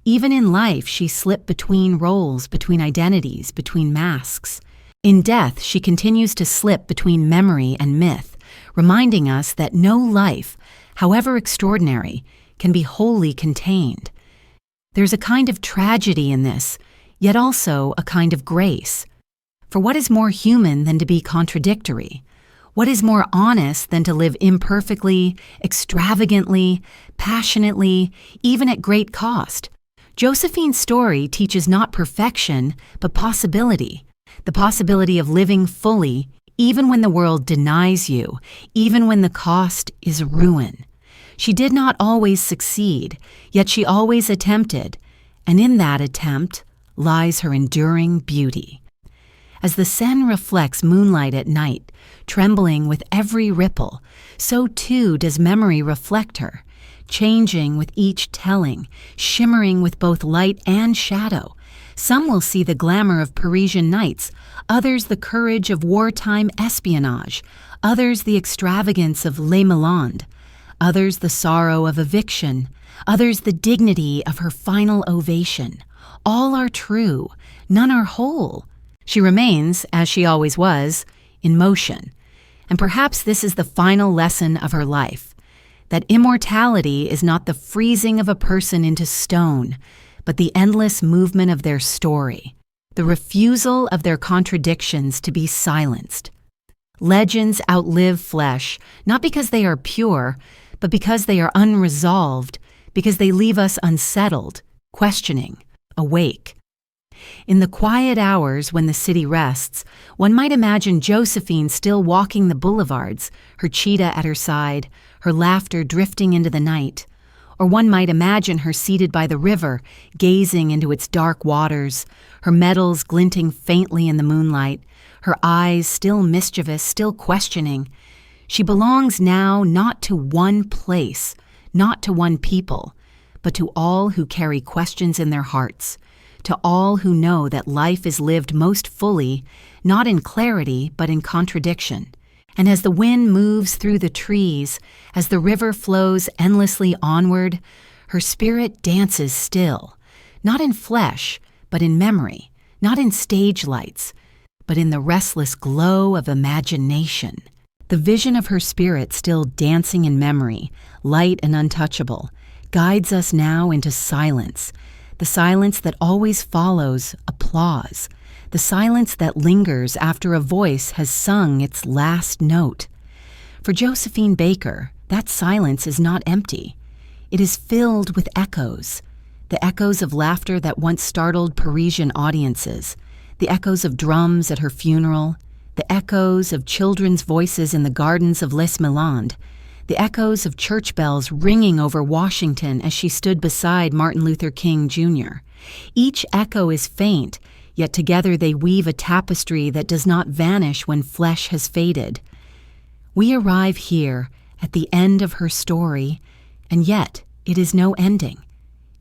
Even in life, she slipped between roles, between identities, between masks. In death, she continues to slip between memory and myth, reminding us that no life, however extraordinary, can be wholly contained. There's a kind of tragedy in this, yet also a kind of grace. For what is more human than to be contradictory? What is more honest than to live imperfectly, extravagantly, passionately, even at great cost? Josephine's story teaches not perfection, but possibility. The possibility of living fully, even when the world denies you, even when the cost is ruin. She did not always succeed, yet she always attempted, and in that attempt lies her enduring beauty. As the Seine reflects moonlight at night, trembling with every ripple, so too does memory reflect her, changing with each telling, shimmering with both light and shadow. Some will see the glamour of Parisian nights, others the courage of wartime espionage, others the extravagance of Les Milandes, others the sorrow of eviction, others the dignity of her final ovation. All are true, none are whole. She remains, as she always was, in motion. And perhaps this is the final lesson of her life, that immortality is not the freezing of a person into stone, but the endless movement of their story. the refusal of their contradictions to be silenced. Legends outlive flesh, not because they are pure, but because they are unresolved, because they leave us unsettled, questioning, awake. In the quiet hours when the city rests, one might imagine Josephine still walking the boulevards, her cheetah at her side, her laughter drifting into the night. Or one might imagine her seated by the river, gazing into its dark waters, her medals glinting faintly in the moonlight, her eyes still mischievous, still questioning. She belongs now not to one place, not to one people, but to all who carry questions in their hearts, to all who know that life is lived most fully, not in clarity, but in contradiction. And as the wind moves through the trees, as the river flows endlessly onward, her spirit dances still, not in flesh, but in memory, not in stage lights, but in the restless glow of imagination. The vision of her spirit still dancing in memory, light and untouchable, guides us now into silence, the silence that always follows applause, the silence that lingers after a voice has sung its last note. For Josephine Baker, that silence is not empty. It is filled with echoes, the echoes of laughter that once startled Parisian audiences, the echoes of drums at her funeral, the echoes of children's voices in the gardens of Les Milandes, the echoes of church bells ringing over Washington as she stood beside Martin Luther King Jr. Each echo is faint, yet together they weave a tapestry that does not vanish when flesh has faded. We arrive here at the end of her story, and yet it is no ending.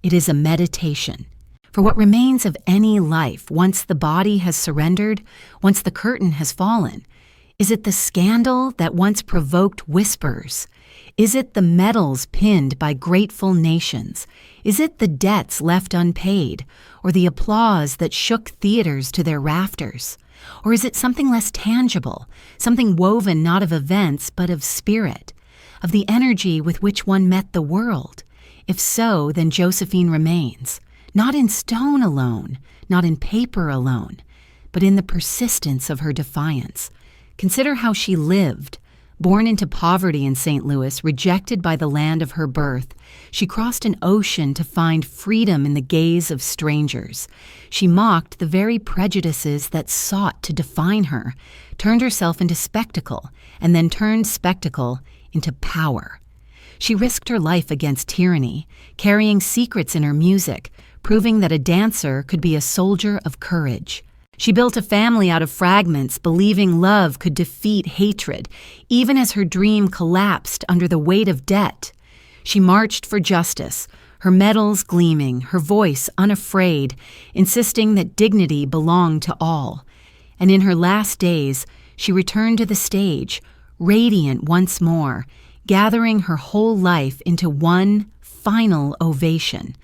It is a meditation. For what remains of any life once the body has surrendered, once the curtain has fallen? Is it the scandal that once provoked whispers? Is it the medals pinned by grateful nations? Is it the debts left unpaid, or the applause that shook theaters to their rafters? Or is it something less tangible, something woven not of events but of spirit, of the energy with which one met the world? If so, then Josephine remains, not in stone alone, not in paper alone, but in the persistence of her defiance. Consider how she lived. Born into poverty in St. Louis, rejected by the land of her birth, she crossed an ocean to find freedom in the gaze of strangers. She mocked the very prejudices that sought to define her, turned herself into spectacle, and then turned spectacle into power. She risked her life against tyranny, carrying secrets in her music, proving that a dancer could be a soldier of courage. She built a family out of fragments, believing love could defeat hatred, even as her dream collapsed under the weight of debt. She marched for justice, her medals gleaming, her voice unafraid, insisting that dignity belonged to all. And in her last days, she returned to the stage, radiant once more, gathering her whole life into one final ovation.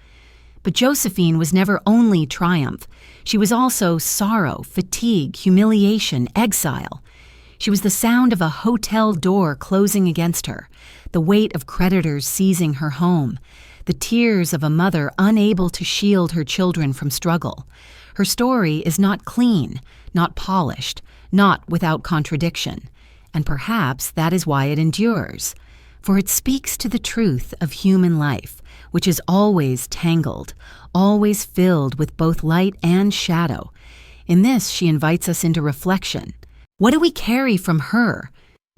But Josephine was never only triumph. She was also sorrow, fatigue, humiliation, exile. She was the sound of a hotel door closing against her, the weight of creditors seizing her home, the tears of a mother unable to shield her children from struggle. Her story is not clean, not polished, not without contradiction, and perhaps that is why it endures. For it speaks to the truth of human life, which is always tangled, always filled with both light and shadow. In this, she invites us into reflection. What do we carry from her?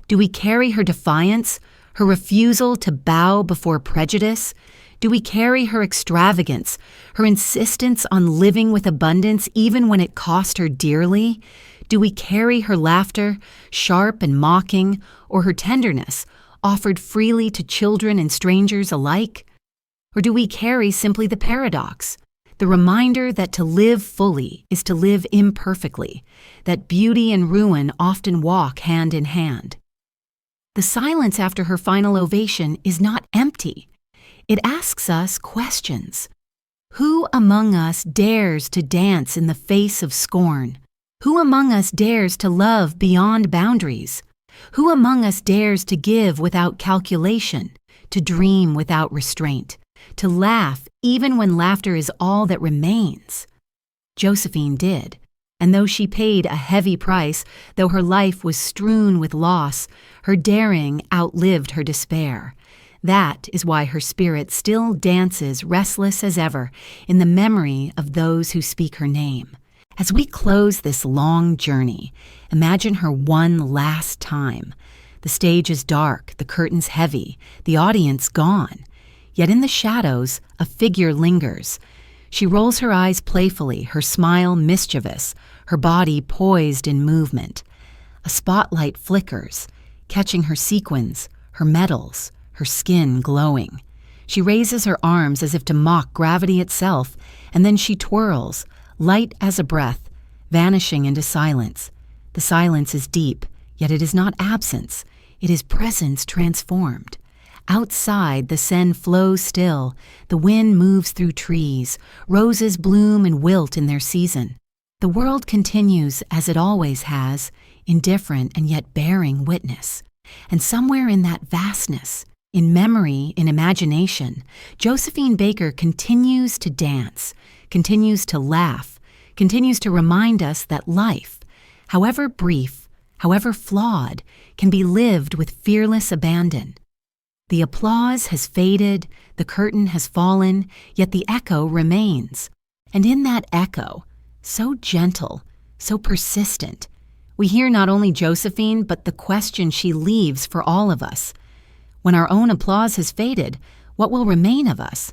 Do we carry her defiance, her refusal to bow before prejudice? Do we carry her extravagance, her insistence on living with abundance even when it cost her dearly? Do we carry her laughter, sharp and mocking, or her tenderness, offered freely to children and strangers alike? Or do we carry simply the paradox, the reminder that to live fully is to live imperfectly, that beauty and ruin often walk hand in hand? The silence after her final ovation is not empty. It asks us questions. Who among us dares to dance in the face of scorn? Who among us dares to love beyond boundaries? Who among us dares to give without calculation, to dream without restraint, to laugh even when laughter is all that remains? Josephine did. And though she paid a heavy price, though her life was strewn with loss, her daring outlived her despair. That is why her spirit still dances restless as ever in the memory of those who speak her name. As we close this long journey, imagine her one last time. The stage is dark, the curtains heavy, the audience gone. Yet in the shadows, a figure lingers. She rolls her eyes playfully, her smile mischievous, her body poised in movement. A spotlight flickers, catching her sequins, her medals, her skin glowing. She raises her arms as if to mock gravity itself, and then she twirls, light as a breath, vanishing into silence. The silence is deep, yet it is not absence. It is presence transformed. Outside, the Seine flows still. The wind moves through trees. Roses bloom and wilt in their season. The world continues as it always has, indifferent and yet bearing witness. And somewhere in that vastness, in memory, in imagination, Josephine Baker continues to dance, continues to laugh, continues to remind us that life, however brief, however flawed, can be lived with fearless abandon. The applause has faded, the curtain has fallen, yet the echo remains. And in that echo, so gentle, so persistent, we hear not only Josephine, but the question she leaves for all of us. When our own applause has faded, what will remain of us?